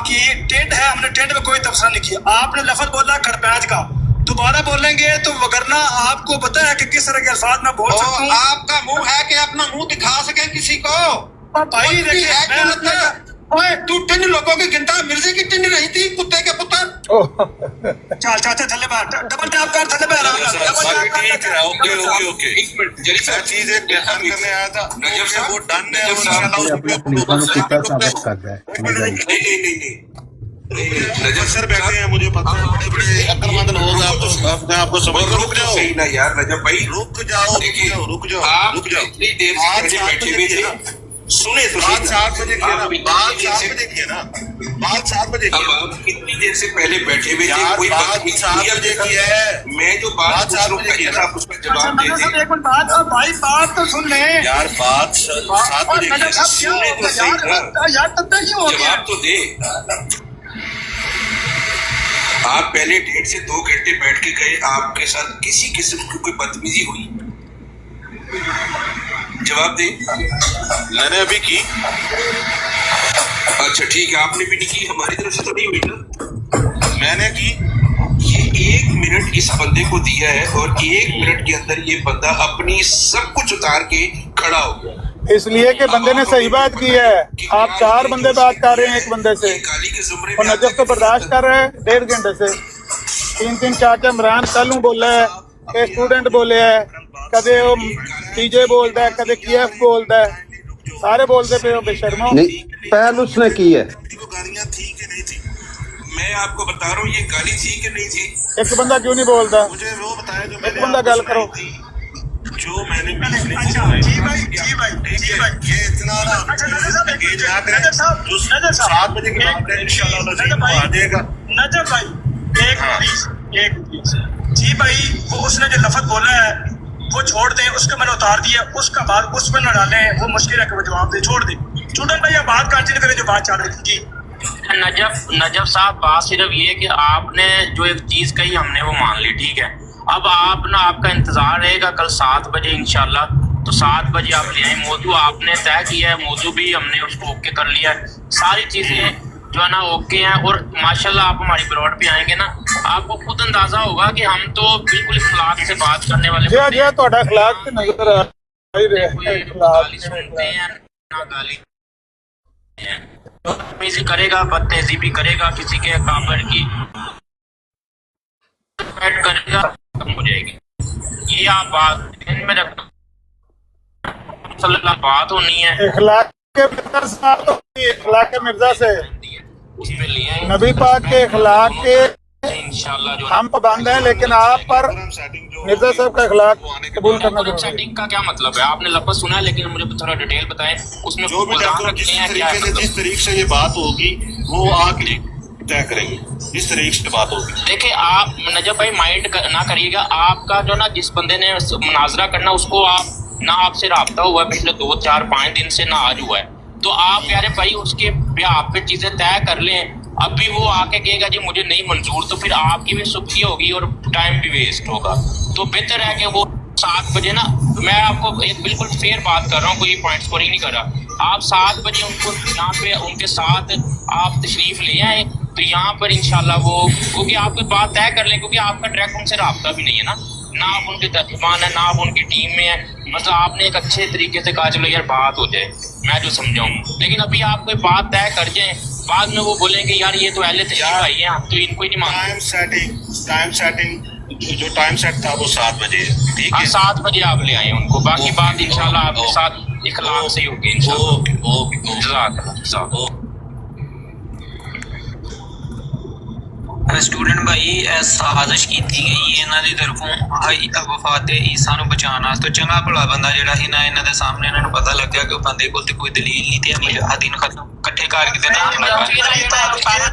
की टेंट है, हमने टेंट में कोई तबसरा नहीं किया। आपने लफ्ज बोला खड़पैंच का, दोबारा बोलेंगे तो वगरना आपको पता है कि किस तरह के अल्फाज में बोल सकता हूँ। आपका मुंह है कि अपना मुंह दिखा सके किसी को? भाई देखिए, ओए तू टिंड लोगों की गिनता, मिर्जी की टिंड नहीं थी, कुत्ते के पुत्र। चल चाचा थल्ले बैठ, डबल टैप कर, थल्ले बैठ, ठीक है, ओके ओके ओके। एक मिनट जरी मैं चीज एक बेहतर करने आया था, नजर साहब, वो डन है, नजर वो साहब, इंशाल्लाह अपने खलीफा में कितना साबित कर रहा है नहीं नजर सर बैठे हैं, मुझे पता है बड़े बड़े अक्लमंद लोग हैं, अपने आप को समझ रुक जाओ, सही ना यार रजब भाई, रुक जाओ, देखिए रुक जाओ, आप रुक जाओ। इतनी देर से आज कैसे 7 बैठे बजे हुए किया थे? ना, सुने तो बात 7 बजे किया ना, आप इतनी बात देर 7 से- बजे किया ना, बात 7 बजे अब किया। आप कितनी देर से पहले बैठे हुए थे? यार कोई बात बदतमीजी 7 नहीं बजे है। की है, मैं जो बात बात पूछ 7 रहा हूँ बजे की पहले है। आप उसका जवाब दे दें। एक मिनट बात, भाई बात तो सुन ले यार बात 7 बजे की है। सुने तो सही ना। यार तब तक क्यों हो गया? जवाब तो दे। आप पहले 1.5 से 2 घंटे बैठ के गए, आपके साथ किसी किस्म की कोई बदतमीजी हुई? जवाब दे। मैंने अभी की, अच्छा ठीक है, आपने भी नहीं की, हमारी तरफ से तो नहीं हुई ना। मैंने की। ये 1 मिनट इस बंदे को दिया है और 1 मिनट के अंदर ये बंदा अपनी सब कुछ उतार के खड़ा हो गया। इसलिए कि बंदे ने सही बात की है। आप 4 बंदे बात कर रहे हैं एक बंदे से, ये गाली के जुमरे और में नजफ तो बर्दाश्त कर रहे हैं 1.5 घंटे से। 3 चाचा इमरान कलू बोला है, कि स्टूडेंट बोले है, कदे वो टीजे बोलता है, कदे KF बोलता है, सारे बोलते पे हो बेशर्मो। नहीं, पहल उसने की है। वो गालियां थी कि नहीं थी? मैं आपको बता रहा हूँ ये गाली थी कि नहीं थी। एक बंदा क्यों नहीं बोलता? मुझे वो बताया जो एक मैंने बंदा आपको गल करो। सुनाई थी, जो मैंने बीच में अच्छा सुनाई जी थी। भाई, जी भाई, जी भाई। ये इतना ना अच्छा नजर साहब, एक ये मिनट, जा नजर साहब, जो नजर साहब, 7 बजे की बात है, इंशाल्लाह नजर वो भाई, आ जाएगा। नजर भाई, एक प्लीज जी भाई, वो उसने जो लफ्ज बोला है वो छोड़ दें, उसको मैंने उतार दिया, उसका बाद उस पर न डालें, वो मुश्किल है कि वो जवाब दे, छोड़ दें। स्टूडेंट भाई आप बात कंटिन्यू करें जो बात चल रही थी। जी नजफ साहब, बात सिर्फ ये कि आपने जो एक चीज कही हमने वो मान ली, ठीक है। अब आप ना, आपका इंतजार रहेगा कल 7 बजे इंशाल्लाह, तो 7 बजे आप ले आए। मौजू आपने तय किया है, मौजू भी हमने उसको ओके कर लिया है, सारी चीजें जो है ना ओके हैं। और माशाल्लाह आप हमारी प्लॉट पे आएंगे ना, आपको खुद अंदाजा होगा कि हम तो बिल्कुल इखलाक से बात करने वाले जी जी, थोड़ा अखलाक तो नजर आ ही रहा है। कोई अखलाक गाली सुनते हैं ना, गाली तमीज़ी करेगा, बदतहजीबी करेगा, किसी के काबर की करेगा, खत्म हो जाएगी। ये आप बात इनमें रख, बात होनी है अखलाक के मिर्जा साथ होती है, अखलाक के मिर्जा से, उसमें लिए नबी पाक के अखलाक के इंशाल्लाह। जो हम पाबंद हैं, लेकिन आप पर मिर्जा साहब का अखलाक कबूल करना जरूरी है। सेटिंग का क्या मतलब है? आपने लफ्ज सुना है, लेकिन मुझे थोड़ा डिटेल बताएं उसमें जो भी वजाहत डॉक्टर जिस रखते हैं क्या है तरीके से, जिस तरीके से ये बात होगी वो आके तय करेंगे, जिस तरीके से बात होगी। देखिए आप नजब भाई माइंड ना करिएगा, आपका जो ना जिस बंदे ने मुनाजरा करना उसको आप ना, आपसे राब्ता हुआ है पिछले 2 4 5 दिन से, ना आज हुआ है, तो आप प्यारे भाई उसके आप पे चीजें तय कर लें। अभी वो आके कहेगा जी मुझे नहीं मंजूर, तो फिर आपकी भी सुखी होगी और टाइम भी वेस्ट होगा। तो बेहतर है कि वो 7 बजे ना, मैं आपको एक बिल्कुल फेयर बात कर रहा हूँ, कोई पॉइंट स्कोरिंग नहीं कर रहा। आप 7 बजे उनको यहाँ पे उनके साथ आप तशरीफ ले आए, तो यहाँ पर इंशाल्लाह वो, क्योंकि आप कोई बात तय कर लें, क्योंकि आपका डायरेक्ट उनसे राब्ता भी नहीं है ना आप उनके तर्जुमान है, ना आप उनकी टीम में है। मतलब आपने एक अच्छे तरीके से कहा चलो यार बात हो जाए, मैं जो समझाऊँ, लेकिन अभी आप कोई बात तय कर जाए, बाद में वो बोलेंगे यार ये तो अहले तशरीफ भाई है, हम तो इनको ही नहीं मानते। टाइम सेटिंग जो टाइम सेट था वो 7 बजे, ठीक हाँ है। 7 बजे आप ले आए उनको, बाकी बात इंशाल्लाह आपके साथ इखलाक से ही होगी इंशाल्लाह। ओके जज़ाकल्लाह। स्टूडेंट भाई साजिश की गई इन्हां दी तरफों वफात ईसा नूं बचाउण वास्ते। चंगा भला बंदा जिहड़ा ही ना, इन्हां दे सामने इन्हां नूं पता लग गया कि बंदे कोल ते कोई दलील नहीं ते मुजाहिदीन खत्म इकट्ठे करके ते ना हमला कर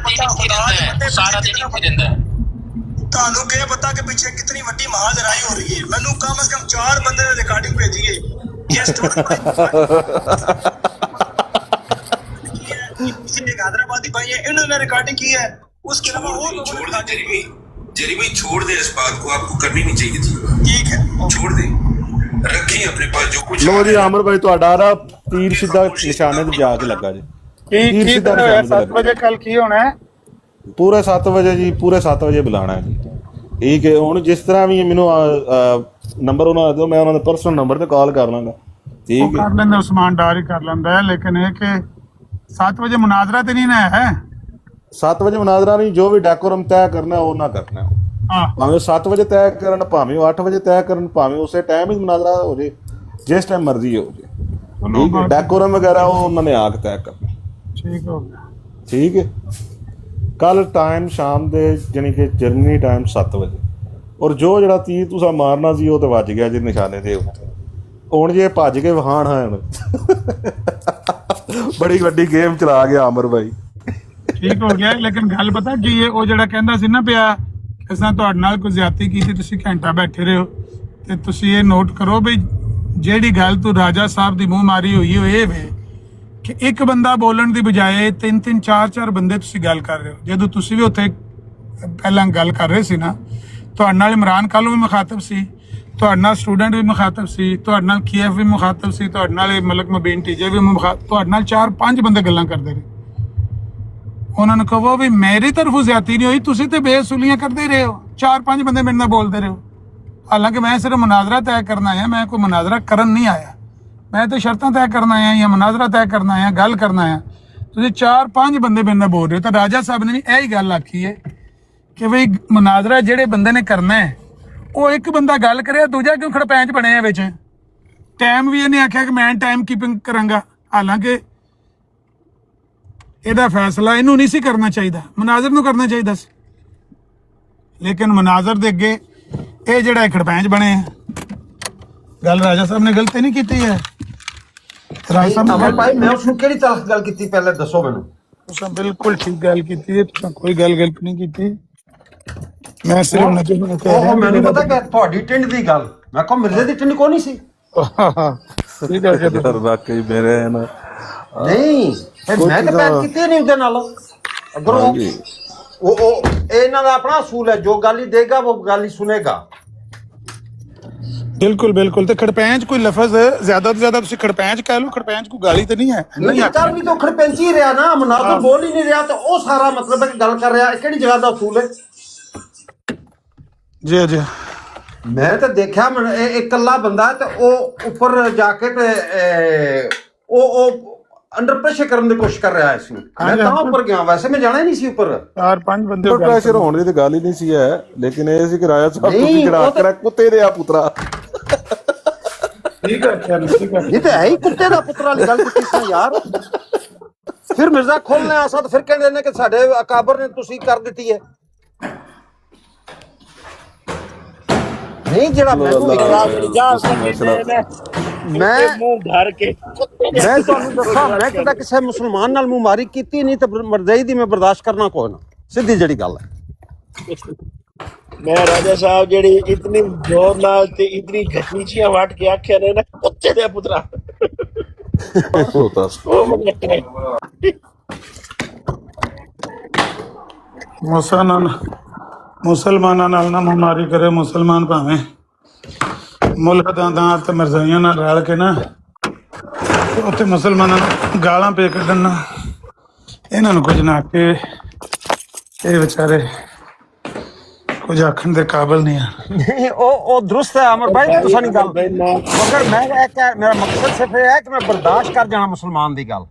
सारा दिन ਇੱਥੇ ਰਹਿੰਦਾ ਹੈ। ਤੁਹਾਨੂੰ ਕੀ ਪਤਾ ਕਿ ਪਿੱਛੇ ਕਿੰਨੀ ਵੱਡੀ ਮਹਾਲੜਾਈ ਹੋ ਰਹੀ ਹੈ? ਮੈਨੂੰ ਕਮ ਸੇ ਕਮ 4 ਬੰਦੇ ਨੇ ਰਿਕਾਰਡਿੰਗ ਭੇਜੀ ਹੈ। ये स्टूडेंट हैदराबादी भाई है, इन्होंने रिकॉर्डिंग की है, उसके अलावा और छोड़ दे जरी भाई, छोड़ दे इस बात को, आपको करनी नहीं चाहिए थी। ठीक है, छोड़ दे, रखिए अपने पास जो कुछ। ਲੋ ਜੀ ਆਮਰ ਭਾਈ ਤੁਹਾਡਾ ਰਾ ਤੀਰ ਸਿੱਧਾ ਨਿਸ਼ਾਨੇ ਤੇ ਜਾ ਕੇ ਲੱਗਾ ਜੀ। ਕੀ ਸਿੱਧਾ ਹੋਇਆ ਨਿਸ਼ਾਨ ਤੇ 7 ਵਜੇ ਕੱਲ ਕੀ ਹੋਣਾ ਹੈ? ਪੂਰੇ 7 ਵਜੇ ਜੀ, ਪੂਰੇ 7 ਵਜੇ ਬੁਲਾਣਾ ਹੈ ਜੀ। ਠੀਕ ਹੈ, ਹੁਣ ਜਿਸ ਤਰ੍ਹਾਂ ਵੀ ਮੈਨੂੰ ਨੰਬਰ ਉਹਨਾਂ ਦਾ ਦਿਓ, ਮੈਂ ਉਹਨਾਂ ਦੇ ਪਰਸਨਲ ਨੰਬਰ ਤੇ ਕਾਲ ਕਰ ਲਾਂਗਾ। ਉਹ ਠੀਕ ਹੈ, ਕਰ ਲੈਂਦਾ, ਉਸਮਾਨ ਡਾਰ ਹੀ ਕਰ ਲੈਂਦਾ ਹੈ, ਲੇਕਿਨ ਇਹ ਕਿ 7 ਵਜੇ ਮੁਨਾਜ਼ਰਾ ਤੇ ਨਹੀਂ ਨਾ ਹੈ। 7 ਵਜੇ ਮੁਨਾਜ਼ਰਾ ਨਹੀਂ, ਜੋ ਵੀ ਡੈਕੋਰਮ ਤੈਅ ਕਰਨਾ ਉਹ ਨਾ ਕਰਨਾ। ਹਾਂ, ਭਾਵੇਂ 7 ਵਜੇ ਤੈਅ ਕਰਨ, ਭਾਵੇਂ 8 ਵਜੇ ਤੈਅ ਕਰਨ, ਭਾਵੇਂ ਉਸੇ ਟਾਈਮ ਹੀ ਮੁਨਾਜ਼ਰਾ ਹੋ ਜੇ, ਜਿਸ ਟਾਈਮ ਮਰਜ਼ੀ ਹੋ ਜੇ। ਠੀਕ ਹੈ, ਡੈਕੋਰਮ ਵਗੈਰਾ ਉਹ ਉਹਨਾਂ ਨੇ ਆ ਕੇ ਤੈਅ ਕਰਨਾ। ਠੀਕ ਹੋ ਗਿਆ। ਠੀਕ ਹੈ, ਕੱਲ ਟਾਈਮ ਸ਼ਾਮ ਦੇ ਜਾਣੀ ਕਿ ਜਰਮਨੀ ਟਾਈਮ 7 ਵਜੇ। ਔਰ ਜੋ ਜਿਹੜਾ ਤੀਰ ਤੁਸੀਂ ਮਾਰਨਾ ਸੀ ਉਹ ਤੇ ਵੱਜ ਗਿਆ ਜੀ ਨਿਸ਼ਾਨੇ ਦੇ ਉੱਤੇ। ਹੁਣ ਜੇ ਭੱਜ ਕੇ ਵਹਾਣ ਹਨ ਬੜੀ ਵੱਡੀ ਗੇਮ ਚਲਾ ਗਿਆ ਆਮਰ ਭਾਈ। ਠੀਕ ਹੋ ਗਿਆ, ਲੇਕਿਨ ਗੱਲ ਪਤਾ ਕੀ ਹੈ, ਉਹ ਜਿਹੜਾ ਕਹਿੰਦਾ ਸੀ ਨਾ ਪਿਆ ਅਸਾਂ ਤੁਹਾਡੇ ਨਾਲ ਕੋਈ ਜ਼ਿਆਦਤੀ ਕੀਤੀ, ਤੁਸੀਂ ਘੰਟਾ ਬੈਠੇ ਰਹੇ ਹੋ, ਤੇ ਤੁਸੀਂ ਇਹ ਨੋਟ ਕਰੋ ਵੀ ਜਿਹੜੀ ਗੱਲ ਤੂੰ ਰਾਜਾ ਸਾਹਿਬ ਦੀ ਮੂੰਹ ਮਾਰੀ ਹੋਈ ਉਹ ਇਹ ਵੇ ਕਿ ਇੱਕ ਬੰਦਾ ਬੋਲਣ ਦੀ ਬਜਾਏ 3-3 4-4 ਬੰਦੇ ਤੁਸੀਂ ਗੱਲ ਕਰ ਰਹੇ ਹੋ। ਜਦੋਂ ਤੁਸੀਂ ਵੀ ਉੱਥੇ ਪਹਿਲਾਂ ਗੱਲ ਕਰ ਰਹੇ ਸੀ ਨਾ, ਤੁਹਾਡੇ ਨਾਲ ਇਮਰਾਨ ਕਾਲੂ ਵੀ ਮੁਖਾਤਬ ਸੀ, ਤੁਹਾਡੇ ਨਾਲ ਸਟੂਡੈਂਟ ਵੀ ਮੁਖਾਤਬ ਸੀ, ਤੁਹਾਡੇ ਨਾਲ KF ਵੀ ਮੁਖਾਤਬ ਸੀ, ਤੁਹਾਡੇ ਨਾਲ ਇਹ ਮਲਕ ਮਬੀਨ ਟੀਜੇ ਵੀ ਤੁਹਾਡੇ ਨਾਲ 4-5 ਬੰਦੇ ਗੱਲਾਂ ਕਰਦੇ ਰਹੇ। ਉਹਨਾਂ ਨੂੰ ਕਹੋ ਵੀ ਮੇਰੀ ਤਰਫੋਂ ਜ਼ਿਆਦਤੀ ਨਹੀਂ ਹੋਈ, ਤੁਸੀਂ ਤੇ ਬੇਅਸੂਲੀਆਂ ਕਰਦੇ ਹੀ ਰਹੇ ਹੋ, 4-5 ਬੰਦੇ ਮੇਰੇ ਨਾਲ ਬੋਲਦੇ ਰਹੇ ਹੋ। ਹਾਲਾਂਕਿ ਮੈਂ ਸਿਰਫ ਮੁਨਾਜ਼ਰਾ ਤੈਅ ਕਰਨ ਆਇਆ, ਮੈਂ ਕੋਈ ਮੁਨਾਜ਼ਰਾ ਕਰਨ ਨਹੀਂ ਆਇਆ, ਮੈਂ ਤਾਂ ਸ਼ਰਤਾਂ ਤੈਅ ਕਰਨ ਆਇਆ ਜਾਂ ਮੁਨਾਜ਼ਰਾ ਤੈਅ ਕਰਨ ਆਇਆ, ਗੱਲ ਕਰਨ ਆਇਆ। ਤੁਸੀਂ 4-5 ਬੰਦੇ ਮੇਰੇ ਨਾਲ ਬੋਲ ਰਹੇ ਹੋ। ਤਾਂ ਰਾਜਾ ਸਾਹਿਬ ਨੇ ਵੀ ਇਹੀ ਗੱਲ ਆਖੀ ਹੈ ਕਿ ਬਈ ਮੁਨਾਜ਼ਰਾ ਜਿਹੜੇ ਬੰਦੇ ਨੇ ਕਰਨਾ ਹੈ ਉਹ ਇੱਕ ਬੰਦਾ ਗੱਲ ਕਰੇ, ਦੂਜਾ ਕਿਉਂ ਖੜਪੈਂਚ ਬਣਿਆ ਵਿੱਚ। ਟਾਈਮ ਵੀ ਇਹਨੇ ਆਖਿਆ ਕਿ ਮੈਂ ਟਾਈਮ ਕੀਪਿੰਗ ਕਰਾਂਗਾ, ਹਾਲਾਂਕਿ ਇਹਦਾ ਫੈਸਲਾ ਇਹਨੂੰ ਨਹੀਂ ਸੀ ਕਰਨਾ ਚਾਹੀਦਾ, ਮੁਨਾਜ਼ਰ ਨੂੰ ਕਰਨਾ ਚਾਹੀਦਾ ਸੀ। ਲੇਕਿਨ ਮੁਨਾਜ਼ਰ ਦੇ ਅੱਗੇ ਇਹ ਜਿਹੜਾ ਖੜਪੈਂਚ ਬਣੇ ਆ। ਗੱਲ ਰਾਜਾ ਸਾਹਿਬ ਨੇ ਗਲਤ ਨਹੀਂ ਕੀਤੀ ਹੈ। ਰਾਜਾ ਸਾਹਿਬ ਅਮਰ ਭਾਈ ਮੈਂ ਉਸ ਨੂੰ ਕਿਹੜੀ ਤਰ੍ਹਾਂ ਗੱਲ ਕੀਤੀ ਪਹਿਲੇ ਦੱਸੋ ਮੈਨੂੰ। ਤੁਸੀਂ ਬਿਲਕੁਲ ਠੀਕ ਗੱਲ ਕੀਤੀ ਹੈ, ਤੁਸੀਂ ਕੋਈ ਗੱਲ ਗਲਤ ਨਹੀਂ ਕੀਤੀ। ਮੈਂ ਸਿਰਫ ਨਜਰ ਨੂੰ ਕਹਿ ਰਿਹਾ, ਮੈਨੂੰ ਪਤਾ ਕਿ ਤੁਹਾਡੀ ਟਿੰਡ ਦੀ ਗੱਲ, ਮੈਂ ਕਹਾਂ ਮਿਰਜ਼ੇ ਦੀ ਟਿੰਡ ਕੋਈ ਨਹੀਂ ਸੀ। ਠੀਕ ਹੈ ਜੀ, ਵਾਕਈ ਮੇਰੇ ਨਾ ਨਹੀਂ ਮੈਂ ਤਾਂ ਬੈਠ ਕੀਤੀ ਨਹੀਂ ਉਹਦੇ ਨਾਲ। ਅਗਰ ਉਹ ਇਹਨਾਂ ਦਾ ਆਪਣਾ ਅਸੂਲ ਹੈ, ਜੋ ਗਾਲੀ ਦੇਗਾ ਉਹ ਗਾਲੀ ਸੁਨੇਗਾ। ਬਿਲਕੁਲ ਬਿਲकुल। ਤੇ ਖੜਪੈਂਚ ਕੋਈ ਲਫ਼ਜ਼ ਜ਼ਿਆਦਾ ਤੋਂ ਜ਼ਿਆਦਾ ਤੁਸੀਂ ਖੜਪੈਂਚ ਕਹਿ ਲਓ, ਖੜਪੈਂਚ ਕੋਈ ਗਾਲੀ ਤੇ ਨਹੀਂ ਹੈ। ਨਹੀਂ ਕਰ ਵੀ ਤਾਂ ਖੜਪੈਂਚੀ ਰਿਹਾ ਨਾ, ਮੁਨਾਜ਼ਰ ਬੋਲ ਹੀ ਨਹੀਂ ਰਿਹਾ, ਤਾਂ ਉਹ ਸਾਰਾ ਮਤਲਬ ਹੈ ਕਿ ਗੱਲ ਕਰ ਰਿਹਾ। ਕਿਹੜੀ ਜਗ੍ਹਾ ਦਾ ਅਸੂਲ ਹੈ ਜੀ ਜੀ। ਮੈਂ ਤਾਂ ਦੇਖਿਆ ਇਹ ਇਕੱਲਾ ਬੰਦਾ ਤੇ ਉਹ ਉੱਪਰ ਜਾ ਕੇ ਤੇ ਉਹ ਅੰਡਰ ਪ੍ਰੈਸ਼ਰ ਕਰਨ ਦੀ ਕੋਸ਼ਿਸ਼ ਕਰ ਰਿਹਾ ਸੀ। ਮੈਂ ਤਾਂ ਉੱਪਰ ਗਿਆ, ਵੈਸੇ ਮੈਂ ਜਾਣਾ ਹੀ ਨਹੀਂ ਸੀ ਉੱਪਰ। 4-5 ਬੰਦੇ ਪ੍ਰੈਸ਼ਰ ਹੋਣ ਦੀ ਤਾਂ ਗੱਲ ਹੀ ਨਹੀਂ ਸੀ ਹੈ, ਲੇਕਿਨ ਇਹ ਸੀ ਕਿ ਰਾਜਾ ਸਾਹਿਬ ਤੁਸੀਂ ਜਿਹੜਾ ਕਰਾ ਕੁੱਤੇ ਦੇ ਆ ਪੁੱਤਰਾ। ਠੀਕ ਹੈ, ਠੀਕ ਹੈ। ਇਹ ਤਾਂ ਹੈ ਹੀ ਕੁੱਤੇ ਦਾ ਪੁੱਤਰਾ ਵਾਲੀ ਗੱਲ ਕੀਤੀ ਸੀ ਯਾਰ। ਫਿਰ ਮਿਰਜ਼ਾ ਖੋਲਨੇ ਆਸਾ ਤਾਂ ਫਿਰ ਕਹਿੰਦੇ ਨੇ ਕਿ ਸਾਡੇ ਅਕਾਬਰ ਨੇ ਤੁਸੀਂ ਕਰ ਦਿੱਤੀ ਹੈ। ਨਹੀਂ ਜਿਹੜਾ ਮੈਂ ਤੁਹਾਨੂੰ ਦੱਸਾਂ, ਮੈਂ ਕਿਤੇ ਕਿਸੇ ਮੁਸਲਮਾਨ ਨਾਲ ਮੁਮਾਰੀ ਕੀਤੀ ਨਹੀਂ ਤੇ ਮਰਜ਼ਈ ਦੀ ਮੈਂ ਬਰਦਾਸ਼ਤ ਕਰਨਾ ਕੋਈ ਨਾ, ਸਿੱਧੀ ਜਿਹੜੀ ਗੱਲ ਹੈ। मैं राजा साहब जेडी इतनी जोर नाल ते इतनी घचीचियां वाट के आख्या ने ना कुत्ते दे पुत्रा ਮੁਸਲਮਾਨਾਂ ਨਾਲ ਨਾ ਮੁਮਾਰੀ ਕਰੇ। ਮੁਸਲਮਾਨ ਭਾਵੇਂ ਮੁਲਕਾਂ ਦਾ ਤੇ ਮਰਜ਼ਾਈਆਂ ਨਾਲ ਰਲ ਕੇ ਨਾ ਉੱਥੇ ਮੁਸਲਮਾਨਾਂ ਨੂੰ ਗਾਲਾਂ ਪੇ ਕੱਢਣ ਨਾ, ਇਹਨਾਂ ਨੂੰ ਕੁਝ ਨਾ ਕਿ ਇਹ ਵਿਚਾਰੇ ਕੁਝ ਆਖਣ ਦੇ ਕਾਬਿਲ ਨਹੀਂ ਆ। ਨਹੀਂ ਉਹ ਦਰੁਸਤ ਹੈ ਅਮਰ ਭਾਈ, ਤੁਸੀਂ ਨਹੀਂ ਗੱਲ, ਮਗਰ ਮੈਂ ਮੇਰਾ ਮਕਸਦ ਸਿਰਫ ਇਹ ਹੈ ਕਿ ਮੈਂ ਬਰਦਾਸ਼ਤ ਕਰ ਜਾਣਾ ਮੁਸਲਮਾਨ ਦੀ ਗੱਲ।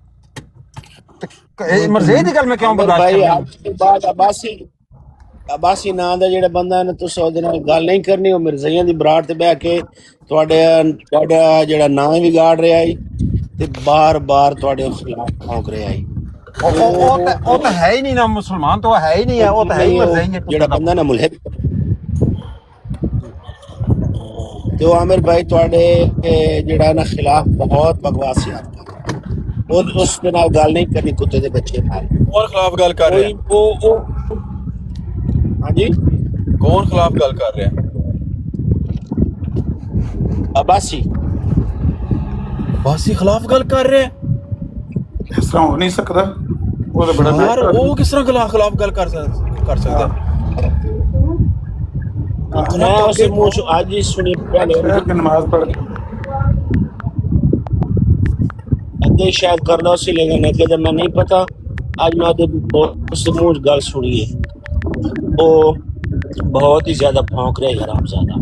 ਮਰਜ਼ੀ ਦੀ ਗੱਲ ਮੈਂ ਕਿਉਂ ਬਰਦਾਸ਼ਤ ਕਰਾਂ। ਅਬਾਸੀ ਨਾਂ ਦਾ ਜਿਹੜਾ ਬੰਦਾ ਨੇ ਤੁਸੀਂ ਉਹਦੇ ਨਾਲ ਗੱਲ ਨਹੀਂ ਕਰਨੀ, ਉਹ ਮਿਰਜ਼ਾਈਆਂ ਦੀ ਬਰਾੜ ਤੇ ਬਹਿ ਕੇ ਤੁਹਾਡਾ ਜਿਹੜਾ ਨਾਂ ਵੀ ਵਿਗਾੜ ਰਿਹਾ ਹੈ ਤੇ ਬਾਰ-ਬਾਰ ਤੁਹਾਡੇ ਖਿਲਾਫ ਭੌਂਕ ਰਿਹਾ ਹੈ। ਉਹ ਤਾਂ ਹੈ ਹੀ ਨਹੀਂ ਨਾ, ਮੁਸਲਮਾਨ ਤਾਂ ਹੈ ਹੀ ਨਹੀਂ ਹੈ, ਉਹ ਤਾਂ ਹੈ ਹੀ ਮਰਜ਼ਾਈ ਹੈ ਜਿਹੜਾ ਬੰਦਾ ਨਾ ਮੁਲਹਿਦ। ਤੇ ਉਹ ਆਮਿਰ ਭਾਈ ਤੁਹਾਡੇ ਜਿਹੜਾ ਨਾ ਖਿਲਾਫ ਬਹੁਤ ਬਕਵਾਸੀਅਤ ਉਹ ਉਸ ਦੇ ਨਾਲ ਗੱਲ ਨਹੀਂ ਕਰਨੀ ਕੁੱਤੇ ਦੇ ਬੱਚੇ ਨਾਲ। ਕੌਣ ਖਿਲਾਫ ਗੱਲ ਕਰ ਰਿਹਾ? ਉਹ ਹਾਂਜੀ ਕੌਣ ਖਿਲਾਫ ਗੱਲ ਕਰ ਰਿਹਾ? ਅਬਾਸੀ ਖਿਲਾਫ ਗੱਲ ਕਰ ਰਿਹਾ? ਇਸ ਤਰ੍ਹਾਂ ਹੋ ਨਹੀਂ ਸਕਦਾ। ਉਹ ਤਾਂ ਬੜਾ ਯਾਰ ਉਹ ਕਿਸ ਤਰ੍ਹਾਂ ਖਿਲਾਫ ਗੱਲ ਕਰ ਸਕਦਾ? मैं उसे मुंह आज ही सुनी पहले नमाज पढ़ ਅੱਗੇ ਸ਼ਾਇਦ ਕਰਨਾ ਸੀ ਲੇਕਿन ਅੱਗੇ ਤਾਂ ਮੈਂ ਨਹੀਂ ਪਤਾ ਅੱਜ ਮੈਂ ਉਹਦੇ ਮੂੰਹ 'ਚ ਗੱਲ ਸੁਣੀ ਹੈ ਉਹ बहुत ही ज्यादा भौंक रहे हरामजादा।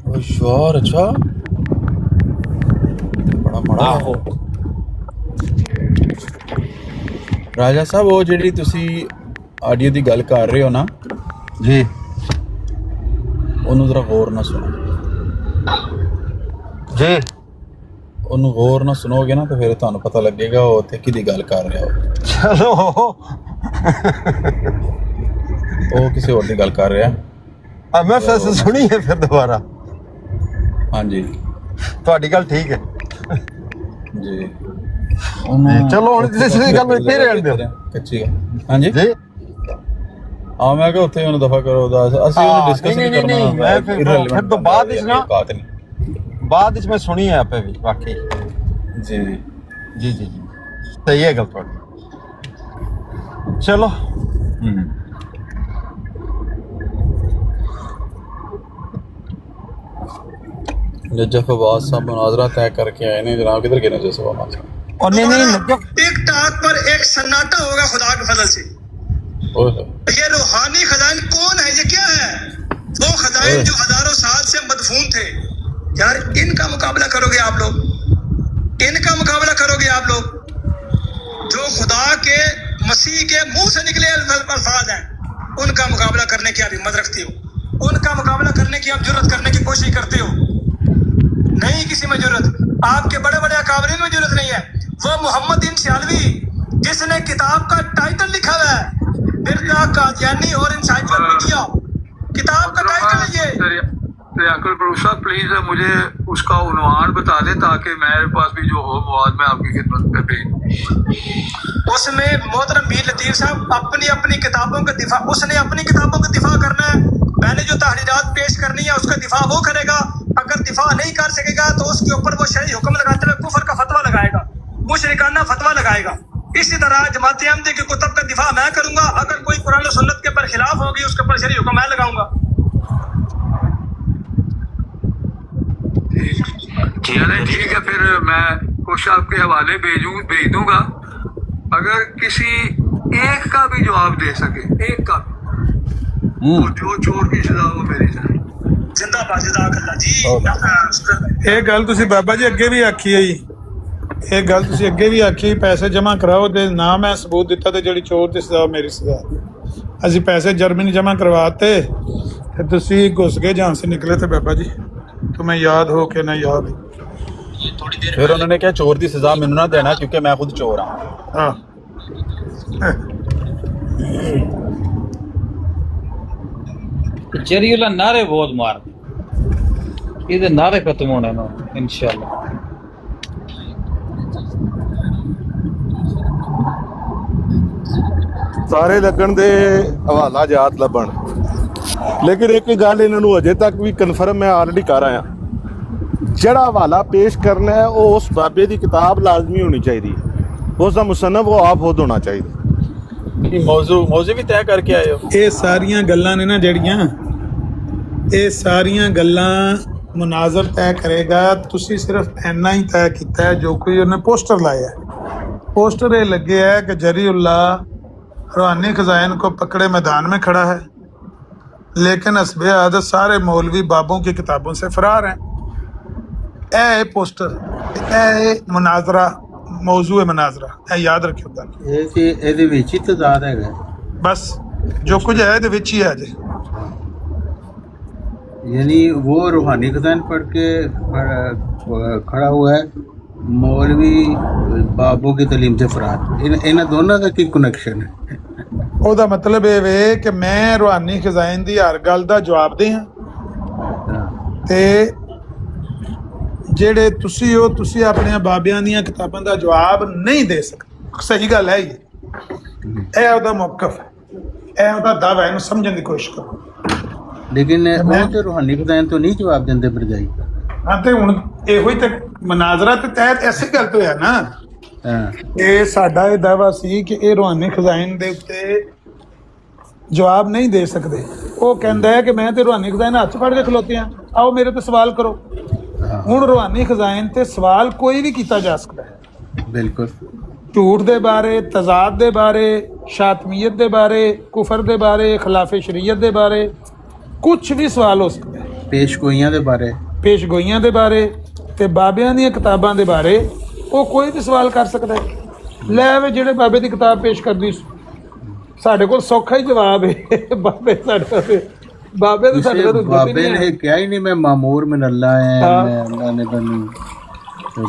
ओ यार अच्छा बड़ा माड़ा आहो ਰਾਜਾ ਸਾਹਿਬ ਉਹ ਜਿਹੜੀ ਤੁਸੀਂ ਆਡੀਓ ਦੀ ਗੱਲ ਕਰ ਰਹੇ ਹੋ ਨਾ ਜੀ ਉਹਨੂੰ ਜ਼ਰਾ ਗੌਰ ਨਾਲ ਸੁਣੋ ਜੀ ਉਹਨੂੰ ਗੌਰ ਨਾਲ ਸੁਣੋਗੇ ਨਾ ਤਾਂ ਫਿਰ ਤੁਹਾਨੂੰ ਪਤਾ ਲੱਗੇਗਾ ਉਹ ਉੱਥੇ ਕਿਹਦੀ ਗੱਲ ਕਰ ਰਿਹਾ ਹੋ ਚਲੋ ਉਹ ਕਿਸੇ ਹੋਰ ਦੀ ਗੱਲ ਕਰ ਰਿਹਾ ਮੈਂ ਫਿਰ ਸੁਣੀ ਹੈ ਫਿਰ ਦੁਬਾਰਾ ਹਾਂਜੀ ਤੁਹਾਡੀ ਗੱਲ ਠੀਕ ਹੈ ਜੀ ਚਲੋ ਹੁਣ ਤੁਸੀਂ ਗੱਲ ਵਿੱਚ ਫੇਰ ਰਹਿਣ ਦਿਓ ਕੱਚੀ ਗੱਲ ਹਾਂਜੀ ਜੀ ਆ ਮੈਂ ਕਿਹਾ ਉੱਥੇ ਉਹਨੂੰ ਦਫਾ ਕਰੋ ਦਾ ਅਸੀਂ ਉਹਨੂੰ ਡਿਸਕਸ ਨਹੀਂ ਕਰਨਾ ਮੈਂ ਫਿਰ ਤੋਂ ਬਾਅਦ ਵਿੱਚ ਨਾ ਬਾਅਦ ਵਿੱਚ ਮੈਂ ਸੁਣੀ ਹੈ ਆਪੇ ਵੀ ਵਾਕਈ ਜੀ ਜੀ ਜੀ ਜੀ ਸਹੀ ਹੈ ਗੱਲ ਤੁਹਾਡੀ ਚਲੋ नजफ अब्बास साहब मुनाजरा तय करके आए ने जनाब किधर गए नजफ अब्बास और नहीं एक टाक पर एक सन्नाटा होगा खुदा के फजल से। ये रूहानी खजान कौन है, ये क्या है? वो खजाइन जो हजारों साल से मदफून थे। यार इनका मुकाबला करोगे आप लोग, इनका मुकाबला करोगे आप लोग जो खुदा के मसीह के मुंह से निकले अल्फाज हैं, उनका मुकाबला करने की आप हिम्मत रखते हो, उनका मुकाबला करने की आप जुर्रत करने की कोशिश करते हो। नहीं किसी में जरूरत, आपके बड़े बड़े अकाबरीन में जरूरत नहीं है। वो मोहम्मद बिन सियालवी जिसने किताब का टाइटल लिखा हुआ है मिर्जा कादियानी और इंसाइक्लोपीडिया, किताब का टाइटल है ये। प्लीज मुझे उसका उन्वान बता दे ताकि मेरे पास भी जो हो मवाद में आपकी खिदमत में भेज। उसमें मोहतरम मीर लतीफ साहब अपनी अपनी किताबों का दिफा, उसने अपनी किताबों का दिफा करना है, मैंने जो तहरीरात पेश करनी है उसका दिफा वो करेगा। अगर दिफा नहीं कर सकेगा तो उसके ऊपर वो शरई हुक्म लगाते हुए कुफर का फतवा लगाएगा, मुशरिकाना फतवा लगाएगा। इसी तरह जमात अहमदी के कुतब का दिफा मैं करूंगा, अगर कोई कुरान और सुन्नत के पर खिलाफ होगी उसके ऊपर शरई हुक्म मैं लगाऊंगा। ठीक है, फिर मैं कुछ आपके हवाले भेज दूंगा, अगर किसी एक का भी जवाब दे सके, एक का तो जो चोर की सजा हो मेरी सजा। जिंदाबाद जज़ाकल्लाह जी। ਇਹ ਗੱਲ ਤੁਸੀਂ ਬਾਬਾ ਜੀ ਅੱਗੇ ਵੀ ਆਖੀ ਹੈ ਜੀ, ਇਹ ਗੱਲ ਤੁਸੀਂ ਅੱਗੇ ਵੀ ਆਖੀ, ਪੈਸੇ ਜਮ੍ਹਾਂ ਕਰਾਓ ਤੇ ਨਾ ਮੈਂ ਸਬੂਤ ਦਿੱਤਾ ਤੇ ਜਿਹੜੀ ਚੋਰ ਦੀ ਸਜ਼ਾ ਮੇਰੀ ਸਜ਼ਾ। ਅਸੀਂ ਪੈਸੇ ਜਰਮਨੀ ਜਮ੍ਹਾਂ ਕਰਵਾਤੇ ਤੇ ਤੁਸੀਂ ਘੁਸ ਗਏ ਜਹਾਂ ਸੇ ਨਿਕਲੇ थे बाबा जी, तुम्हें याद हो के ना याद। फिर उन्होंने कहा चोर की सजा मैनू ना देना क्योंकि मैं खुद चोर हाँ। जरियुल्लाह नारे बहुत मार ये नारे खत्म होने ना इंशाल्लाह। ਸਾਰੇ ਲੱਗਣ ਦੇ ਹਵਾਲਾ ਜਾਤ ਲੱਭਣ, ਲੇਕਿਨ ਇੱਕ ਗੱਲ ਇਹਨਾਂ ਨੂੰ ਅਜੇ ਤੱਕ ਵੀ ਕਨਫਰਮ ਮੈਂ ਆਲਰੇਡੀ ਕਰ ਆਇਆ, ਜਿਹੜਾ ਹਵਾਲਾ ਪੇਸ਼ ਕਰਨਾ ਹੈ ਉਹ ਉਸ ਬਾਬੇ ਦੀ ਕਿਤਾਬ ਲਾਜ਼ਮੀ ਹੋਣੀ ਚਾਹੀਦੀ ਹੈ, ਉਸ ਦਾ ਮੁਸੰਨਫ ਉਹ ਆਪ ਖੁਦ ਹੋਣਾ ਚਾਹੀਦਾ। ਕਿ ਮੌਜ਼ੂ ਵੀ ਤੈਅ ਕਰਕੇ ਆਏ ਹੋ। ਇਹ ਸਾਰੀਆਂ ਗੱਲਾਂ ਨੇ ਨਾ ਜਿਹੜੀਆਂ, ਇਹ ਸਾਰੀਆਂ ਗੱਲਾਂ ਮੁਨਾਜ਼ਰ ਤੈਅ ਕਰੇਗਾ। ਤੁਸੀਂ ਸਿਰਫ ਇੰਨਾ ਹੀ ਤੈਅ ਕੀਤਾ ਹੈ ਜੋ ਕੋਈ ਉਹਨੇ ਪੋਸਟਰ ਲਾਇਆ, पोस्टर ये लगे है कि जरीउल्लाह रूहानी खजाइन को पकड़े मैदान में खड़ा है, लेकिन हस्बे आदत सारे मौलवी बाबों की किताबों से फरार हैं। ए पोस्टर ए मुनाजरा मौजू मुनाजरा ए याद रखियो गल, बस जो कुछ है ये विच ही है जी। यानी वो रूहानी खजान पढ़ के खड़ा हुआ है, मौलवी बाबों की तलीम से फरार, इन दोनों का की कनेक्शन है? ਉਹਦਾ ਮਤਲਬ ਇਹ ਵੇ ਕਿ ਮੈਂ ਰੂਹਾਨੀ ਖਜ਼ਾਇਨ ਦੀ ਹਰ ਗੱਲ ਦਾ ਜਵਾਬ ਦੇ ਹਾਂ ਤੇ ਜਿਹੜੇ ਤੁਸੀਂ ਹੋ ਤੁਸੀਂ ਆਪਣੀਆਂ ਬਾਬਿਆਂ ਦੀਆਂ ਕਿਤਾਬਾਂ ਦਾ ਜਵਾਬ ਨਹੀਂ ਦੇ ਸਕਦੇ। ਸਹੀ ਗੱਲ ਹੈ ਇਹ ਉਹਦਾ ਮੌਕਫ ਹੈ, ਇਹ ਉਹਦਾ ਦਾਵਾ, ਇਹਨੂੰ ਸਮਝਣ ਦੀ ਕੋਸ਼ਿਸ਼ ਕਰੋ। लेकिन वो तो रूहानी खजाइन तो नहीं जवाब देंदे भरजाई। हाँ तो हुण ਇਹੋ ਹੀ ਤੇ ਮਨਾਜ਼ਰਾ ਤੇ ਤਹਿਤ ਐਸੀ ਗੱਲ ਤੋਂ ਹੈ ਨਾ। ਇਹ ਸਾਡਾ ਇਹ ਦਾਵਾ ਸੀ ਕਿ ਇਹ ਰੂਹਾਨੀ ਖਜ਼ਾਇਨ ਦੇ ਉੱਤੇ ਜਵਾਬ ਨਹੀਂ ਦੇ ਸਕਦੇ। ਉਹ ਕਹਿੰਦਾ ਹੈ ਕਿ ਮੈਂ ਤੇ ਰੂਹਾਨੀ ਖਜ਼ਾਇਨ ਹੱਥ ਫੜ ਕੇ ਖਲੋਤੇ ਹਾਂ, ਆਓ ਮੇਰੇ ਤੇ ਸਵਾਲ ਕਰੋ। ਹੁਣ ਰੂਹਾਨੀ ਖਜ਼ਾਇਨ ਤੇ ਸਵਾਲ ਕੋਈ ਵੀ ਕੀਤਾ ਜਾ ਸਕਦਾ ਹੈ, बिल्कुल ਝੂਠ ਦੇ ਬਾਰੇ, ਤਜ਼ਾਦ ਦੇ ਬਾਰੇ, ਸ਼ਾਤਮੀਅਤ ਦੇ ਬਾਰੇ, ਕੁਫਰ ਦੇ ਬਾਰੇ, ਖਿਲਾਫੇ ਸ਼ਰੀਅਤ ਦੇ ਬਾਰੇ ਕੁਝ ਵੀ ਸਵਾਲ ਹੋ ਸਕਦਾ ਹੈ। पेशगोइयां दे बारे ਪੇਸ਼ਗੋਈਆਂ ਦੇ ਬਾਰੇ ਤੇ ਬਾਬਿਆਂ ਦੀਆਂ ਕਿਤਾਬਾਂ ਦੇ ਬਾਰੇ ਉਹ ਕੋਈ ਵੀ ਸਵਾਲ ਕਰ ਸਕਦਾ ਹੈ। ਲੈ ਵੇ ਜਿਹੜੇ ਬਾਬੇ ਦੀ ਕਿਤਾਬ ਪੇਸ਼ ਕਰਦੀ ਸਾਡੇ ਕੋਲ ਸੌਖਾ ਹੀ ਜਵਾਬ ਹੈ। ਬਾਬੇ ਸਾਡੇ ਕੋਲ ਬਾਬੇ ਦੇ ਸਾਡੇ ਕੋਲ बाबे ने क्या ही नहीं, मैं मामूर में अल्लाह है, मैं अल्लाह ने बनी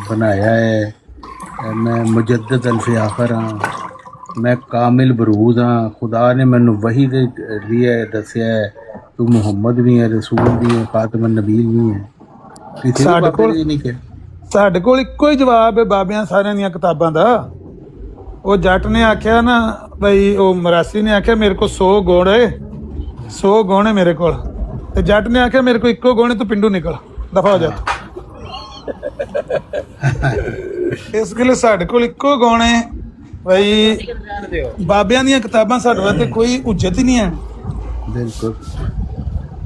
बनाया है, मैं मुजद्दिद अल्फ़ाखर हाँ, मैं कामिल बरूद हाँ, खुदा ने मैनू वही दे दिया है, दसिया है तू मुहम्मद भी है, रसूल भी है, खातम नबी भी है। किसी ਸਾਡੇ बाबे ਕੋਲ ने नहीं किया। ਸਾਡੇ ਕੋਲ ਇੱਕੋ ਹੀ ਜਵਾਬ ਹੈ ਬਾਬਿਆਂ ਸਾਰਿਆਂ ਦੀਆਂ ਕਿਤਾਬਾਂ ਦਾ। ਉਹ ਜੱਟ ਨੇ ਆਖਿਆ ਨਾ ਬਈ, ਉਹ ਮਰਾਸੀ ਨੇ ਆਖਿਆ ਮੇਰੇ ਕੋਲ 100 ਗੁਣ ਹੈ, 100 ਗੁਣ ਹੈ ਮੇਰੇ ਕੋਲ, ਤੇ ਜੱਟ ਨੇ ਆਖਿਆ ਮੇਰੇ ਕੋਲ ਇੱਕੋ ਗੁਣ ਹੈ, ਤੂੰ ਪਿੰਡੋਂ ਨਿਕਲ, ਦਫਾ ਹੋ ਜਾ। ਇਸ ਲਈ ਸਾਡੇ ਕੋਲ ਇੱਕੋ ਗੁਣ ਹੈ ਬਈ ਬਾਬਿਆਂ ਦੀਆਂ ਕਿਤਾਬਾਂ ਸਾਡੇ ਵਾਸਤੇ ਕੋਈ ਉੱਜਤ ਹੀ ਨਹੀਂ ਹੈ। बिल्कुल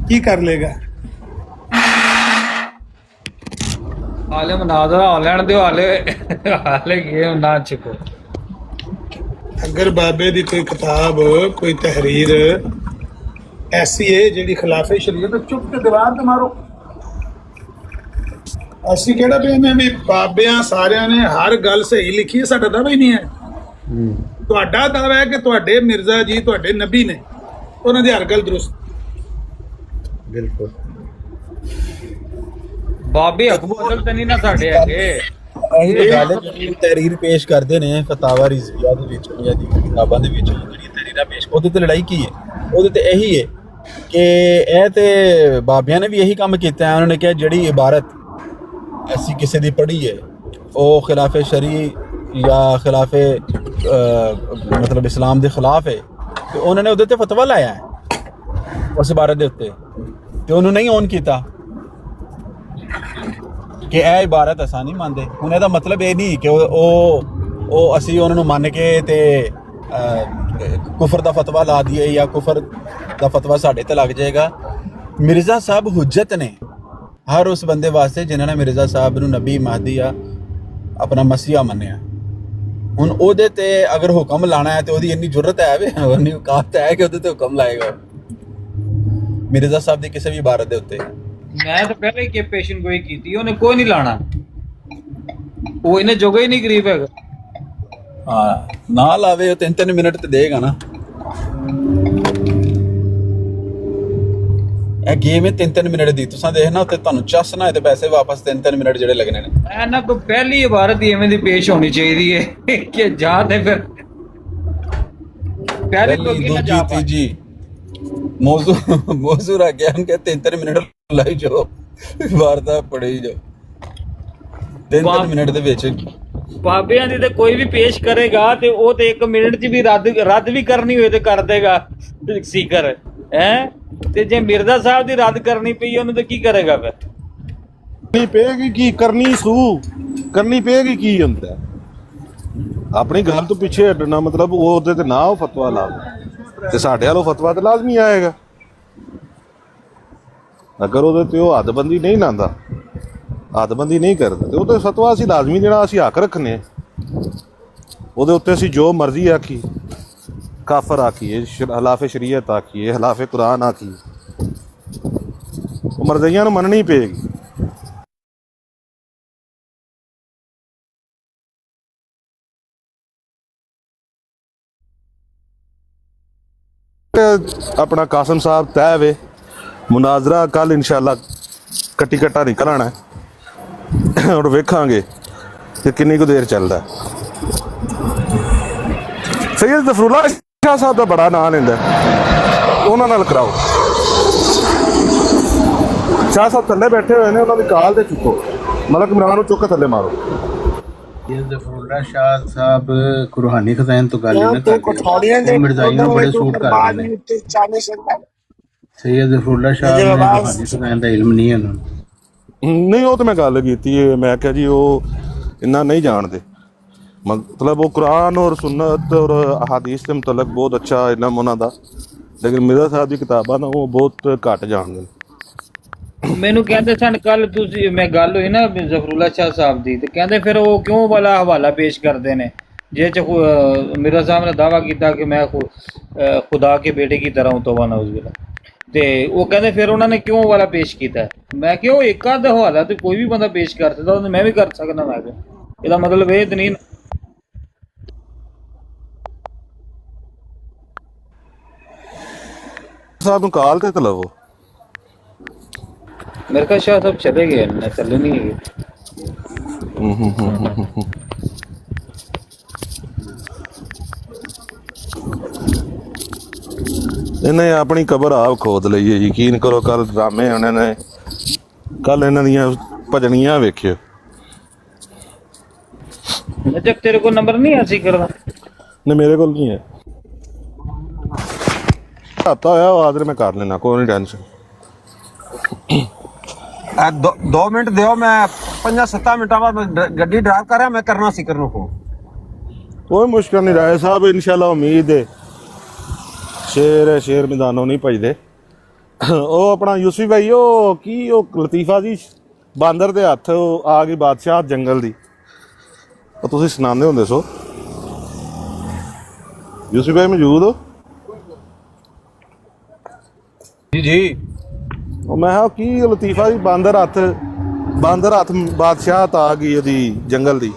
ਕੀ ਕਰ ਲੇਗਾ? ਹਾਲੇ ਮਨਾਜ਼ਰਾ ਹੋ ਲੈਣ ਦਿਓ, ਹਾਲੇ ਗੇਮ ਨਾ ਚੁੱਕੋ। अगर बाबे दी कोई किताब कोई तहरीर ऐसी है जिहड़ी खिलाफे शरीयत, तो चुप के दीवार ते मारो। ਅਸੀਂ ਕਿਹੜਾ ਕਹਿੰਦੇ ਵੀ ਬਾਬਿਆਂ ਸਾਰਿਆਂ ਨੇ ਹਰ ਗੱਲ ਸਹੀ ਲਿਖੀ ਹੈ, ਸਾਡਾ ਦਾਅਵਾ ਹੀ ਨਹੀਂ ਹੈ। ਤੁਹਾਡਾ ਦਾਅਵਾ ਹੈ ਕਿ ਤੁਹਾਡੇ ਮਿਰਜ਼ਾ ਜੀ ਤੁਹਾਡੇ ਨਬੀ ਨੇ, ਉਹਨਾਂ ਦੀ ਹਰ ਗੱਲ ਦਰੁਸਤ। बिल्कुल ਬਾਬੇ ਅਕਬਰ ਤੇ ਨਹੀਂ ਨਾ ਸਾਡੇ ਹੈਗੇ। ਇਹ ਗੱਲ ਜਿਹੜੀ ਤਹਿਰੀਰ ਪੇਸ਼ ਕਰਦੇ ਨੇ ਫਤਾਵਾ ਰਿਜ਼ਵੀਆ ਦੇ ਵਿੱਚ ਜਾਂ ਦੀ ਕਿਤਾਬਾਂ ਦੇ ਵਿੱਚ ਜਿਹੜੀ ਤਹਿਰੀਰਾਂ ਪੇਸ਼, ਉਹਦੇ ਤੇ ਲੜਾਈ ਕੀ ਹੈ? ਉਹਦੇ ਤੇ ਇਹੀ ਹੈ ਕਿ ਇਹ ਤੇ ਬਾਬਿਆਂ ਨੇ ਵੀ ਇਹੀ ਕੰਮ ਕੀਤਾ ਹੈ। ਉਹਨਾਂ ਨੇ ਕਿਹਾ ਜਿਹੜੀ ਇਬਾਰਤ ਅਸੀਂ ਕਿਸੇ ਦੀ ਪੜ੍ਹੀ ਹੈ ਉਹ ਖਿਲਾਫੇ ਸ਼ਰੀ ਜਾਂ ਖਿਲਾਫੇ ਮਤਲਬ ਇਸਲਾਮ ਦੇ ਖਿਲਾਫ ਹੈ, ਤੇ ਉਹਨਾਂ ਨੇ ਉਹਦੇ ਤੇ ਫਤਵਾ ਲਾਇਆ ਹੈ ਉਸ ਇਬਾਰਤ ਦੇ ਉੱਤੇ, ਤੇ ਉਹਨੂੰ ਨਹੀਂ ਔਨ ਕੀਤਾ ਕਿ ਇਹ ਇਬਾਰਤ ਅਸਾਂ ਨਹੀਂ ਮੰਨਦੇ। ਹੁਣ ਇਹਦਾ ਮਤਲਬ ਇਹ ਨਹੀਂ ਕਿ ਉਹ ਅਸੀਂ ਉਹਨਾਂ ਨੂੰ ਮੰਨ ਕੇ ਤੇ ਕੁਫਰ ਦਾ ਫਤਵਾ ਲਾ ਦਈਏ ਜਾਂ ਕੁਫਰ ਦਾ ਫਤਵਾ ਸਾਡੇ ਤੇ ਲੱਗ ਜਾਏਗਾ। ਮਿਰਜ਼ਾ ਸਾਹਿਬ ਹੁਜਤ ਨੇ ਹਰ ਉਸ ਬੰਦੇ ਵਾਸਤੇ ਜਿਨ੍ਹਾਂ ਨੇ ਮਿਰਜ਼ਾ ਸਾਹਿਬ ਨੂੰ ਨਬੀ ਮਹਦੀ ਆ ਆਪਣਾ ਮਸੀਹਾ ਮੰਨਿਆ। ਹੁਣ ਉਹਦੇ ਤੇ ਅਗਰ ਹੁਕਮ ਲਾਣਾ ਹੈ ਤੇ ਉਹਦੀ ਇੰਨੀ ਜ਼ਰੂਰਤ ਹੈ ਵੇ, ਉਹਨੀ ਔਕਾਤ ਹੈ ਕਿ ਉਹਦੇ ਤੇ ਹੁਕਮ ਲਾਏਗਾ ਮਿਰਜ਼ਾ ਸਾਹਿਬ ਦੀ ਕਿਸੇ ਵੀ ਇਬਾਰਤ ਦੇ ਉੱਤੇ। ਮੈਂ ਤਾਂ ਪਹਿਲਾਂ ਹੀ ਕਿ ਪੇਸ਼ਨ ਕੋਈ ਕੀਤੀ, ਉਹਨੇ ਕੋਈ ਨਹੀਂ ਲਾਣਾ, ਉਹ ਇਹਨੇ ਜੋਗਾ ਹੀ ਨਹੀਂ ਗਰੀਬ ਹੈਗਾ। ਹਾਂ ਨਾ ਲਾਵੇ, ਉਹ 3-3 ਮਿੰਟ ਤੇ ਦੇਗਾ ਨਾ। ਇਹ ਗੇਮ ਹੈ 3-3 ਮਿੰਟ ਦੀ, ਤੁਸੀਂ ਦੇਖਣਾ ਉੱਤੇ ਤੁਹਾਨੂੰ ਚਸ ਨਾ ਤੇ ਪੈਸੇ ਵਾਪਸ 3-3 ਮਿੰਟ ਜਿਹੜੇ ਲੱਗਣੇ ਨੇ। ਇਹਨਾਂ ਕੋ ਪਹਿਲੀ ਇਬਾਰਤ ਹੀ ਐਵੇਂ ਦੀ ਪੇਸ਼ ਹੋਣੀ ਚਾਹੀਦੀ ਹੈ ਕਿ ਜਾ ਤੇ ਫਿਰ ਪਹਿਲੇ ਤੋਂ ਕੀ ਨਾ ਜਾ ਪਾ। ਤੀਜੀ ਮੌਜ਼ੂ ਰੱਖ ਗਿਆ ਕਿ 3-3 ਮਿੰਟ ਲਾਈ ਜਾਓ, ਵਾਰਤਾ ਪੜ੍ਹੀ ਜਾਓ 3-3 ਮਿੰਟ ਦੇ ਵਿੱਚ। ਬਾਬਿਆਂ ਦੀ ਤੇ ਕੋਈ ਵੀ ਪੇਸ਼ ਕਰੇਗਾ ਤੇ ਉਹ ਤੇ 1 ਮਿੰਟ 'ਚ ਵੀ ਰੱਦ ਵੀ ਕਰਨੀ ਹੋਏ ਤੇ ਕਰ ਦੇਗਾ ਸੀਕਰ ਹੈ। ਤੇ ਜੇ ਮਿਰਜ਼ਾ ਸਾਹਿਬ ਦੀ ਰੱਦ ਕਰਨੀ ਪਈ ਉਹਨੂੰ ਤੇ ਕੀ ਕਰੇਗਾ ਫਿਰ? ਕਰਨੀ ਪਏਗੀ ਕੀ ਕਰਨੀ ਪਏਗੀ ਕੀ ਹੁੰਦਾ? ਆਪਣੀ ਗੱਲ ਤੋਂ ਪਿੱਛੇ ਹਟਣਾ ਮਤਲਬ ਉਹਦੇ ਤੇ ਨਾ ਉਹ ਫਤਵਾ ਲਾਵੇ ਤੇ ਸਾਡੇ ਵੱਲੋਂ ਫਤਵਾ ਤੇ ਲਾਜ਼ਮੀ ਆਏਗਾ। ਅਗਰ ਉਹਦੇ ਤੇ ਉਹ ਹੱਦਬੰਦੀ ਨਹੀਂ ਲਾਉਂਦਾ, ਹੱਦਬੰਦੀ ਨਹੀਂ ਕਰਦਾ ਤੇ ਉਹਦੇ ਫਤਵਾ ਅਸੀਂ ਲਾਜ਼ਮੀ ਦੇਣਾ, ਅਸੀਂ ਹੱਕ ਰੱਖਣੇ। ਉਹਦੇ ਉੱਤੇ ਅਸੀਂ ਜੋ ਮਰਜ਼ੀ ਆਖੀ, ਕਾਫਰ ਆਖੀਏ, ਖਿਲਾਫੇ ਸ਼ਰੀਅਤ ਆਖੀਏ, ਖਿਲਾਫੇ ਕੁਰਾਨ ਆਖੀਏ, ਉਹ ਮਰਜ਼ੀਆਂ ਨੂੰ ਮੰਨਣੀ ਪਏਗੀ। ਆਪਣਾ ਕਾਸਮ ਸਾਹਿਬ ਤੈਅ ਵੇ, ਮੁਨਾਜ਼ਰਾ ਕੱਲ ਇਨਸ਼ਾਅੱਲਾ ਕੱਟੀ ਕੱਟਾ ਨਿਕਲ ਆਣਾ ਔਰ ਵੇਖਾਂਗੇ ਕਿ ਕਿੰਨੀ ਕੁ ਦੇਰ ਚੱਲਦਾ। ਸੈਯਦ ਜ਼ਫਰੁੱਲਾ ਸ਼ਾਹ ਸਾਹਿਬ ਦਾ ਬੜਾ ਨਾਂ ਲੈਂਦਾ, ਉਹਨਾਂ ਨਾਲ ਕਰਾਓ। ਸ਼ਾਹ ਸਾਹਿਬ ਥੱਲੇ ਬੈਠੇ ਹੋਏ ਨੇ, ਉਹਨਾਂ ਦੀ ਕਾਲ ਤੇ ਚੁੱਕੋ, ਮਲਕ ਇਮਰਾਨ ਨੂੰ ਚੁੱਕ ਕੇ ਥੱਲੇ ਮਾਰੋ। ये ज़फ़रुल्लाह शाह साहब कुरानी खज़ाइन तो गल नहीं करते, मिर्ज़ाई ने बड़े सूट कर रहे हैं। सैयद ज़फ़रुल्लाह शाह ने कुरानी खज़ाइन दा इल्म नहीं है उन्होंने। ਨਹੀਂ ਉਹ ਤਾਂ ਮੈਂ ਗੱਲ ਕੀਤੀ ਹੈ, ਮੈਂ ਕਿਹਾ ਜੀ ਉਹ ਇੰਨਾ ਨਹੀਂ ਜਾਣਦੇ, ਮਤਲਬ ਉਹ ਕੁਰਾਨ ਔਰ ਸੁन्नत ਔਰ ਅਹਾਦੀਸ ਦੇ ਮੁਤਲਕ ਬਹੁਤ ਅੱਛਾ ਇਲਮ ਉਹਨਾਂ ਦਾ, ਲੇਕਿਨ ਮਿਰਜ਼ਾ ਸਾਹਿਬ ਦੀ ਕਿਤਾਬਾਂ ਨਾ ਉਹ ਬਹੁਤ ਘੱਟ ਜਾਣਦੇ ਨੇ। ਮੈਨੂੰ ਕਹਿੰਦੇ ਸਨ ਕੱਲ ਤੁਸੀਂ ਮੈਂ ਗੱਲ ਹੋਈ ਨਾ ਜ਼ਫਰੁੱਲਾ ਸ਼ਾਹ ਸਾਹਿਬ ਦੀ ਤੇ ਕਹਿੰਦੇ ਫਿਰ ਉਹ ਕਿਉਂ ਵਾਲਾ ਹਵਾਲਾ ਪੇਸ਼ ਕਰਦੇ ਨੇ ਜੇ ਚ ਮਿਰਜ਼ਾ ਸਾਹਿਬ ਨੇ ਦਾਵਾ ਕੀਤਾ ਕਿ ਮੈਂ ਖੁਦਾ ਕੇ ਬੇਟੇ की तरह हूं तौबा नऊज़ ਤੇ ਉਹ ਕਹਿੰਦੇ ਫਿਰ ਉਹਨਾਂ ਨੇ ਕਿਉਂ ਵਾਲਾ ਪੇਸ਼ ਕੀਤਾ ਮੈਂ ਕਿਹਾ ਉਹ ਇੱਕ ਅੱਧ ਹਵਾਲਾ ਤੇ ਕੋਈ ਵੀ ਬੰਦਾ ਪੇਸ਼ ਕਰ ਸਕਦਾ ਉਹ ਮੈਂ ਵੀ ਕਰ ਸਕਦਾ ਮੈਂ ਕਿਹਾ ਇਹਦਾ ਮਤਲਬ ਇਹ ਤਾਂ ਨਹੀਂ साहब ਨੂੰ ਕਾਲ ਤੇ ਲਵੋ मेरे ख्याल शाह साहब चले गए ना चले नहीं गए ਇਹਨੇ ਆਪਣੀ ਕਬਰ ਆਪ ਖੋਦ ਲਈ ਹੈ ਯਕੀਨ ਕਰੋ ਕੱਲ ਡਰਾਮੇ ਉਹਨਾਂ ਨੇ ਕੱਲ ਇਹਨਾਂ ਦੀਆਂ ਭਜਣੀਆਂ ਵੇਖਿਓ जब तेरे को नंबर नहीं है सीकर का नहीं मेरे को नहीं है आता होया आदर मैं कर लेना कोई नहीं टेंशन 2 ਮਿੰਟ ਦਿਓ ਮੈਂ 5-7 ਮਿੰਟਾਂ ਬਾਅਦ ਗੱਡੀ ਡਰਾਈਵ ਕਰ ਰਿਹਾ ਮੈਂ ਕਰਨਾ ਸੀ ਕਰਨ ਨੂੰ कोई मुश्किल नहीं राय साहब इंशाल्लाह उम्मीद है शेर है शेर मैदानों नहीं भजदे ਉਹ ਆਪਣਾ ਯੂਸਫੀ ਭਾਈ ਉਹ ਕੀ ਉਹ ਲਤੀਫਾ ਜੀ ਬਾਂਦਰ ਦੇ ਹੱਥ ਆ ਗਈ ਬਾਦਸ਼ਾਹ ਜੰਗਲ ਦੀ ਉਹ ਤੁਸੀਂ ਸੁਣਾਉਂਦੇ ਹੁੰਦੇ ਸੋ ਯੂਸਫੀ ਭਾਈ ਮੌਜੂਦ ਹੋ ਜੀ ਉਹ ਮੈਂ ਕਿਹਾ ਕੀ ਲਤੀਫਾ ਜੀ ਬਾਂਦਰ ਹੱਥ ਬਾਦਸ਼ਾਹ ਆ ਗਈ ਉਹਦੀ ਜੰਗਲ ਦੀ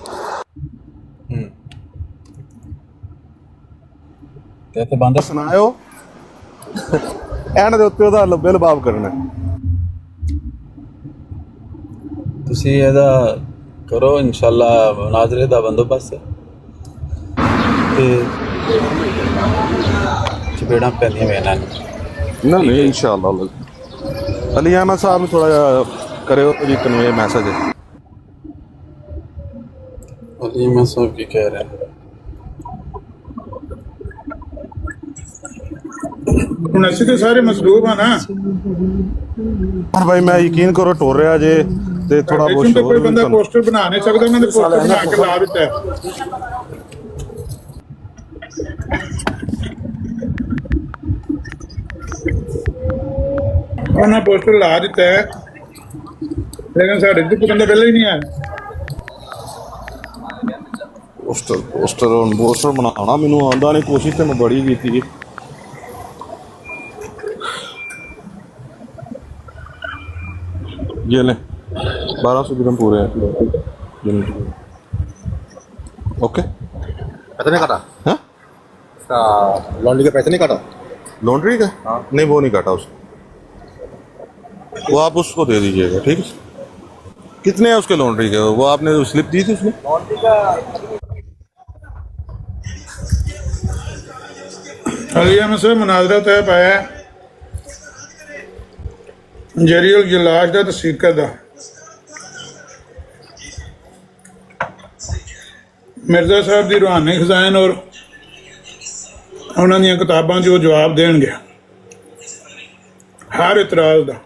ਤੇ ਬਾਂਦਰ ਸੁਣਾਇਓ ਐਂਡ ਦੇ ਉੱਤੇ ਉਹਦਾ ਲੱਭੇ ਲਬਾਬ ਕਰਨਾ ਤੁਸੀਂ ਇਹਦਾ ਕਰੋ ਇਨਸ਼ਾਅੱਲਾ ਮੁਨਾਜ਼ਰੇ ਦਾ ਬੰਦੋਬਸਤ ਤੇ ਚਪੇੜਾਂ ਪੈਂਦੀਆਂ ਵੇ ਇਹਨਾਂ ਨਾ ਨਹੀਂ ਇਨਸ਼ਾਅੱਲਾ ਅਲੀ ਅਹਿਮਦ ਸਾਹਿਬ ਨੂੰ ਥੋੜਾ ਜਿਹਾ ਕਰਿਓ ਜੀ ਕਨਵੇ ਮੈਸੇਜ ਅਲੀ ਅਹਿਮਦ ਸਾਹਿਬ ਕੀ ਕਹਿ ਰਹੇ हैं ਹੁਣ ਅਸੀਂ ਤੇ ਸਾਰੇ ਮਸਲੂਬ ਆ ਨਾ ਪਰ ਭਾਈ ਮੈਂ ਯਕੀਨ ਕਰੋ ਟੁਰ ਰਿਹਾ ਜੇ ਤੇ ਥੋੜਾ ਬਹੁਤ ਸ਼ੋਰ ਕੋਈ ਬੰਦਾ ਪੋਸਟਰ ਬਣਾ ਨਹੀਂ ਸਕਦਾ ਉਹਨਾਂ ਦੇ ਪੋਸਟਰ ਬਣਾ ਕੇ ਲਾ ਦਿੱਤਾ ਹੈ ਉਹਨਾਂ ਪੋਸਟਰ ਲਾ ਦਿੱਤਾ ਹੈ ਲੇਕਿਨ ਸਾਡੇ ਤੋਂ ਕੋਈ ਬੰਦਾ ਪਹਿਲਾਂ ਹੀ ਨਹੀਂ ਆਇਆ ਪੋਸਟਰ ਬਣਾਉਣਾ ਮੈਨੂੰ ਆਉਂਦਾ ਨਹੀਂ ਕੋਸ਼ਿਸ਼ ਤੇ ਮੈਂ ਬੜੀ ਕੀਤੀ ਜੀ ये ले 1200 ग्राम पूरे हैं ओके पैसे नहीं काटा हाँ लॉन्ड्री के पैसे नहीं काटा लॉन्ड्री का हाँ नहीं वो नहीं काटा उसको वो आप उसको दे दीजिएगा ठीक है कितने हैं उसके लॉन्ड्री के वो आपने स्लिप दी थी उसमें अलिया में से मुनाजरा तय पाया जरील जलाश का तो सीकर का मिर्जा साहब की रूहानी खजाइन और उन्होंने किताबों जो जवाब देंगे हर इतराज का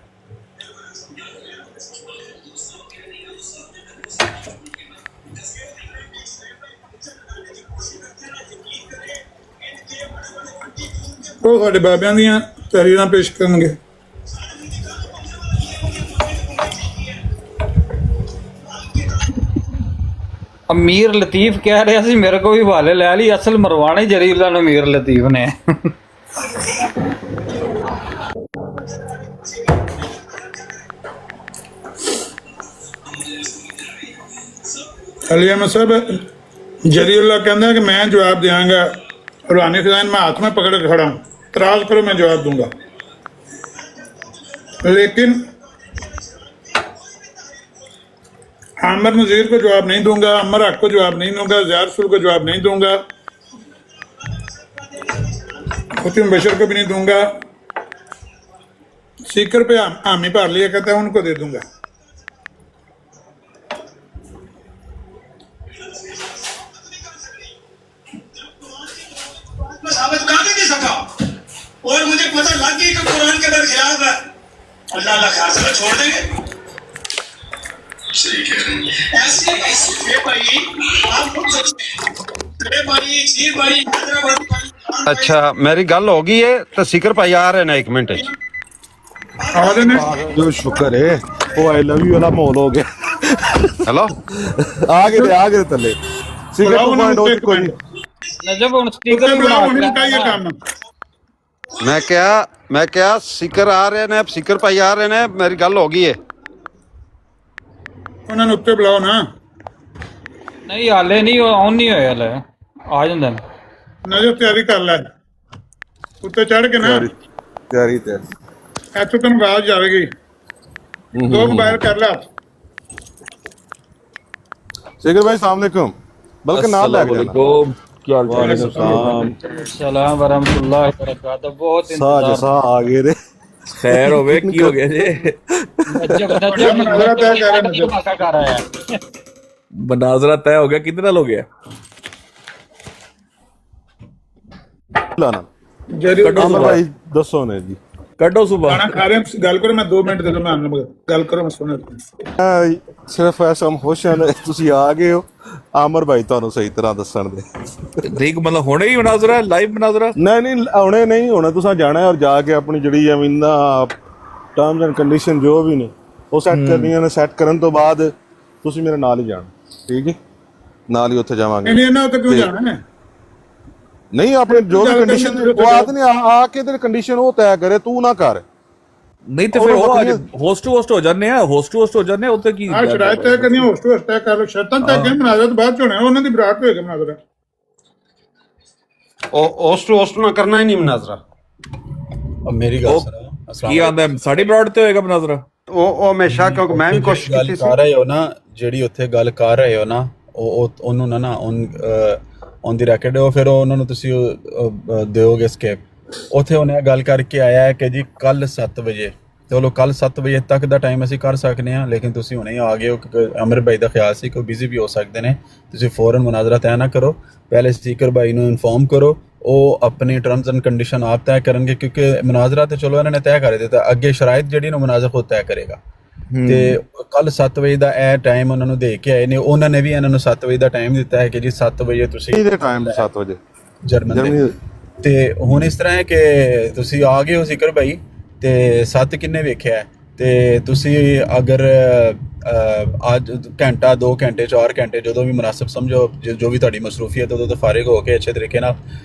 वो साडे बाबियां दियां तहरीरां पेश करनगे अमीर लतीफ कह रहा सी मेरे को भी हवाले लै ली असल मरवाने जरीला ने अमीर लतीफ ने अली अहमद साहब जरीउल्ला कहता कि मैं जवाब देंगा रूहानी खजान मैं हाथ में पकड़ के खड़ा हूँ तराज करो मैं जवाब दूंगा लेकिन आमर नज़ीर को जवाब नहीं दूंगा अमर हक को जवाब नहीं दूंगा ज़िया रसूल को जवाब नहीं दूंगा खुतिम बशर को भी नहीं दूंगा सीकर पे हामी भर लिया कहता है उनको दे दूंगा साबित कर नहीं सका और मुझे पता लग गई कि कुरान के अंदर खिलाफ है अल्लाह अल्लाह ख्याल से छोड़ देंगे सही कह रहे हैं ऐसे भाई आप खुद सोचते भाई जी भाई अच्छा मेरी गल हो गई है तो सिकर भाई आ रहे हैं 1 मिनट ਆਦੇ ਨੇ ਜੋ ਸ਼ੁਕਰ ਹੈ ਉਹ ਆਈ ਲਵ ਯੂ ਵਾਲਾ ਮਾਹੌਲ ਹੋ ਗਿਆ ਹੈਲੋ ਆ ਗਏ ਥੱਲੇ ਸਿਗਰ 2.0 ਕੋਈ नजब ਹੁਣ ਸਟicker ਬਣਾ ਕੇ ਕੰਮ मैं क्या सीकर आ रहे ने सीकर भाई आ रहे ने मेरी गल हो गई है ਉਹਨਾਂ ਨੂੰ ਉੱਤੇ ਬੁਲਾਓ ਨਾ ਨਹੀਂ ਹਾਲੇ ਨਹੀਂ ਆਨ ਨਹੀਂ ਹੋਇਆ ਹਲੇ ਆ ਜਾਂਦੇ ਨੇ ਨਜ਼ਰ ਤਿਆਰੀ ਕਰ ਲੈ ਉੱਤੇ ਚੜ ਕੇ ਨਾ ਤਿਆਰੀ ਤੇ ਇੱਥੋਂ ਤੈਨੂੰ ਆਵਾਜ਼ ਜਾਵੇਗੀ ਦੋ ਬਾਹਰ ਕਰ ਲੈ ਸਿਗਰ ਭਾਈ ਸਲਾਮ ਅਲੈਕੁਮ ਬਲਕਿ ਨਾਲ ਲੈ ਕੇ ਜਾਣਾ ਕੀ ਹਾਲ ਚਾਲ ਸਲਾਮ ਵਰਹਿਮਤੁल्लाह ਵਬਰਕਾਤੁਹ ਬਹੁਤ ਸਾਜ ਇੰਤਜ਼ਾਰ ਸਾ ਆ ਗਏ ਰੇ ਖੈਰ ਹੋਵੇ ਕੀ ਹੋ ਗਿਆ ਜੀ ਧਮਾਕਾ ਕਰ ਆਇਆ ਮਨਾਜ਼ਰਾ ਤੈਅ ਹੋ ਗਿਆ ਕਿੰਨੇ ਨਾਲ ਹੋ ਗਿਆ ਲਾਣਾ ਜਰੀ ਅਮਰ ਭਾਈ ਦੱਸੋ ਨੇ ਜੀ ਕੱਢੋ ਸੁਬਾ ਖਾਣਾ ਖਾ ਰਹੇ ਗੱਲ ਕਰੋ ਮੈਂ 2 ਮਿੰਟ ਦੇ ਦੋ ਮੈਂ ਆਉਣ ਲੱਗਾ ਗੱਲ ਕਰੋ ਮੈਂ ਸੁਣਾ ਸਿਰਫ ਐਸਾ ਹਮ ਖੁਸ਼ ਹਾਂ ਤੁਸੀਂ ਆ ਗਏ ਹੋ ਆਮਰ ਭਾਈ ਤੁਹਾਨੂੰ ਸਹੀ ਤਰ੍ਹਾਂ ਦੱਸਣ ਦੇ ਠੀਕ ਮਤਲਬ ਹੁਣੇ ਹੀ ਮਨਾਜ਼ਰਾ ਲਾਈਵ ਮਨਾਜ਼ਰਾ ਨਹੀਂ ਆਉਣੇ ਨਹੀਂ ਹੋਣਾ ਤੁਸੀਂ ਜਾਣਾ ਔਰ ਜਾ ਕੇ ਆਪਣੀ ਜਿਹੜੀ ਜ਼ਮੀਨਾਂ ਟਰਮਸ ਐਂਡ ਕੰਡੀਸ਼ਨ ਜੋ ਵੀ ਨੇ ਉਹ ਸੈੱਟ ਕਰਨੀਆਂ ਨੇ ਸੈੱਟ ਕਰਨ ਤੋਂ ਬਾਅਦ ਤੁਸੀਂ ਮੇਰੇ ਨਾਲ ਹੀ ਜਾਣਾ ਠੀਕ ਹੈ ਨਾਲ ਹੀ ਉੱਥੇ ਜਾਵਾਂਗੇ ਨਹੀਂ ਇਹਨਾਂ ਉੱਤੇ ਕਿਉਂ ਜਾਣਾ ਹੈ ਨਹੀਂ ਆਪਣੇ ਜੋ ਵੀ ਕੰਡੀਸ਼ਨ ਉਹ ਆਦਨੇ ਆ ਕੇ ਤੇ ਕੰਡੀਸ਼ਨ ਉਹ ਤੈਅ ਕਰੇ ਤੂੰ ਨਾ ਕਰ ਨਹੀਂ ਤੇ ਫਿਰ ਉਹ ਹੋਸਟ ਹੋ ਜਾਂਦੇ ਆ ਹੋਸਟ ਹੋ ਜਾਂਦੇ ਆ ਉੱਥੇ ਕੀ ਆ ਸ਼ਰਾਇਤ ਤੈਅ ਕਰਨੀ ਹੋਸਟ ਤੈਅ ਕਰ ਲੋ ਸ਼ਰਤਾਂ ਤੈਅ ਕੇ ਮਨਾਜ਼ਰਾ ਤੋਂ ਬਾਅਦ ਹੋਣਾ ਉਹਨਾਂ ਦੀ ਬਰਾਤ ਹੋਏਗਾ ਮਨਾਜ਼ਰਾ होस्ट ना करना ही नहीं मुनाजरा ਮੇਰੀ ਗੱਲ ਕੀ ਆਂਦਾ ਸਾਡੀ ਬਰਾਡ ਤੇ ਹੋਏਗਾ ਮਨਾਜ਼ਰਾ ਉਹ ਹਮੇਸ਼ਾ ਕਿਉਂਕਿ ਮੈਂ ਵੀ ਕੋਸ਼ਿਸ਼ ਕੀਤੀ ਸੀ ਕਰ ਰਹੇ ਹੋ ਨਾ ਜਿਹੜੀ ਉੱਥੇ ਗੱਲ ਕਰ ਰਹੇ ਹੋ ਨਾ ਉਹ ਉਹਨੂੰ ਨਾ ਔਨ ਦੀ ਰੈਕਡ ਉਹ ਫਿਰ ਉਹਨਾਂ ਨੂੰ ਤੁਸੀਂ ਦਿਓਗੇ ਸਕੇਪ ਉੱਥੇ ਉਹਨੇ ਗੱਲ ਕਰਕੇ ਆਇਆ ਹੈ ਕਿ ਜੀ ਕੱਲ 7 ਵਜੇ ਚਲੋ ਕੱਲ 7 ਵਜੇ ਤੱਕ ਦਾ ਟਾਈਮ ਅਸੀਂ ਕਰ ਸਕਦੇ ਹਾਂ ਲੇਕਿਨ ਤੁਸੀਂ ਹੁਣੇ ਆ ਗਏ ਹੋ ਕਿਉਂਕਿ ਅਮਰ ਭਾਈ ਦਾ ਖਿਆਲ ਸੀ ਕੋਈ ਬਿਜ਼ੀ ਵੀ ਹੋ ਸਕਦੇ ਨੇ ਤੁਸੀਂ ਫੌਰਨ ਮਨਾਜ਼ਰਾ ਤੈਅ ਨਾ ਕਰੋ ਪਹਿਲੇ ਸਪੀਕਰ ਭਾਈ ਨੂੰ ਇਨਫੋਰਮ ਕਰੋ ਉਹ ਆਪਣੀ ਟਰਮਸ ਐਂਡ ਕੰਡੀਸ਼ਨ ਆਪ ਤੈਅ ਕਰਨਗੇ ਕਿਉਂਕਿ ਮਨਾਜ਼ਰਾ ਤੇ ਚਲੋ ਇਹਨਾਂ ਨੇ ਤੈਅ ਕਰ ਦਿੱਤਾ ਅੱਗੇ ਸ਼ਰਾਇਤ ਜਿਹੜੀ ਨੂੰ ਮਨਾਜ਼ਰਾ ਖੁਦ ਤੈਅ ਕਰੇਗਾ ਤੇ ਕੱਲ 7 ਵਜੇ ਦਾ ਇਹ ਟਾਈਮ ਉਹਨਾਂ ਨੂੰ ਦੇ ਕੇ ਆਏ ਨੇ ਉਹਨਾਂ ਨੇ ਵੀ ਇਹਨਾਂ ਨੂੰ 7 ਵਜੇ ਦਾ ਟਾਈਮ ਦਿੱਤਾ ਹੈ ਕਿ ਜੀ 7 ਵਜੇ ਤੁਸੀਂ ਇਹਦੇ ਟਾਈਮ 7 ਵਜੇ ਜਰਮਨ ਤੇ ਹੁਣ ਇਸ ਤਰ੍ਹਾਂ ਹੈ ਕਿ ਤੁਸੀਂ ਆ ਗਏ ਹੋ ਜ਼ਿਕਰ ਭਾਈ ਤੇ 7 ਕਿੰਨੇ ਵੇਖਿਆ ਤੇ ਤੁਸੀਂ ਅਗਰ ਅੱਜ ਘੰਟਾ 2 ਘੰਟੇ 4 ਘੰਟੇ ਜਦੋਂ ਵੀ ਮੁਨਾਸਿਬ ਸਮਝੋ ਜੋ ਵੀ ਤੁਹਾਡੀ ਮਸਰੂਫੀਅਤ ਉਦੋਂ ਤੋਂ ਫਾਰਿਗ ਹੋ ਕੇ ਅੱਛੇ ਤਰੀਕੇ ਨਾਲ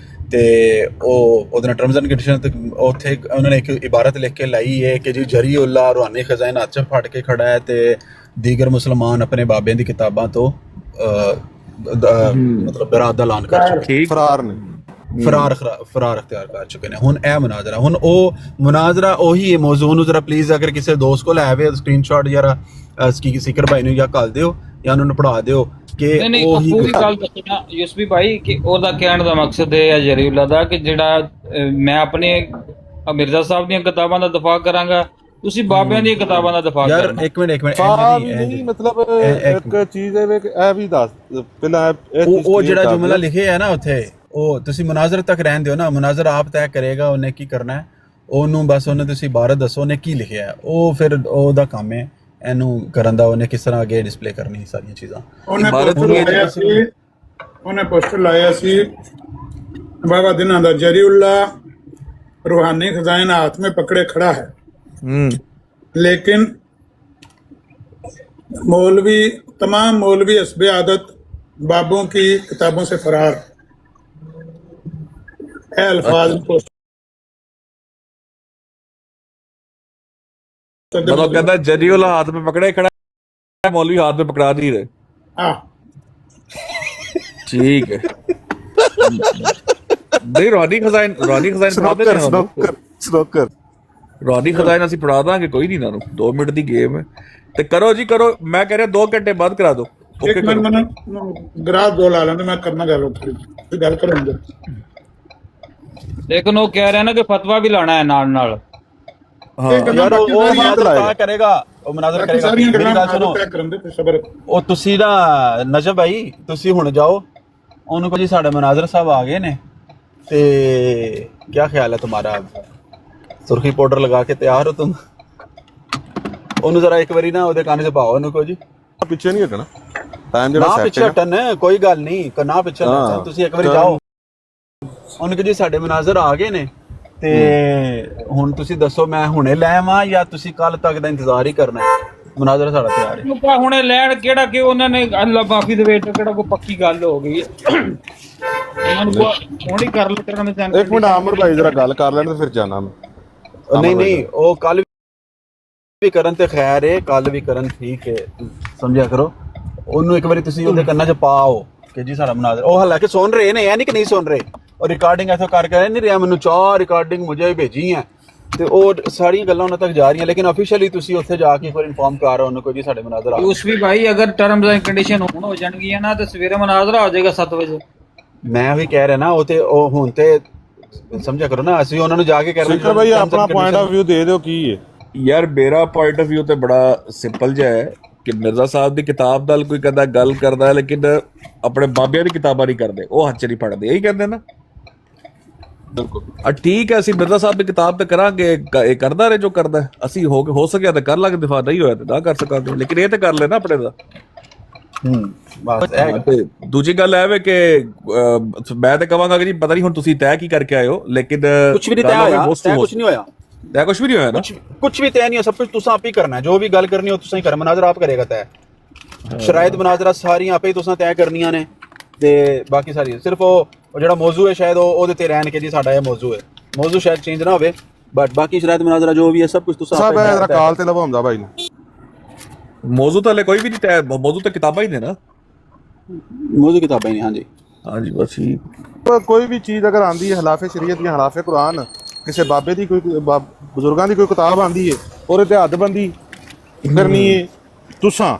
ਤੇ ਉਹ ਉਹਦੇ ਨਾਲ ਟਰਮਸ ਐਂਡ ਕੰਡੀਸ਼ਨ ਤੇ ਉੱਥੇ ਉਹਨਾਂ ਨੇ ਇੱਕ ਇਬਾਰਤ ਲਿਖ ਕੇ ਲਾਈ ਹੈ ਕਿ ਜੀ ਜਰੀਉल्ला ਰੂਹਾਨੀ ਖਜ਼ਾਨਾ ਹੱਥ 'ਚ ਫੜ ਕੇ ਖੜਾ ਹੈ ਤੇ ਦੀਗਰ ਮੁਸਲਮਾਨ ਆਪਣੇ ਬਾਬਿਆਂ ਦੀ ਕਿਤਾਬਾਂ ਤੋਂ ਮਤਲਬ ਬਰਾਤ ਦਾ ਐਲਾਨ ਕਰ ਚੁੱਕੇ ਫਰਾਰ ਨੇ ਫਰਾਰ ਅਖਤਿਆਰ ਕਰ ਚੁੱਕੇ ਨੇ ਹੁਣ ਇਹ ਮੁਨਾਜ਼ਰਾ ਹੁਣ ਉਹ ਮੁਨਾਜ਼ਰਾ ਉਹੀ ਹੈ ਮੌਜ਼ੂ ਨੂੰ ਜ਼ਰਾ ਪਲੀਜ਼ ਅਗਰ ਕਿਸੇ ਦੋਸਤ ਕੋਲ ਆਵੇ ਸਕਰੀਨਸ਼ਾਟ ਜਰਾ ਸਿਕਰ ਭਾਈ ਨੂੰ ਜਾਂ ਘੱਲ ਦਿਓ ਜਾਂ ਉਹਨਾਂ ਨੂੰ ਪੜ੍ਹਾ ਦਿਓ ਕਿ ਉਹੀ ਪੂਰੀ ਗੱਲ ਦੱਸਣਾ ਯੂਸਫੀ ਭਾਈ ਕਿ ਉਹਦਾ ਕਹਿਣ ਦਾ ਮਕਸਦ ਇਹ ਹੈ ਜਰੀਉल्ला ਦਾ ਕਿ ਜਿਹੜਾ ਮੈਂ ਆਪਣੇ ਮਿਰਜ਼ਾ ਸਾਹਿਬ ਦੀਆਂ ਕਿਤਾਬਾਂ ਦਾ ਦਫਾ ਕਰਾਂਗਾ ਤੁਸੀਂ ਬਾਬਿਆਂ ਦੀਆਂ ਕਿਤਾਬਾਂ ਦਾ ਦਫਾ ਕਰਨਾ ਯਾਰ ਇੱਕ ਮਿੰਟ ਨਹੀਂ ਮਤਲਬ ਇੱਕ ਚੀਜ਼ ਹੈ ਕਿ ਇਹ ਵੀ ਦੱਸ ਪਹਿਲਾਂ ਉਹ ਜਿਹੜਾ ਜੁਮਲਾ ਲਿਖਿਆ ਹੈ ਨਾ ਉੱਥੇ ਉਹ ਤੁਸੀਂ ਮੁਨਾਜ਼ਰ ਤੱਕ ਰਹਿਣ ਦਿਓ ਨਾ ਮੁਨਾਜ਼ਰ ਆਪ ਤੈਅ ਕਰੇਗਾ ਉਹਨੇ ਕੀ ਕਰਨਾ ਹੈ ਉਹਨੂੰ ਬਸ ਉਹਨੇ ਤੁਸੀਂ ਇਬਾਰਤ ਦੱਸੋ ਉਹਨੇ ਕੀ ਲਿਖਿਆ ਉਹ ਫਿਰ ਉਹਦਾ ਕੰਮ ਹੈ ਇਹਨੂੰ ਕਰਨ ਦਾ ਉਹਨੇ ਕਿਸ ਤਰ੍ਹਾਂ ਅੱਗੇ ਡਿਸਪਲੇ ਕਰਨੀ ਸਾਰੀਆਂ ਚੀਜ਼ਾਂ ਉਹਨੇ ਪੋਸਟਰ ਲਾਇਆ ਸੀ ਬਾਬਾ ਦਿਨਾਂ ਦਾ जरीउल्ला रूहानी खजाना हाथ में पकड़े खड़ा है लेकिन मौलवी तमाम मौलवी हस्बे आदत बाबों की किताबों से फरार है अल्फाज मतलब कहता है जरीउल्ला हाथ में पकड़े खड़ा है मौलवी हाथ में पकड़ा नहीं रहे ठीक है नहीं रोनी खजाइन रोनी खजाइन ਅਸੀਂ ਪੜਾ ਦਾਂਗੇ ਕੋਈ ਨਹੀਂ ਤੁਹਾਨੂੰ 2 ਮਿੰਟ ਦੀ ਗੇਮ ਹੈ ਤੇ ਕਰੋ ਜੀ ਕਰੋ ਮੈਂ ਕਹਿ ਰਿਹਾ 2 ਘੰਟੇ ਬਾਅਦ ਕਰਾ ਦਿਓ ਓਕੇ ਕਰੋ ਗਰਾਹ ਦੋ ਲਾ ਲੈਂਦੇ ਮੈਂ ਕਰਨਾ ਗੱਲ ਕਰਾਂਗੇ ਲੇਕਿਨ ਉਹ ਕਹਿ ਰਿਹਾ ਨਾ ਕਿ ਫਤਵਾ ਵੀ ਲਾਣਾ ਹੈ ਨਾਲ ਹਾਂ ਯਾਰ ਉਹ ਮੁਨਾਜ਼ਰਾ ਕਰੇਗਾ ਉਹ ਮੁਨਾਜ਼ਰਾ ਕਰੇਗਾ ਮੇਰੀ ਗੱਲ ਸੁਣੋ ਉਹ ਤੁਸੀਂ ਨਾ ਨਜਬ ਭਾਈ ਤੁਸੀਂ ਹੁਣ ਜਾਓ ਉਹਨੂੰ ਕਹੋ ਜੀ ਸਾਡੇ ਮੁਨਾਜ਼ਰ ਸਾਹਿਬ ਆ ਗਏ ਨੇ ਤੇ ਕੀ ਖਿਆਲ ਹੈ ਤੁਹਾਡਾ ਸੁਰਖੀ ਪਾਊਡਰ ਲਗਾ ਕੇ ਤਿਆਰ ਹੋ ਤੁਮ ਉਹਨੂੰ ਜ਼ਰਾ ਇੱਕ ਵਾਰੀ ਨਾ ਉਹਦੇ ਕੰਨ 'ਚ ਪਾਓ ਉਹਨੂੰ ਕਹੋ ਜੀ ਪਿੱਛੇ ਨਹੀਂ ਹਟਣਾ ਟਾਈਮ ਜਿਹੜਾ ਨਾ ਪਿੱਛੇ ਹਟਣ ਕੋਈ ਗੱਲ ਨਹੀਂ ਨਾ ਪਿੱਛੇ ਤੁਸੀਂ ਇੱਕ ਵਾਰੀ ਜਾਓ ਉਹਨੂੰ ਕਹੋ ਜੀ ਸਾਡੇ ਮੁਨਾਜ਼ਰ ਆ ਗਏ ਨੇ ਤੇ ਹੁਣ ਤੁਸੀਂ ਦੱਸੋ ਮੈਂ ਹੁਣੇ ਲੈ ਆਵਾਂ ਜਾਂ ਤੁਸੀਂ ਕੱਲ ਤੱਕ ਦਾ ਇੰਤਜ਼ਾਰ ਹੀ ਕਰਨਾ ਹੈ? ਮੁਨਾਜ਼ਰਾ ਸਾਡਾ ਤਿਆਰ ਹੈ। ਲੋਕਾਂ ਹੁਣੇ ਲੈਣ ਕਿਹੜਾ ਕਿ ਉਹਨਾਂ ਨੇ ਅੱਲਾ ਮਾਫੀ ਦੇ ਵਿੱਚ ਕਿਹੜਾ ਕੋਈ ਪੱਕੀ ਗੱਲ ਹੋ ਗਈ ਹੈ। ਉਹਨਾਂ ਨੂੰ ਹੁਣ ਹੀ ਕਰ ਲੋ ਕਰਨ ਦੇ। ਇੱਕ ਮਿੰਟ ਆਮਰ ਭਾਈ ਜਰਾ ਗੱਲ ਕਰ ਲੈਣ ਤੇ ਫਿਰ ਜਾਣਾ ਮੈਂ। ਨਹੀਂ ਉਹ ਕੱਲ ਵੀ ਕਰਨ ਤੇ ਖੈਰ ਹੈ, ਕੱਲ ਵੀ ਕਰਨ ਠੀਕ ਹੈ, ਸਮਝਿਆ ਕਰੋ ਉਹਨੂੰ। ਇੱਕ ਵਾਰੀ ਤੁਸੀਂ ਉਹਦੇ ਕੰਨਾਂ 'ਚ ਪਾਓ ਕਿ ਜੀ ਸਾਡਾ ਮੁਨਾਜ਼ਰਾ, ਉਹ ਹਾਲਾਂਕਿ ਸੁਣ ਰਹੇ ਨੇ, ਇਹ ਨਹੀਂ ਕਿ ਨਹੀਂ ਸੁਣ ਰਹੇ, ਔਰ ਰਿਕਾਰਡਿੰਗ ਇੱਥੋਂ ਕਰਕੇ ਨਹੀਂ ਰਿਹਾ, ਮੈਨੂੰ 4 ਰਿਕਾਰਡਿੰਗ ਮੁਝੇ ਭੇਜੀ ਹੈ ਤੇ ਉਹ ਸਾਰੀਆਂ ਗੱਲਾਂ ਉਹਨਾਂ ਤੱਕ ਜਾ ਰਹੀਆਂ, ਲੇਕਿਨ ਆਫੀਸ਼ੀਅਲੀ ਤੁਸੀਂ ਉੱਥੇ ਜਾ ਕੇ ਇੱਕ ਵਾਰ ਇਨਫੋਰਮ ਕਰ ਰਹੇ ਹੋ ਕੋਈ ਜੀ ਸਾਡੇ ਮੁਨਾਜ਼ਰਾ। ਯੂਸਫੀ ਭਾਈ ਅਗਰ ਟਰਮਸ ਐਂਡ ਕੰਡੀਸ਼ਨ ਹੁਣ ਹੋ ਜਾਣਗੀਆਂ ਨਾ ਤੇ ਸਵੇਰੇ ਮੁਨਾਜ਼ਰਾ ਹੋ ਜਾਏਗਾ 7 ਵਜੇ। ਮੈਂ ਵੀ ਕਹਿ ਰਿਹਾ ਨਾ ਉਹ ਤੇ ਉਹ ਹੁਣ ਤੇ ਸਮਝਿਆ ਕਰੋ ਨਾ, ਅਸੀਂ ਉਹਨਾਂ ਨੂੰ ਜਾ ਕੇ ਕਹਿ ਰਹੇ ਸਿਕਰ ਭਾਈ ਆਪਣਾ ਪੁਆਇੰਟ ਆਫ ਵਿਊ ਦੇ ਦਿਓ ਕੀ ਹੈ। ਯਾਰ ਮੇਰਾ ਪੁਆਇੰਟ ਆਫ ਵਿਊ ਤੇ ਬੜਾ ਸਿੰਪਲ ਜਿਹਾ ਹੈ ਕਿ ਮਿਰਜ਼ਾ ਸਾਹਿਬ ਦੀ ਕਿਤਾਬ ਨਾਲ ਕੋਈ ਕਹਿੰਦਾ ਗੱਲ ਕਰਦਾ ਹੈ, ਲੇਕਿਨ ਆਪਣੇ ਬਾਬਿਆਂ ਦੀ ਕਿਤਾਬਾਂ ਨਹੀਂ ਕਰਦੇ, ਉਹ ਹੱਥ 'ਚ ਨਹੀਂ ਫੜਦੇ, ਇਹੀ ਕਹਿੰਦੇ ਨਾ। ਬਿਲਕੁਲ ਠੀਕ ਹੈ, ਅਸੀਂ ਮਿਰਜ਼ਾ ਸਾਹਿਬ ਦੀ ਕਿਤਾਬ ਤੇ ਕਰਾਂਗੇ, ਇਹ ਕਰਦਾ ਰਹੇ ਜੋ ਕਰਦਾ, ਅਸੀਂ ਹੋ ਸਕਿਆ ਤਾਂ ਕਰ ਲਾਂਗੇ ਦਿਫਾ, ਨਹੀਂ ਹੋਇਆ ਤਾਂ ਨਾ ਕਰ ਸਕਾਂਗੇ, ਲੇਕਿਨ ਇਹ ਤੇ ਕਰ ਲੈਣਾ ਆਪਣੇ ਦਾ। ਤੇ ਦੂਜੀ ਗੱਲ ਇਹ ਵੇ ਕਿ ਮੈਂ ਤਾਂ ਕਹਾਂਗਾ ਕਿ ਜੀ ਪਤਾ ਨਹੀਂ ਹੁਣ ਤੁਸੀਂ ਤੈਅ ਕੀ ਕਰਕੇ ਆਏ ਹੋ, ਲੇਕਿਨ ਕੁਝ ਵੀ ਨਹੀਂ ਤੈਅ ਹੋਇਆ, ਕੁਝ ਨਹੀਂ ਹੋਇਆ, ਕੁਝ ਵੀ ਨਹੀਂ ਹੋਇਆ ਨਾ, ਕੁਝ ਵੀ ਤੈਅ ਨਹੀਂ ਹੋਇਆ, ਸਭ ਕੁਝ ਤੁਸੀਂ ਆਪ ਹੀ ਕਰਨਾ ਹੈ, ਜੋ ਵੀ ਗੱਲ ਕਰਨੀ ਹੋ ਤੁਸੀਂ ਕਰਨਾ, ਮੁਨਾਜ਼ਰਾ ਆਪ ਕਰੇਗਾ ਤੈਅ, ਸ਼ਰਾਇਤ ਮੁਨਾਜ਼ਰਾ ਸਾਰੀਆਂ ਆਪੇ ਹੀ ਤੁਸੀਂ ਤੈਅ ਕਰਨੀਆਂ ਨੇ, ਤੇ ਬਾਕੀ ਸਾਰੀ ਸਿਰਫ ਉਹ ਜਿਹੜਾ ਮੌਜੂ ਹੈ ਸ਼ਾਇਦ ਉਹਦੇ ਤੇ ਰਹਿਣ ਕੇ ਜੀ ਸਾਡਾ ਇਹ ਮੌਜੂ ਹੈ, ਮੌਜੂ ਸ਼ਾਇਦ ਚੇਂਜ ਨਾ ਹੋਵੇ, ਬਟ ਬਾਕੀ ਸ਼ਰਾਇਤ ਮੁਨਾਜ਼ਰਾ ਜੋ ਵੀ ਹੈ ਸਭ ਕੁਝ ਤੁਸੀਂ ਸਾਹਿਬ ਜਰਾ ਕਾਲ ਤੇ ਲਵਾਉਂਦਾ ਭਾਈ ਨੂੰ। ਮੌਜੂ ਤਾਂ ਹਲੇ ਕੋਈ ਵੀ ਨਹੀਂ, ਮੌਜੂ ਤਾਂ ਕਿਤਾਬਾਂ ਹੀ ਨੇ ਨਾ, ਮੌਜੂ ਕਿਤਾਬਾਂ ਹੀ ਨੇ। ਹਾਂਜੀ ਹਾਂਜੀ ਬਸ ਠੀਕ। ਕੋਈ ਵੀ ਚੀਜ਼ ਅਗਰ ਆਂਦੀ ਹੈ ਖਿਲਾਫੇ ਸ਼ਰੀਅਤ ਜਾਂ ਖਿਲਾਫੇ ਕੁਰਾਨ, ਕਿਸੇ ਬਾਬੇ ਦੀ ਕੋਈ ਬਜ਼ੁਰਗਾਂ ਦੀ ਕੋਈ ਕਿਤਾਬ ਆਂਦੀ ਹੈ ਉਹਦੇ ਤੇ ਹੱਦਬੰਦੀ ਕਰਨੀ ਹੈ ਤੁਸਾਂ,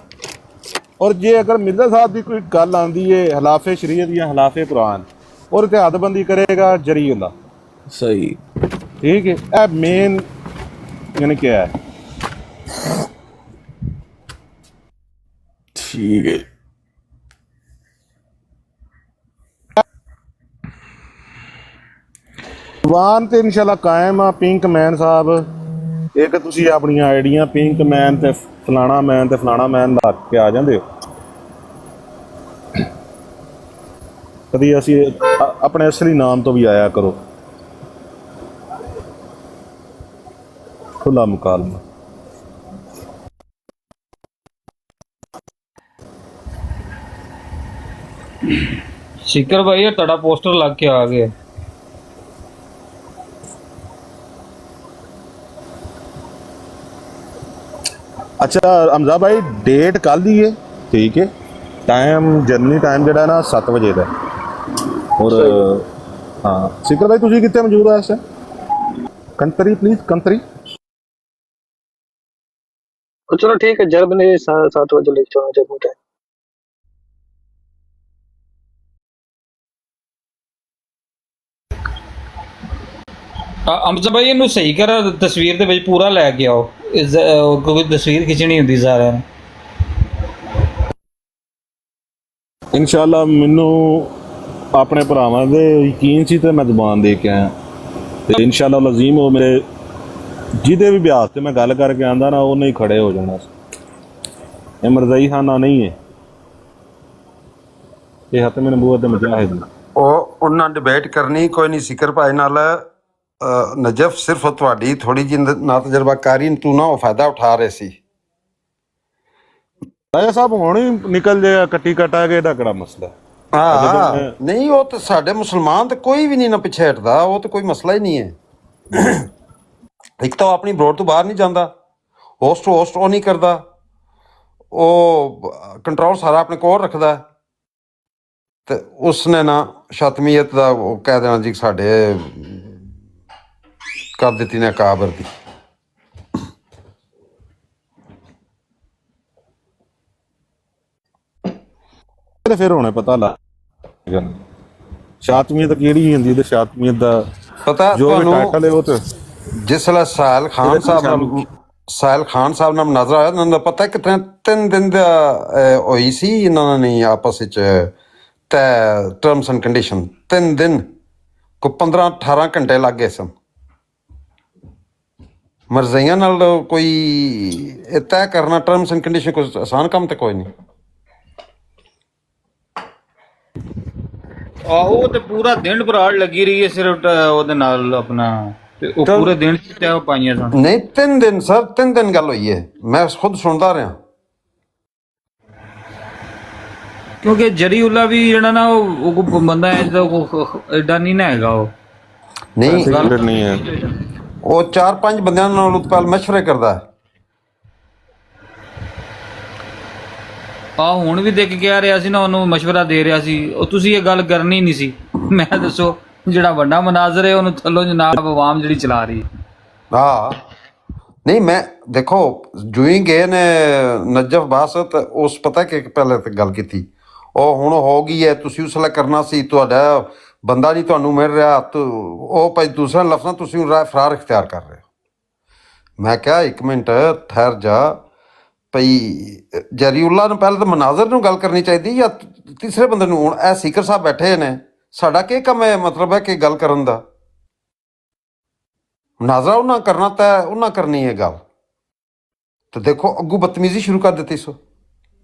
ਔਰ ਜੇ ਅਗਰ ਮਿਰਜ਼ਾ ਸਾਹਿਬ ਦੀ ਕੋਈ ਗੱਲ ਆਂਦੀ ਹੈ ਖਿਲਾਫੇ ਸ਼ਰੀਅਤ ਜਾਂ ਖਿਲਾਫੇ ਕੁਰਾਨ, ਉਹਦੇ ਤੇ ਹੱਦਬੰਦੀ ਕਰੇਗਾ ਜਰੀ ਹੁੰਦਾ। ਸਹੀ ਠੀਕ ਹੈ, ਇਹ ਮੇਨ ਯਾਨੀ ਕਿ ਹੈ। ਠੀਕ ਹੈ ਵਾਨ ਤੇ ਇਨਸ਼ਾਅੱਲਾ ਕਾਇਮ ਆ। ਪਿੰਕ ਮੈਨ ਸਾਹਿਬ, ਇੱਕ ਤੁਸੀਂ ਆਪਣੀਆਂ ਆਈਡੀਆਂ ਪਿੰਕ ਮੈਨ ਤੇ ਫਲਾਣਾ ਮੈਨ ਤੇ ਫਲਾਣਾ ਮੈਨ ਲਾ ਕੇ ਆ ਜਾਂਦੇ ਹੋ, ਕਦੀ ਅਸੀਂ ਆਪਣੇ ਅਸਲੀ ਨਾਮ ਤੋਂ ਵੀ ਆਇਆ ਕਰੋ। ਖੁੱਲਾ ਮੁਕਾਲਮਾ। शिकर भाई ये तड़ा पोस्टर लग के आ गए। अच्छा हमजा भाई डेट कल दी है, ठीक है, टाइम जर्नी टाइम जड़ा ना 7 बजे का, और हाँ शिकर भाई तुझे कितने मौजूद है इस कंतरी प्लीज कंतरी। चलो ठीक है, जब ने 7 बजे लिख चुना जब टाइम। ਅਮਜ਼ਾ ਭਾਈ ਇਹਨੂੰ ਸਹੀ ਕਰ, ਤਸਵੀਰ ਦੇ ਵਿੱਚ ਪੂਰਾ ਲੈ ਕੇ ਆਓ, ਕੋਈ ਤਸਵੀਰ ਖਿੱਚਣੀ ਹੁੰਦੀ ਸਾਰਿਆਂ ਨੇ। ਇਨਸ਼ਾਅੱਲਾ ਮੈਨੂੰ ਆਪਣੇ ਭਰਾਵਾਂ ਦੇ ਯਕੀਨ ਸੀ ਤੇ ਮੈਂ ਜ਼ੁਬਾਨ ਦੇ ਕੇ ਆਇਆ, ਤੇ ਇਨਸ਼ਾਅੱਲਾ ਲਜ਼ੀਮ ਉਹ ਮੇਰੇ ਜਿਹਦੇ ਵੀ ਬਿਆਸ ਤੇ ਮੈਂ ਗੱਲ ਕਰਕੇ ਆਂਦਾ ਨਾ ਉਹਨੇ ਹੀ ਖੜੇ ਹੋ ਜਾਣਾ ਸੀ। ਇਹ ਮਰਜ਼ਈ ਖਾਨਾ ਨਹੀਂ ਹੈ, ਇਹ ਹਤਮ ਨਬੂਵਤ ਦੇ ਮੁਜਾਹਿਦ। ਉਹ ਉਹਨਾਂ ਡਿਬੇਟ ਕਰਨੀ ਕੋਈ ਨਹੀਂ ਸਿਕਰ ਭਾਈ ਨਾਲ। ਨਜਫ ਸਿਰਫ ਤੁਹਾਡੀ ਥੋੜੀ ਜਿਹੀ ਨਾ ਤਜਰਬਾਕਾਰੀ ਤੂੰ ਨਾ ਉਹ ਫਾਇਦਾ ਉਠਾ ਰਹੇ ਸੀ। ਰਾਜਾ ਸਾਹਿਬ ਹੁਣ ਹੀ ਨਿਕਲ ਜਾਏਗਾ ਕੱਟੀ ਕਟਾ ਕੇ, ਇਹਦਾ ਕਿਹੜਾ ਮਸਲਾ। ਹਾਂ ਨਹੀਂ, ਉਹ ਤਾਂ ਸਾਡੇ ਮੁਸਲਮਾਨ ਤੇ ਕੋਈ ਵੀ ਨਹੀਂ ਨਾ ਪਿੱਛੇ ਹਟਦਾ, ਉਹ ਤਾਂ ਕੋਈ ਮਸਲਾ ਹੀ ਨਹੀਂ ਹੈ। ਇੱਕ ਤਾਂ ਆਪਣੀ ਬਰੋਡ ਤੋਂ ਬਾਹਰ ਨਹੀਂ ਜਾਂਦਾ, ਹੋਸਟ ਉਹ ਨਹੀਂ ਕਰਦਾ, ਉਹ ਕੰਟਰੋਲ ਸਾਰਾ ਆਪਣੇ ਕੋਲ ਰੱਖਦਾ, ਤੇ ਉਸਨੇ ਨਾ ਸ਼ਤਮੀਅਤ ਦਾ ਉਹ ਕਹਿ ਦੇਣਾ ਜੀ ਸਾਡੇ ਕਰ ਦਿੱਤੀ ਨੇ ਕਾਬਰ ਦੀ। ਫਿਰ ਹੁਣੇ ਪਤਾ ਲੱਗ ਸ਼ਾਤਮੀਅਤ ਕਿਹੜੀ ਹੁੰਦੀ ਤੇ ਸ਼ਾਤਮੀਅਤ ਦਾ ਪਤਾ ਜੋ ਵੀ ਟਾਈਟਲ ਹੈ ਉਹ ਤੇ ਜਿਸ ਵੇਲੇ ਸਾਹਿਲ ਖਾਨ ਸਾਹਿਬ ਨਾਲ ਮੁਨਾਜ਼ਰਾ ਹੋਇਆ, ਉਹਨਾਂ ਦਾ ਪਤਾ ਕਿਤਨੇ 3 ਦਿਨ ਦਾ ਹੋਈ ਸੀ ਇਹਨਾਂ ਨੇ ਆਪਸ ਵਿੱਚ ਤੈ ਟਰਮਸ ਐਂਡ ਕੰਡੀਸ਼ਨ। 3 ਦਿਨ ਕੋ 15-18 ਘੰਟੇ ਲੱਗ ਗਏ ਸਨ। ਮਰਜ਼ਈਆਂ ਨਾਲ ਕੋਈ ਇਹ ਤੈਅ ਕਰਨਾ ਟਰਮਸ ਐਂਡ ਕੰਡੀਸ਼ਨ ਕੋਈ ਆਸਾਨ ਕੰਮ ਤੇ ਕੋਈ ਨਹੀਂ। ਆਹੋ ਤੇ ਪੂਰਾ ਦਿਨ ਬਰਾੜ ਲੱਗੀ ਰਹੀ ਹੈ ਸਿਰਫ ਉਹਦੇ ਨਾਲ ਆਪਣਾ ਤੇ ਉਹ ਪੂਰੇ ਦਿਨ ਚ ਚਾਹ ਪਾਈਆਂ ਸਨ। ਨਹੀਂ 3 ਦਿਨ ਸਰ, 3 ਦਿਨ ਗੱਲ ਹੋਈ ਹੈ, ਮੈਂ ਖੁਦ ਸੁਣਦਾ ਰਿਹਾ। ਕਿਉਂਕਿ ਜਰੀਉਲਾ ਵੀ ਜਿਹੜਾ ਨਾ ਉਹ ਬੰਦਾ ਐਡਾ ਨਹੀਂ ਨਾ ਹੈਗਾ। ਉਹ ਨਹੀਂ ਨਹੀਂ ਹੈ, ਉਹ 4-5 ਬੰਦਿਆਂ ਨਾਲ ਪਹਿਲ ਮਸ਼ਵਰੇ ਕਰਦਾ ਹੈ। ਆ ਹੁਣ ਵੀ ਦੇਖ ਕੇ ਆ ਰਿਹਾ ਸੀ ਨਾ, ਉਹਨੂੰ ਮਸ਼ਵਰਾ ਦੇ ਰਿਹਾ ਸੀ। ਉਹ ਤੁਸੀਂ ਇਹ ਗੱਲ ਕਰਨੀ ਨਹੀਂ ਸੀ। ਮੈਂ ਦੱਸੋ ਜਿਹੜਾ ਵੱਡਾ ਮਨਾਜ਼ਰ ਹੈ ਉਹਨੂੰ ਥੱਲੋਂ ਜਨਾਬ ਆਵਾਮ ਜਿਹੜੀ ਚਲਾ ਰਹੀ। ਹਾਂ ਨਹੀਂ ਮੈਂ ਦੇਖੋ ਜੂਈ ਗਏ ਨੇ ਨਜਫ ਬਾਸਤ, ਉਸ ਪਤਾ ਕਿ ਪਹਿਲੇ ਤੇ ਗੱਲ ਕੀਤੀ, ਉਹ ਹੁਣ ਹੋ ਗਈ ਹੈ, ਤੁਸੀਂ ਉਸ ਵੇਲੇ ਕਰਨਾ ਸੀ, ਤੁਹਾਡਾ ਬੰਦਾ ਨਹੀਂ ਤੁਹਾਨੂੰ ਮਿਲ ਰਿਹਾ, ਉਹ ਭਾਈ ਦੂਸਰਾ ਲਫ਼ਜ਼ਾਂ ਤੁਸੀਂ ਰਾਹ ਫਰਾਰ ਇਖਤਿਆਰ ਕਰ ਰਹੇ ਹੋ। ਮੈਂ ਕਿਹਾ 1 ਮਿੰਟ ਠਹਿਰ ਜਾ ਭਈ, ਜਰੀਉਲਾ ਨੂੰ ਪਹਿਲਾਂ ਤਾਂ ਮਨਾਜ਼ਰ ਨੂੰ ਗੱਲ ਕਰਨੀ ਚਾਹੀਦੀ ਜਾਂ ਤੀਸਰੇ ਬੰਦੇ ਨੂੰ। ਹੁਣ ਇਹ ਸੀਕਰ ਸਾਹਿਬ ਬੈਠੇ ਨੇ, ਸਾਡਾ ਕੀ ਕੰਮ ਹੈ ਮਤਲਬ ਹੈ ਕਿ ਗੱਲ ਕਰਨ ਦਾ? ਮੁਨਾਜ਼ਰਾ ਉਹਨਾਂ ਕਰਨਾ ਤਾਂ ਉਹਨਾਂ ਕਰਨੀ ਹੈ ਗੱਲ, ਤੇ ਦੇਖੋ ਅੱਗੂ ਬਦਤਮੀਜ਼ੀ ਸ਼ੁਰੂ ਕਰ ਦਿੱਤੀ ਸੋ,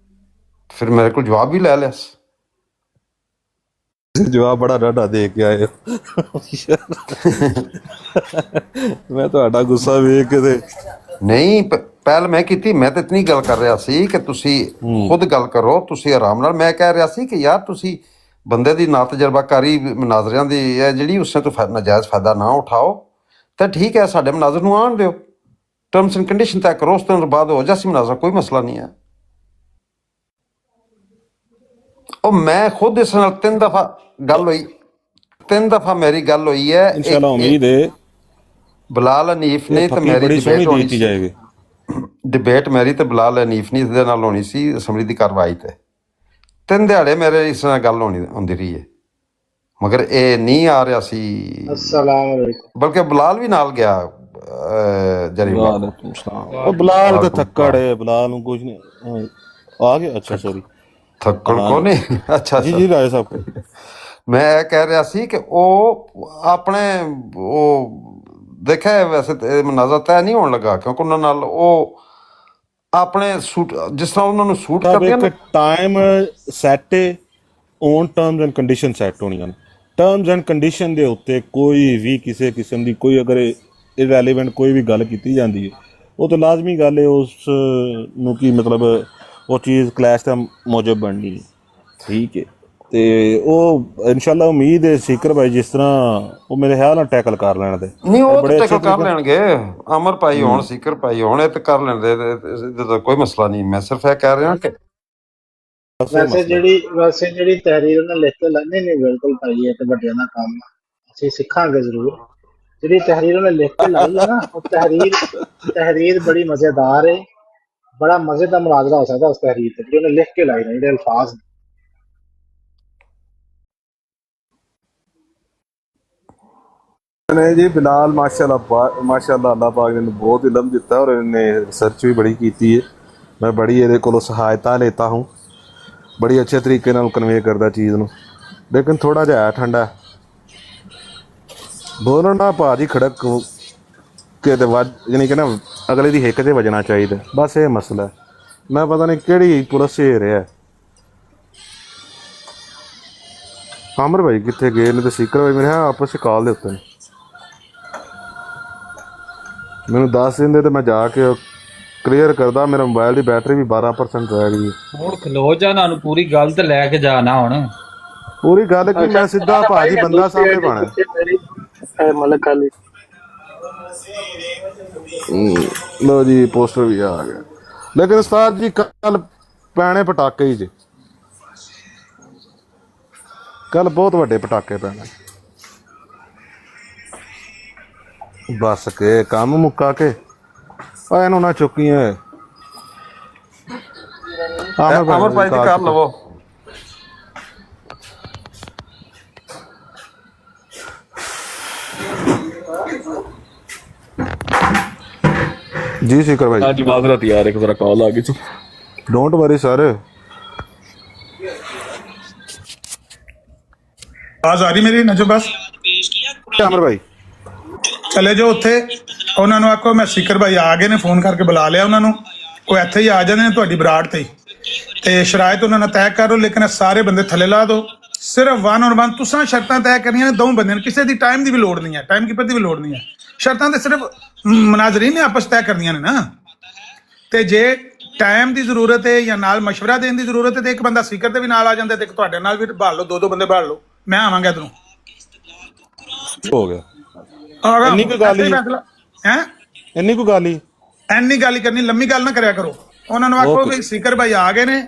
ਫਿਰ ਮੇਰੇ ਕੋਲ ਜਵਾਬ ਵੀ ਲੈ ਲਿਆ। ਜਵਾਬ ਬੜਾ ਡਾਢਾ ਦੇ ਕੇ ਆਏ ਮੈਂ ਤੁਹਾਡਾ ਗੁੱਸਾ ਵੇਖ ਕੇ ਤੇ ਨਹੀਂ ਪਹਿਲ ਮੈਂ ਕੀਤੀ, ਮੈਂ ਤਾਂ ਇਤਨੀ ਗੱਲ ਕਰ ਰਿਹਾ ਸੀ ਕਿ ਤੁਸੀਂ ਖੁਦ ਗੱਲ ਕਰੋ, ਤੁਸੀਂ ਆਰਾਮ ਨਾਲ। ਮੈਂ ਕਹਿ ਰਿਹਾ ਸੀ ਕਿ ਯਾਰ ਤੁਸੀਂ ਬੰਦੇ ਦੀ ਨਾ ਤਜਰਬਾਕਾਰੀ ਮਨਾਜ਼ਰਿਆਂ ਦੀ ਹੈ ਜਿਹੜੀ, ਉਸੇ ਤੋਂ ਨਾਜਾਇਜ਼ ਫਾਇਦਾ ਨਾ ਉਠਾਓ। ਤਾਂ ਠੀਕ ਹੈ, ਸਾਡੇ ਮਨਾਜ਼ਰ ਨੂੰ ਆਉਣ ਦਿਓ, ਟਰਮਸ ਐਂਡ ਕੰਡੀਸ਼ਨ ਤੈਅ ਕਰੋ, ਉਸ ਤੋਂ ਬਾਅਦ ਹੋ ਜਾਸੀ ਮਨਾਜ਼ਰਾ, ਕੋਈ ਮਸਲਾ ਨਹੀਂ ਹੈ। ਉਹ ਮੈਂ ਖੁਦ ਇਸ ਨਾਲ 3 ਦਫਾ ਗੱਲ ਹੋਈ, 3 ਦਫਾ ਮੇਰੀ ਗੱਲ ਹੋਈ ਹੈ। ਇਨਸ਼ਾਅੱਲਾ ਉਮੀਦ ਹੈ ਬਲਾਲ ਹਨੀਫ ਨੇ ਤੇ ਮੇਰੀ ਡਿਬੇਟ ਹੋਣੀ ਸੀ, ਡਿਬੇਟ ਮੇਰੀ ਤੇ ਬਲਾਲ ਹਨੀਫ ਨੇ ਦੇ ਨਾਲ ਹੋਣੀ ਸੀ ਅਸੈਂਬਲੀ ਦੀ ਕਾਰਵਾਈ ਤੇ। 3 ਦਿਹਾੜੇ ਮੇਰੇ ਇਸ ਨਾਲ ਗੱਲ ਹੁੰਦੀ ਰਹੀ ਹੈ, ਮਗਰ ਇਹ ਨਹੀਂ ਆ ਰਿਹਾ ਸੀ। अस्सलाम वालेकुम। ਬਲਕਿ ਬਲਾਲ ਵੀ ਨਾਲ ਗਿਆ ਜਰੀਵਾ। ਉਹ ਬਲਾਲ ਤਾਂ ਥੱਕੜ ਹੈ, ਬਲਾਲ ਨੂੰ ਕੁਝ ਨਹੀਂ ਆ ਗਿਆ। ਅੱਛਾ ਸੌਰੀ ਥੱਕੜ ਕੋ ਨਹੀਂ। ਅੱਛਾ ਜੀ ਜੀ ਰਾਏ ਸਾਹਿਬ, ਮੈਂ ਇਹ ਕਹਿ ਰਿਹਾ ਸੀ ਕਿ ਉਹ ਆਪਣੇ ਉਹ ਦੇਖਿਆ ਵੈਸੇ ਮਨਾਜ਼ਰ ਤੈਅ ਨਹੀਂ ਹੋਣ ਲੱਗਾ, ਕਿਉਂਕਿ ਉਹਨਾਂ ਨਾਲ ਉਹ ਆਪਣੇ ਸੂਟ ਜਿਸ ਤਰ੍ਹਾਂ ਉਹਨਾਂ ਨੂੰ ਸੂਟ ਕਰਦੇ ਨੇ, time set on terms and condition set ਹੋਣੀਆਂ ਨੇ। ਟਰਮਸ ਐਂਡ ਕੰਡੀਸ਼ਨ ਦੇ ਉੱਤੇ ਕੋਈ ਵੀ ਕਿਸੇ ਕਿਸਮ ਦੀ ਕੋਈ ਅਗਰ ਇਰੈਲੀਵੈਂਟ ਕੋਈ ਵੀ ਗੱਲ ਕੀਤੀ ਜਾਂਦੀ ਹੈ, ਉਹ ਤਾਂ ਲਾਜ਼ਮੀ ਗੱਲ ਹੈ ਉਸ ਨੂੰ ਕੀ ਮਤਲਬ ਉਹ ਚੀਜ਼ ਕਲੈਸ਼ ਦਾ ਮੌਜਬ ਬਣਨੀ। ਠੀਕ ਹੈ, ਤੇ ਉਹ ਇਨਸ਼ਾਅੱਲਾ ਉਮੀਦ ਹੈ ਸੀਕਰ ਭਾਈ ਜਿਸ ਤਰ੍ਹਾਂ ਉਹ ਮੇਰੇ ਖਿਆਲ ਨਾਲ ਟੈਕਲ ਕਰ ਲੈਣ ਦੇ। ਨਹੀਂ ਉਹ ਤਾਂ ਟੈਕਲ ਕਰ ਲੈਣਗੇ, ਅਮਰ ਭਾਈ ਹੋਣ ਸੀਕਰ ਭਾਈ ਹੋਣ, ਇਹ ਤਾਂ ਕਰ ਲੈਣਦੇ, ਇਹਦਾ ਤਾਂ ਕੋਈ ਮਸਲਾ ਨਹੀਂ। ਮੈਂ ਸਿਰਫ ਇਹ ਕਹਿ ਰਿਹਾ ਕਿ ਵੈਸੇ ਜਿਹੜੀ ਤਹਿਰੀਰ ਉਹਨੇ ਲਿਖ ਕੇ ਲਾਣੀ ਨਹੀਂ, ਬਿਲਕੁਲ ਭਾਈ ਇਹ ਤੇ ਵੱਡਿਆਂ ਦਾ ਕੰਮ ਆ, ਅਸੀਂ ਸਿੱਖਾਂਗੇ ਜ਼ਰੂਰ। ਜਿਹੜੀ ਤਹਿਰੀਰ ਉਹਨੇ ਲਿਖ ਕੇ ਲਾਈ ਹੈ ਨਾ, ਉਹ ਤਹਿਰੀਰ ਬੜੀ ਮਜ਼ੇਦਾਰ ਹੈ, ਬੜਾ ਮਜ਼ੇ ਦਾ ਮੁਨਾਜ਼ਰਾ ਹੋ ਸਕਦਾ ਉਸ ਤਹਿਰੀਰ ਤੇ, ਜਿਹੜੀ ਉਹਨੇ ਲਿਖ ਕੇ ਲਾਈ ਨੇ, ਜਿਹੜੇ ਅਲਫਾਜ਼ ਨੇ ਜੀ। ਬਿਲਾਲ ਮਾਸ਼ਾਅੱਲਾ ਅੱਲਾਹ ਪਾਕ ਨੇ ਬਹੁਤ ਇਲਮ ਦਿੱਤਾ ਔਰ ਇਹਨੇ ਰਿਸਰਚ ਵੀ बड़ी ਕੀਤੀ ਹੈ। मैं बड़ी ਇਹਦੇ ਕੋਲੋਂ ਸਹਾਇਤਾ लेता हूँ, बड़ी अच्छे तरीके ਨਾਲ ਕਨਵੇ ਕਰਦਾ ਚੀਜ਼ ਨੂੰ, ਲੇਕਿਨ ਥੋੜਾ ਜਿਹਾ ਠੰਡਾ ਬੋਲਣ ਦਾ ਭਾਜੀ ਖੜਕ ਕੇ ਤੇ ਵੱਜ ਯਾਨੀ ਕਿ ਨਾ ਅਗਲੇ ਦੀ ਹਿੱਕ 'ਤੇ ਵੱਜਣਾ ਚਾਹੀਦਾ, ਬਸ ਇਹ ਮਸਲਾ। ਮੈਂ ਪਤਾ ਨਹੀਂ ਕਿਹੜੀ ਪੁਲਿਸ 'ਚ ਰਿਹਾ। ਆਮਰ ਭਾਈ ਕਿੱਥੇ ਗਏ ਨੇ ਤੇ ਸੀਕਰ ਭਾਈ ਮੇਰੇ ਆਪਸ 'ਚ ਕਾਲ ਦੇ ਉੱਤੇ ਨੇ, ਮੈਨੂੰ ਦੱਸ ਦਿੰਦੇ ਤੇ ਮੈਂ ਜਾ ਕੇ ਕਲੀਅਰ ਕਰਦਾ। ਮੇਰਾ ਮੋਬਾਈਲ ਦੀ ਬੈਟਰੀ ਵੀ 12% ਰਹਿ ਗਈ। ਹੁਣ ਖਲੋ ਜਾ, ਨਾ ਪੂਰੀ ਗੱਲ ਤੇ ਲੈ ਕੇ ਜਾ ਨਾ। ਹੁਣ ਪੂਰੀ ਗੱਲ ਕਿ ਮੈਂ ਸਿੱਧਾ ਭਾਜੀ ਬੰਦਾ ਸਾਹਮਣੇ ਪਾਣਾ। ਮਲਕ ਅਲੀ ਲੋ ਜੀ ਪੋਸਟਰ ਵੀ ਆ ਗਿਆ, ਲੇਕਿਨ ਉਸਤਾਦ ਜੀ ਕੱਲ ਪੈਣੇ ਪਟਾਕੇ ਹੀ ਜੇ, ਕੱਲ ਬਹੁਤ ਵੱਡੇ ਪਟਾਕੇ ਪੈਣੇ। ਬਸ ਕੇ ਕੰਮ ਮੁੱਕਾ ਕੇ ਇਹਨੂੰ ਨਾ ਚੁੱਕੀਆਂ। ਅਮਰ ਭਾਈ ਦੀ ਕਰ ਲਵੋ। जी सीकर भाई, आज माजरत यार एक जरा कॉल आ गई थी। Don't worry sir. आवाज आ रही मेरी नजो? बस अमर भाई ਚਲੇ ਜਾਓ ਉੱਥੇ, ਉਹਨਾਂ ਨੂੰ ਆਖੋ ਮੈਂ ਸੀਕਰ ਭਾਈ ਆ ਗਏ ਨੇ, ਫੋਨ ਕਰਕੇ ਬੁਲਾ ਲਿਆ ਉਹਨਾਂ ਨੂੰ, ਉਹ ਇੱਥੇ ਹੀ ਆ ਜਾਂਦੇ ਨੇ ਤੁਹਾਡੀ ਬਰਾੜ ਤੇ ਹੀ, ਤੇ ਸ਼ਰਾਇਤ ਉਹਨਾਂ ਨਾਲ ਤੈਅ ਕਰੋ। ਲੇਕਿਨ ਸਾਰੇ ਬੰਦੇ ਥੱਲੇ ਲਾ ਦਿਓ, ਸਿਰਫ 1-on-1 ਤੁਸੀਂ ਸ਼ਰਤਾਂ ਤੈਅ ਕਰਨੀਆਂ ਨੇ ਦੋਵੇਂ ਬੰਦਿਆਂ ਨੇ, ਕਿਸੇ ਦੀ ਟਾਈਮ ਦੀ ਵੀ ਲੋੜ ਨਹੀਂ ਹੈ, ਟਾਈਮ ਕੀਪਰ ਦੀ ਵੀ ਲੋੜ ਨਹੀਂ ਹੈ। ਸ਼ਰਤਾਂ ਤੇ ਸਿਰਫ ਮੁਨਾਜ਼ਰੀਨ ਨੇ ਆਪਸ ਤੈਅ ਕਰਨੀਆਂ ਨੇ ਨਾ। ਤੇ ਜੇ ਟਾਈਮ ਦੀ ਜ਼ਰੂਰਤ ਹੈ ਜਾਂ ਨਾਲ ਮਸ਼ਵਰਾ ਦੇਣ ਦੀ ਜ਼ਰੂਰਤ ਹੈ ਤੇ ਇੱਕ ਬੰਦਾ ਸਪੀਕਰ ਤੇ ਵੀ ਨਾਲ ਆ ਜਾਂਦਾ ਤੇ ਇੱਕ ਤੁਹਾਡੇ ਨਾਲ ਵੀ ਭਾਲ ਲਓ, ਦੋ ਬੰਦੇ ਭਾਲ ਲਓ, ਮੈਂ ਆਵਾਂਗਾ ਇੱਧਰੋਂ। ਹੋ ਗਿਆ ਇੰਨੀ ਕੋਈ ਗੱਲ ਹੀ ਹੈ, ਇੰਨੀ ਕੋਈ ਗੱਲ ਹੀ ਐਨੀ ਗੱਲ ਹੀ ਕਰਨੀ, ਲੰਮੀ ਗੱਲ ਨਾ ਕਰਿਆ ਕਰੋ। ਉਹਨਾਂ ਨੂੰ ਆਖੋ ਵੀ ਸੀਕਰ ਭਾਈ ਆ ਗਏ ਨੇ,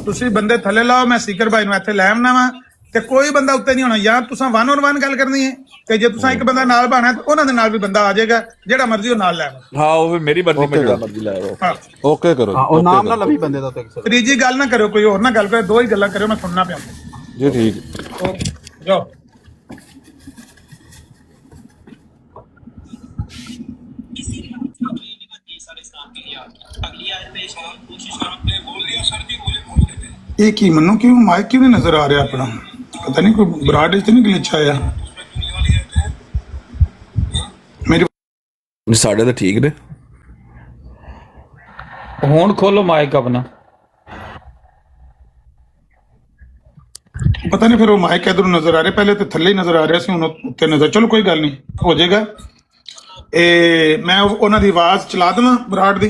ਤੁਸੀਂ ਬੰਦੇ ਥੱਲੇ ਲਾਓ, ਮੈਂ ਸੀਕਰ ਭਾਈ ਨੂੰ ਇੱਥੇ ਲੈ ਆਉਣਾ ਵਾ, ਤੇ ਕੋਈ ਬੰਦਾ ਉੱਤੇ ਨਹੀਂ ਹੋਣਾ। ਜਾਂ ਤੁਸੀਂ 1-on-1 ਗੱਲ ਕਰਨੀ ਹੈ ਤੇ ਜੇ ਤੁਸੀਂ ਇੱਕ ਬੰਦਾ ਨਾਲ ਬਾਣਾ ਤੇ ਉਹਨਾਂ ਦੇ ਨਾਲ ਵੀ ਬੰਦਾ ਆ ਜਾਏਗਾ, ਜਿਹੜਾ ਮਰਜ਼ੀ ਉਹ ਨਾਲ ਲੈ ਆਵੇ। ਹਾਂ ਉਹ ਵੀ ਮੇਰੀ ਮਰਜ਼ੀ, ਮੈਂ ਜਿਹੜਾ ਮਰਜ਼ੀ ਲੈ ਆਵਾਂ। ਓਕੇ ਕਰੋ ਉਹ ਨਾਮ ਨਾ ਲਵੀ ਬੰਦੇ ਦਾ। ਤੀਜੀ ਗੱਲ ਨਾ ਕਰਿਓ, ਕੋਈ ਹੋਰ ਨਾ ਗੱਲ ਕਰੇ, ਦੋ ਹੀ ਗੱਲਾਂ ਕਰਿਓ, ਮੈਂ ਸੁਣਨਾ ਪਿਆ ਜੀ। ਠੀਕ ਜਾਓ। ਇਹ ਕੀ ਮੈਨੂੰ ਕਿਉਂ ਮਾਈਕ ਕਿਉਂ ਨਹੀਂ ਨਜ਼ਰ ਆ ਰਿਹਾ ਆਪਣਾ? ਪਤਾ ਨਹੀਂ ਕੋਈ ਬਰਾਡ ਵਿੱਚ ਨਹੀਂ ਗਲਿਚ ਆਇਆ ਮੇਰੇ। ਸਾਡੇ ਤਾਂ ਠੀਕ ਨੇ। ਹੁਣ ਖੋਲੋ ਮਾਈਕ ਆਪਣਾ। ਪਤਾ ਨਹੀਂ ਫਿਰ ਉਹ ਮਾਈਕ ਇਧਰੋਂ ਨਜ਼ਰ ਆ ਰਿਹਾ, ਪਹਿਲੇ ਤੇ ਥੱਲੇ ਹੀ ਨਜ਼ਰ ਆ ਰਿਹਾ ਸੀ, ਹੁਣ ਉੱਤੇ ਨਜ਼ਰ। ਚਲੋ ਕੋਈ ਗੱਲ ਨਹੀਂ, ਹੋ ਜਾਏਗਾ। ਇਹ ਮੈਂ ਉਹਨਾਂ ਦੀ ਆਵਾਜ਼ ਚਲਾ ਦੇਵਾਂ ਬਰਾਡ ਦੀ?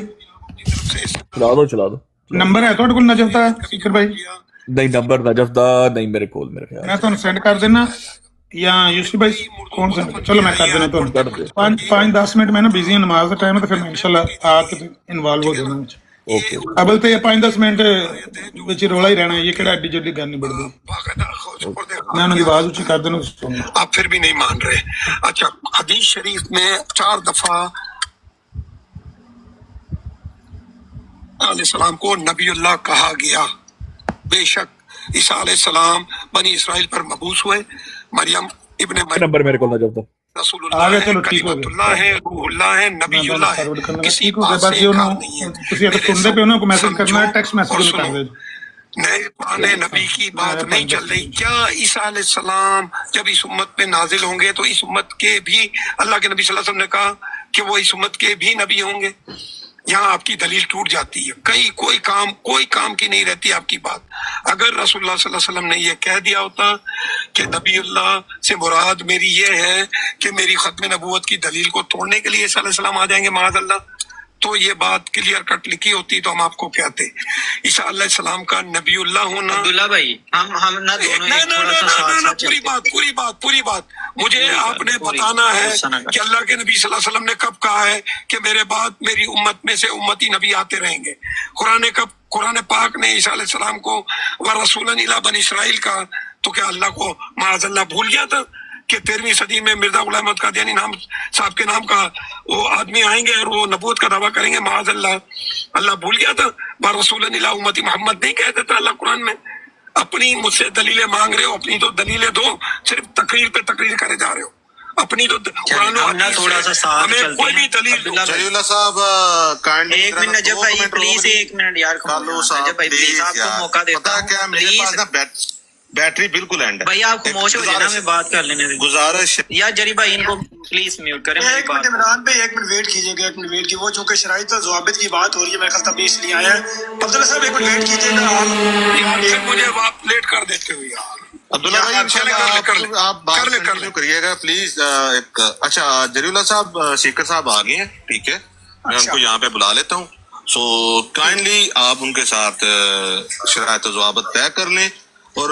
ਚਲਾ ਦੋ। ਨੰਬਰ ਹੈ ਤੁਹਾਡੇ ਕੋਲ ਨਜਫ ਦਾ ਸਪੀਕਰ ਭਾਈ? ਨਹੀਂ, ਨੰਬਰ ਨਜਫ ਦਾ ਨਹੀਂ ਮੇਰੇ ਕੋਲ, ਮੇਰੇ ਖਿਆਲ। ਮੈਂ ਤੁਹਾਨੂੰ ਸੈਂਡ ਕਰ ਦੇਣਾ ਜਾਂ ਯੂਸਫ ਭਾਈ ਕੌਣ ਸੈਂਡ? ਚਲੋ ਮੈਂ ਕਰ ਦੇਣਾ ਤੁਹਾਨੂੰ। 5-10 ਮਿੰਟ ਮੈਂ ਨਾ ਬਿਜ਼ੀ ਹਾਂ, ਨਮਾਜ਼ ਦਾ ਟਾਈਮ ਹੈ, ਤਾਂ ਫਿਰ ਮੈਂ ਇਨਸ਼ਾਅੱਲਾ ਆ ਕੇ ਇਨਵੋਲਵ ਹੋ ਜਾਣਾ ਵਿੱਚ। ओके अबल तो ये 5-10 मिनट ਵਿੱਚ ਰੋਲਾ ਹੀ ਰਹਿਣਾ, ਇਹ ਕਿਹੜਾ ਐਡੀ ਜੱਡੀ ਗੱਲ ਨਹੀਂ बढ़ती। मैं उनकी आवाज ऊंची कर देना। आप फिर भी नहीं मान रहे। अच्छा, हदीस शरीफ में 4 दफा अलैहिस्सलाम को नबीउल्लाह कहा गया। बेशक ईसा अलैहिस्सलाम बनी इसराइल पर मबूस हुए। मरियम इब्ने नंबर मेरे को नजफ दो। आ गया, चलो ठीक हो गया। है, रूहुल्लाह है, नबीउल्लाह है, किसी बात से इनकार नहीं है। ਤੁਸੀਂ ਅਗਰ ਸੁਣਦੇ ਪਏ ਹੋ ਨਾ, ਕੋਈ ਮੈਸੇਜ ਕਰਨਾ है टेक्स्ट मैसेज कर दे। नए पुराने नबी की बात नहीं चल रही। क्या ईसा अलैहिस्सलाम जब इस उम्मत पे नाजिल होंगे तो इस उम्मत के भी, अल्लाह के नबी सल्लल्लाहु अलैहि वसल्लम ने कहा कि वो इस उम्मत के भी नबी होंगे? यहाँ आपकी दलील टूट जाती है। कोई काम की नहीं रहती आपकी बात। अगर रसूलुल्लाह सल्लल्लाहु अलैहि वसल्लम ने ये कह दिया होता कि नबीउल्लाह से मुराद मेरी ये है कि मेरी खत्म नबूवत की दलील को तोड़ने के लिए ईसा अलैहिस्सलाम आ जाएंगे माअज़ल्लाह, तो ये बात क्लियर कट लिखी होती तो हम आपको कहते ईसा अलैहिस्सलाम का नबीउल्लाह होना। अब्दुल्ला भाई, हम ना दोनों एक थोड़ा सा साथ पूरी बात मुझे आपने बताना है कि अल्लाह के नबी सल्लल्लाहु अलैहि वसल्लम ने कब कहा है कि मेरे बाद मेरी उम्मत में से उम्मती नबी आते रहेंगे। कुरान पाक ने ईसा अलैहिस्सलाम को व रसूलन इला बनी इसराइल का, तो क्या अल्लाह को माअज़ल्लाह भूल गया था कि 13वीं सदी में मिर्जा गुलाम अहमद कादियानी नाम साहब के नाम का वो आदमी आएंगे और वो नबूवत का दावा करेंगे? माअज़ल्लाह अल्लाह भूल गया था? रसूलन इला उम्मती मोहम्मद नहीं कहते था अल्लाह कुरान में? अपनी मुझसे दलीलें मांग रहे हो, अपनी तो दलीलें दो, सिर्फ तकरीर पे तकरीर करे जा रहे हो। अपनी तो थोड़ा सा साथ चलते कोई भी दलील जलीउल्लाह साहब काइंडली एक मिनट नजफ भाई प्लीज, एक मिनट यार नजफ भाई प्लीज, आपको मौका देता हूं। क्या मेरे पास ना बैटरी बिल्कुल एंड है भाई, आप खामोश हो जाना, मैं बात कर लेने दें। गुजारिश यार जरी भाई इनको प्लीज म्यूट करें। एक मिनट इमरान भाई, 1 मिनट वेट कीजिएगा, 1 मिनट वेट की। वो चूंकि शराइत और ज़वाबित की बात हो रही है, मेरे ख्याल तभी इसलिए आया है। अब्दुल्ला साहब 1 मिनट वेट कीजिएगा। आप मुझे आप लेट कर देते हो यार। अब्दुल्ला भाई इंशाल्लाह आप बात कंटिन्यू करिएगा प्लीज। अच्छा, जरीउल्लाह साहब सीकर साहब आ गए हैं, ठीक है, मैं उनको यहाँ पे बुला लेता हूँ। सो काइंडली आप उनके साथ शराइत ज़वाबित तय कर लें। और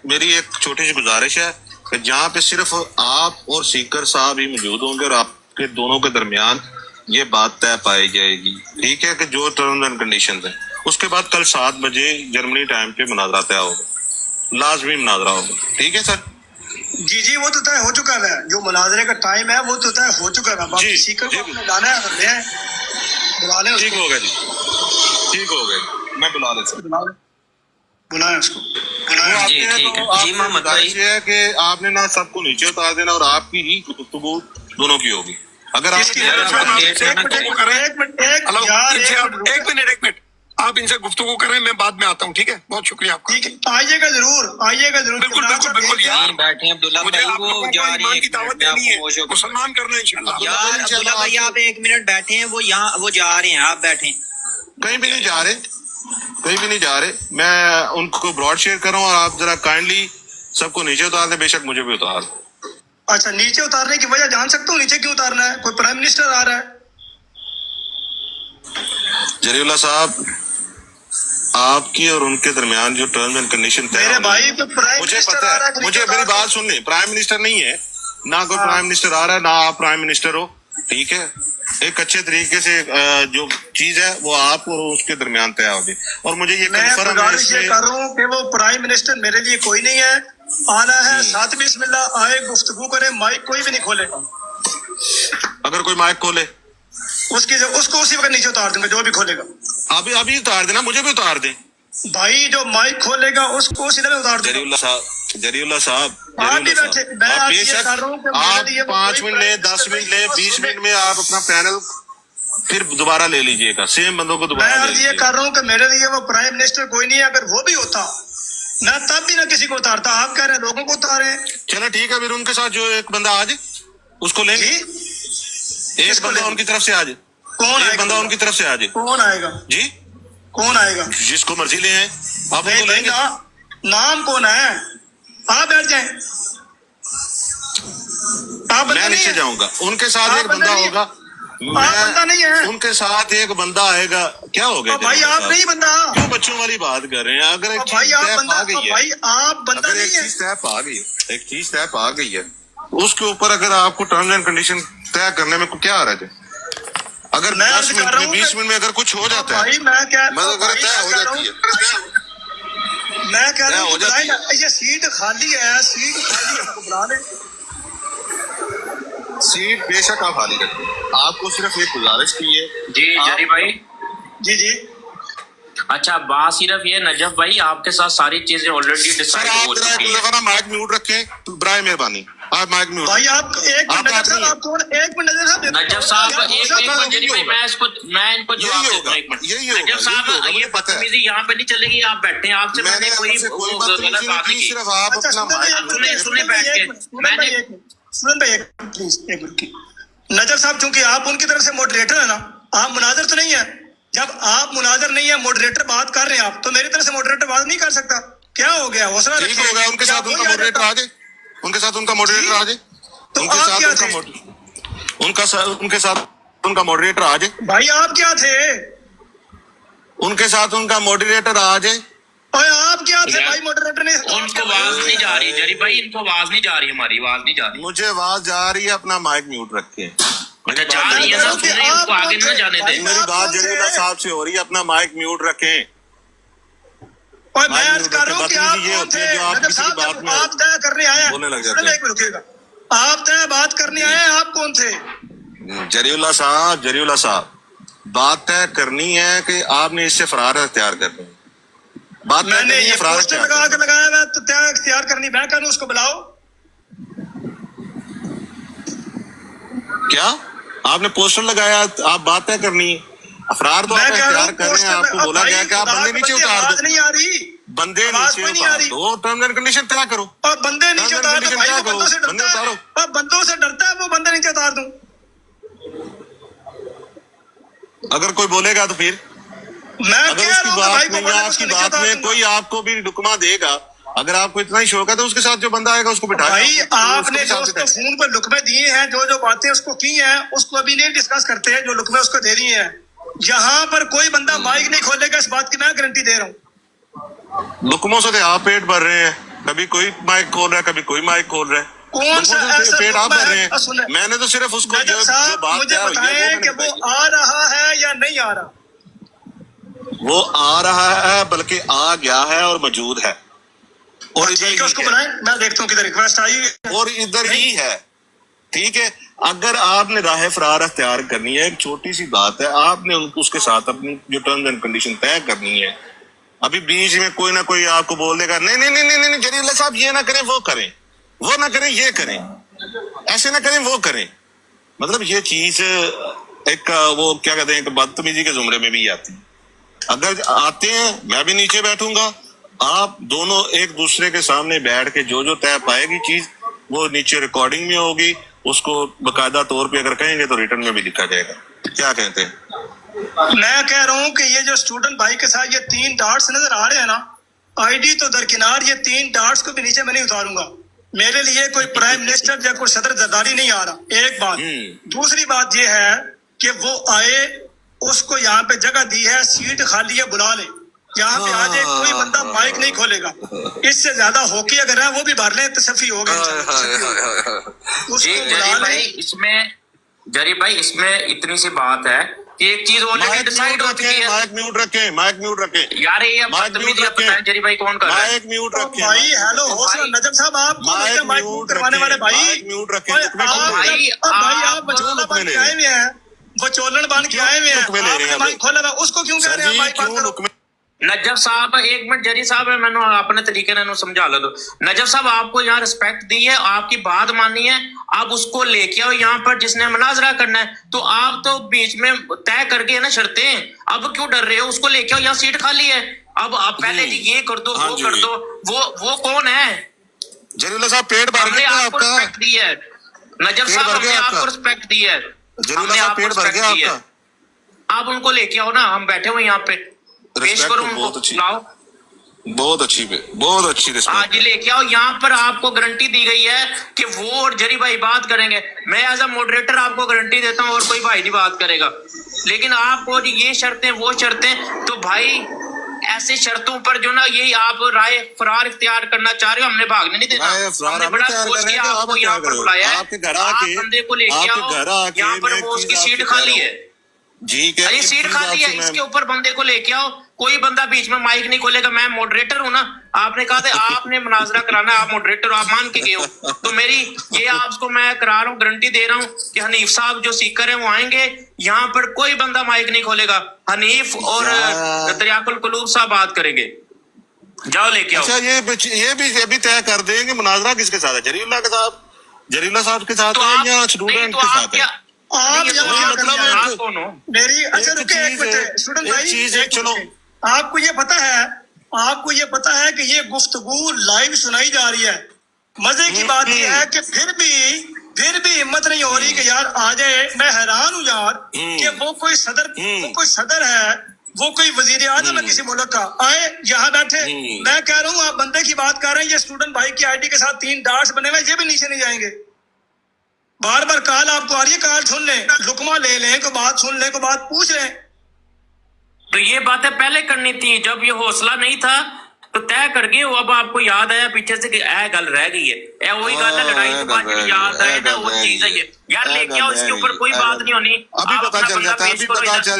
मेरी एक छोटी सी गुजारिश है कि जहाँ पे सिर्फ आप और सीकर साहब ही मौजूद होंगे और आपके दोनों के दरमियान ये बात तय पाई जाएगी, ठीक है, कि जो टर्म्स एंड कंडीशंस हैं। उसके बाद कल 7 बजे जर्मनी टाइम पे मुनाजरा तय होगा, लाजमी मुनाजरा होगा, ठीक है सर? जी वो तो तय हो चुका है, जो मुनाजरे का टाइम है वो तो तय हो चुका है। बाकी सीकर को आपने लाना है, बुला लें। ठीक हो गया जी, ठीक हो गया, मैं बुला लेता हूँ, बुलाएं उसको। जी ठीक है जी। मोहम्मद भाई ये है कि आपने ना सबको नीचे उतार देना और आपकी ही गुफ्तगू दोनों की होगी। अगर आप एक मिनट आप इनसे गुफ्तगू करें, मैं बाद में आता हूँ, ठीक है? बहुत शुक्रिया आपका। ठीक है, आइएगा जरूर, आइएगा जरूर। बिल्कुल यार बैठे अब्दुल्ला भाई, वो जा रही है की दावत देनी है, मुसलमान करना है इंशाल्लाह। यार अब्दुल्ला भाई आप 1 मिनट बैठे हैं, वो यहाँ वो जा रहे हैं, आप बैठे। कहीं भी नहीं जा रहे, कहीं भी नहीं जा रहे। मैं उनको ब्रॉड शेयर कर रहा हूँ और आप जरा काइंडली सबको नीचे उतार दे, बेशक मुझे भी उतार दे। अच्छा, नीचे उतारने की वजह जान सकता हूँ? नीचे क्यों उतारना है? कोई प्राइम मिनिस्टर आ रहा है? जरीउल्लाह साहब, आपकी और उनके दरमियान जो टर्म्स एंड कंडीशन तय मेरे भाई तो प्राइम मुझे मिनिस्टर पता आ रहा है, है, मुझे मेरी बात सुननी, प्राइम मिनिस्टर नहीं है ना, कोई प्राइम मिनिस्टर आ रहा है ना आप प्राइम मिनिस्टर हो, ठीक है। एक अच्छे तरीके से जो चीज है वो आप और उसके दरमियान तय होगी, और मुझे ये मैं कंफर्म है गुजारिश ये इसमें। कर रहा हूँ कि वो प्राइम मिनिस्टर मेरे लिए कोई नहीं है, आना है साथ बिस्मिल्लाह आए, गुफ्तगू करे, माइक कोई भी नहीं खोलेगा। अगर कोई माइक खोले उसको उसी वक्त नीचे उतार दूंगा, जो भी खोलेगा। अभी उतार देना, मुझे भी उतार दे भाई, जो माइक खोलेगा उसको उसी तरह उतार दूंगा। जरीउल्लाह साहब, आप भी बैठे, मैं आप आज ये बेशक कर रहा हूँ कि आप मेरे लिए वो 5 कोई मिनट ले, प्राइम 10 मिनट ले, मिनिस्टर 20 मिनट में आप अपना पैनल फिर दोबारा ले लीजिएगा, सेम बंदों को मैं दोबारा ले आज ये लीजिएगा। कर रहा हूँ कि मेरे लिए वो प्राइम मिनिस्टर कोई नहीं है। अगर वो भी होता मैं तब भी ना किसी को उतारता। आप कह रहे हैं लोगों को उतारे। चलो ठीक है, फिर उनके साथ जो एक बंदा आज उसको लेंगे, एक बंदा उनकी तरफ से आज, कौन एक बंदा उनकी तरफ से आज, कौन आएगा जी कौन आएगा? जिसको मर्जी ले आए, आप उनको लेंगे। नाम कौन है? आप बैठ जाएं। आप मैं नीचे जाऊंगा, उनके साथ एक बंदा होगा, बंदा नहीं है, उनके साथ एक बंदा आएगा। क्या हो गया भाई? आप नहीं बंदा, क्यों बच्चों वाली बात कर रहे हैं? अगर एक भाई चीज आप तय बंदा, आ गई है, भाई आप बंदा अगर नहीं एक है। चीज तय आ गई, एक चीज तय आ गई है, उसके ऊपर अगर आपको टर्म्स एंड कंडीशन तय करने में क्या आ रहा है? अगर 10 मिनट में 20 मिनट में अगर कुछ हो जाता है, भाई मैं क्या मतलब अगर तय हो जाती है, मैं कह रहा हूँ हो जाती है। ये सीट खाली है, सीट खाली है, उसको बुला ले। सीट बेशक आप खाली रखें, आपको सिर्फ एक गुजारिश की है जी जरी भाई। जी जी। अच्छा, बात सिर्फ ये नजफ भाई, आपके साथ सारी चीजें ऑलरेडी डिसाइड हो चुकी है। माइक म्यूट रखें, बराए मेहरबानी आप माइक म्यूट। भाई आप एक मिनट नजफ साहब, आप कौन? एक मिनट नजफ साहब, नजफ साहब एक मिनट जरी भाई, मैं इनको जवाब देता हूँ। एक मिनट नजफ साहब, ये बदतमीजी यहाँ पे नहीं चलेगी। आप बैठे हैं, आपसे मैंने कोई गलत बात नहीं की। सिर्फ आप अपना सुने बैठ के, मैंने सुन भाई प्लीज एक मिनट की। नजर साहब, चूंकि आप उनकी तरफ से मॉडरेटर है ना, आप मुनाजर तो नहीं है। जब आप मुनाजर नहीं है, मॉडरेटर बात कर रहे हैं आप, तो मेरी तरफ से मॉडरेटर बात नहीं कर सकता। क्या हो गया? हौसला ठीक हो गया, उनके साथ उनका मॉडरेटर आ जाए, उनके साथ उनका मॉडरेटर आ जाए, उनके साथ उनका मॉडरेटर आ जाए। भाई आप क्या थे? उनके साथ उनका मॉडरेटर आ जाए। और आप क्या थे भाई? मॉडरेटर ने उनको आवाज नहीं जा रही जरी भाई, इनको आवाज नहीं जा रही, हमारी आवाज नहीं जा रही। मुझे आवाज जा रही है, अपना माइक म्यूट रखे। अच्छा, जा रही है ना, सुने, उसको आगे ना जाने दें। मेरी बात जरीउल्लाह साहब से हो रही है, अपना माइक म्यूट रखें। और मैं अर्ज कर रहा हूँ कि आप कौन थे? नजर साहब, जब आप तय करने आए हैं, बोलने लग जाते हैं। रुकिएगा, आप तय बात करने आए हैं, आप कौन थे? जरीउल्लाह साहब, बात तय करनी है कि आपने इससे फरार अख्तियार करनी है। बात मैंने ये पोस्टर लगा के लगाया हुआ, तो तय अख्तियार करनी मैं करूँ, उसको बुलाओ। क्या आपने पोस्टर लगाया? आप बात तय करनी है, अफरार तो आप अख्तियार कर रहे हैं। आपको बोला गया कि आप बंदे नीचे उतार दो, नहीं आ रही, बंदे नीचे उतार दो, टर्म्स एंड कंडीशन तय करो। और बंदे नीचे उतार दो भाई, वो बंदों से डरता है, और बंदों से डरता है, वो बंदे नीचे उतार दूं। अगर कोई बोलेगा तो फिर अगर उसकी बात में या आपकी बात में कोई आपको भी रुकमा देगा, अगर आपको इतना ही शौक है, तो उसके साथ जो बंदा आएगा उसको बिठा। भाई आपने जो उसको फोन पर लुकमे दिए हैं, जो जो बातें उसको की हैं, उसको अभी नहीं डिस्कस करते हैं। जो लुकमे उसको दे दिए हैं, यहाँ पर कोई बंदा माइक नहीं खोलेगा, इस बात की मैं गारंटी दे रहा हूँ। लुकमों से आप पेट भर रहे हैं, कभी कोई माइक खोल रहा है, कभी कोई माइक खोल रहा है। कौन सा ऐसा पेट आप भर रहे हैं? सुने, मैंने तो सिर्फ उसको जो बात मुझे बताएं कि वो आ रहा है या नहीं आ रहा। वो आ रहा है, बल्कि आ गया है और मौजूद है, और इधर ही उसको बनाएं, मैं देखता हूँ किधर रिक्वेस्ट आई और इधर ही है। ठीक है, अगर आपने राह फरार अख्तियार करनी है, एक छोटी सी बात है, आपने उसके साथ अपनी जो टर्म्स एंड कंडीशन तय करनी है। अभी बीच में कोई ना कोई आपको बोल देगा नहीं नहीं नहीं नहीं नहीं जरीउल्लाह साहब ये ना करें, वो करें, वो ना करें, ये करें, ऐसे ना करें, वो करें। मतलब ये चीज एक वो क्या कहते हैं, बदतमीजी के जुमरे में भी आती है। अगर आते हैं, मैं भी नीचे बैठूंगा, आप दोनों एक दूसरे के सामने बैठ के जो जो तय पाएगी चीज, वो नीचे रिकॉर्डिंग में होगी, उसको बकायदा तौर पे अगर कहेंगे तो रिटर्न में भी लिखा जाएगा। क्या कहते हैं? मैं कह रहा हूँ कि ये जो स्टूडेंट भाई के साथ ये 3 डॉट्स नजर आ रहे हैं ना, आईडी तो दरकिनार, ये 3 डॉट्स को भी नीचे मैं नहीं उतारूंगा। मेरे लिए कोई प्राइम मिनिस्टर या कोई सदर जरदारी नहीं आ रहा, एक बात। दूसरी बात ये है कि वो आए, उसको यहाँ पे जगह दी है, सीट खाली है, बुला ले, यहाँ पे आ जाए, कोई बंदा माइक नहीं खोलेगा। इससे ज्यादा हॉकी अगर है वो भी भर ले, तसफी हो गई। जरी भाई इसमें इतनी सी बात है कि एक चीज ऑलरेडी डिसाइड हो चुकी है। माइक म्यूट रखे यार ये बदतमीजी आप बताएं जरी भाई कौन कर रहा है? माइक म्यूट रखे भाई हेलो हौसला नजम साहब, आप माइक म्यूट करवाने वाले भाई, म्यूट रखे। भाई आप बचोला बन के आए हुए हैं, बचोलन बन के आए हुए हैं, आपने माइक खोला हुआ, उसको क्यों कह रहे हैं माइक बंद करो? नजब साहब एक मिनट, जरी साहब मैंने अपने तरीके ने समझा लो। नजब साहब आपको यहाँ रिस्पेक्ट दी है, आपकी बात मानी है, आप उसको लेके आओ यहाँ पर जिसने मुनाजरा करना है। तो आप तो बीच में तय करके ना शर्तें, अब क्यों डर रहे हो? उसको लेके आओ, यहाँ सीट खाली है। अब आप पहले जी ये कर दो, वो कर दो, वो कौन है? जरीला साहब पेट भर हमने आपको रिस्पेक्ट दी है नजब साहब, हमने आपको रिस्पेक्ट दी है, हमने आपको रिस्पेक्ट दी है। आप उनको लेके आओ ना, हम बैठे हुए यहाँ पे, पेश करो उनको, लाओ। बहुत अच्छी रिस्पेक्ट। हाँ जी, लेके आओ। यहाँ पर आपको गारंटी दी गई है कि वो और जरी भाई बात करेंगे। मैं एज अ मॉडरेटर आपको गारंटी देता हूँ, और कोई भाई नहीं बात करेगा। लेकिन आपको ये शर्तें वो शर्तें, तो भाई ऐसे शर्तों पर जो ना ये आप राय फरार इख्तियार करना चाह रहे हो, हमने भागने नहीं देना। हमने बड़ा सोच के आपको यहाँ पर बुलाया है, आप बंदे को लेके आओ, यहाँ पर वो उसकी सीट खाली है जी, अरे सीट खाली है, इसके ऊपर बंदे को लेके आओ। कोई बंदा बीच में माइक नहीं खोलेगा। मैं मॉडरेटर हूँ ना, आपने कहा था आपने मुनाजरा कराना है, आप मॉडरेटर आप मान के गए हो, तो मेरी ये आपको मैं करा रहा हूँ, गारंटी दे रहा हूँ कि हनीफ साहब जो सीकर है वो आएंगे, यहाँ पर कोई बंदा माइक नहीं खोलेगा। हनीफ और दरियाकुल कुलूब साहब बात करेंगे, जाओ लेके आओ। अच्छा ये भी तय कर देंगे मुनाजरा किसके साथ है? जरीला साहब के साथ है या स्टूडेंट के साथ है? आप मतलब मेरी, अच्छा रुके एक मिनट स्टूडेंट भाई, चलो आपको ये पता है कि ये गुफ्तगू लाइव सुनाई जा रही है। मजे की बात ये है कि फिर भी हिम्मत नहीं हो रही कि यार आ जाए। मैं हैरान हूँ यार कि वो कोई सदर है, वो कोई वजीर आजम है किसी मुल्क का, आए यहाँ बैठे। मैं कह रहा हूँ आप बंदे की बात कर रहे हैं, ये स्टूडेंट भाई की आईडी के साथ 3 डॉट्स बने हुए, ये भी नीचे नहीं जाएंगे। बार बार कॉल आपको आ रही है, कॉल सुन लें, लुकमा ले लें, को बात सुन लें, को बात पूछ लें। तो ये बातें पहले करनी थी, जब ये हौसला नहीं था तो तय कर गए। अब आपको याद आया पीछे से कि गल रह गई है, वही गल है, लड़ाई तो बाद में याद आए ना, वो चीज है ये। यार लेके आओ, इसके ऊपर कोई बात नहीं होनी। अभी पता चल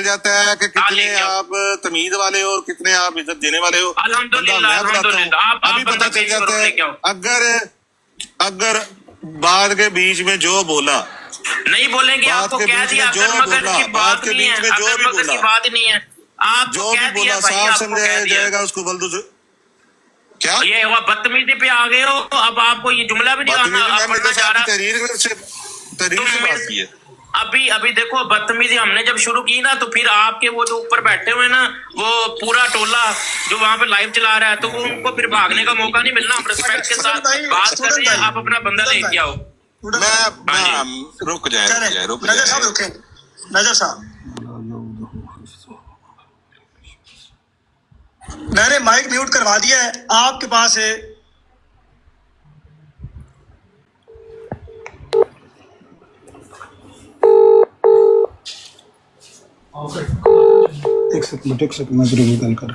जाता है कि कितने आप तमीज वाले हो और कितने आप इज्जत देने वाले हो। अल्हम्दुलिल्लाह अभी पता चल जाता है। अगर बात के बीच में जो बोला नहीं बोलेंगे, आपको कह दिया अगर मगर की बात नहीं है, अगर मगर की बात नहीं है, आप जो भी बोला साफ समझाया जाएगा उसको। बल्दू क्या ये हुआ, बदतमीजी पे आ गए हो, तो अब आपको ये जुमला भी नहीं पढ़ना चाह रहा। अभी देखो, बदतमीजी हमने जब शुरू की ना, तो फिर आपके वो जो ऊपर बैठे हुए ना, वो पूरा टोला जो वहां पे लाइव चला रहा है, तो उनको फिर भागने का मौका नहीं मिलना। हम रिस्पेक्ट के साथ बात कर रहे हैं, आप अपना बंदा लेके आओ। रुक जाए नजर साहब, मैंने माइक म्यूट करवा दिया है, आपके पास है। एक सेकंड मैं जरूर गल कर।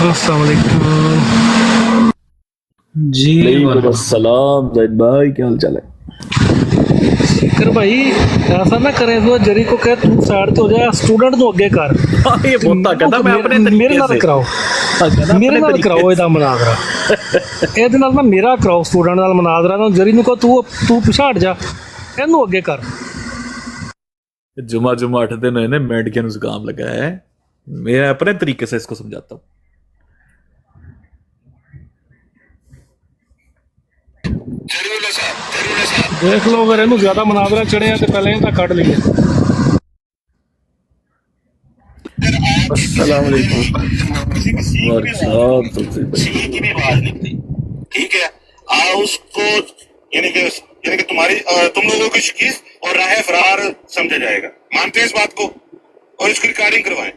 अस्सलामुअलैकुम जी। सलाम जैद भाई, क्या हाल चाल है? सीकर भाई ऐसा ना करे, तो जरी को कहे तू साइड तो हो जा, स्टूडेंट ਨੂੰ ਅੱਗੇ ਕਰ। ਇਹ ਬੋਤਾ ਕਹਿੰਦਾ ਮੈਂ ਆਪਣੇ ਤਰੀਕੇ ਮੇਰੇ ਨਾਲ ਕਰਾਓ, ਮੇਰੇ ਨਾਲ ਕਰਾਓ ਇਹਦਾ ਮੁਨਾਜ਼ਰਾ। ਇਹਦੇ ਨਾਲ ਨਾ ਮੇਰਾ ਕਰਾਓ ਸਟੂਡੈਂਟ ਨਾਲ ਮੁਨਾਜ਼ਰਾ। ਨਾ ਜਰੀ ਨੂੰ ਕਹੋ ਤੂੰ ਪਿਛਾੜ ਜਾ, ਇਹਨੂੰ ਅੱਗੇ ਕਰ। जुमा 8 दिन हुए मेंढके ਨੂੰ जुकाम लगा है, मैं अपने तरीके से इसको समझाता हूँ। देख लो अगर इन्हू ज्यादा मुनाजरा चढ़े तो पहले इन्हें कट लीए। अस्सलाम वालेकुम। सीखी की भी आवाज निकली, ठीक है। उसको यानी कि तुम्हारी तुम लोगों की शिकीस और राह फरार समझा जाएगा। मानते हैं इस बात को? और इसकी रिकॉर्डिंग करवाएं।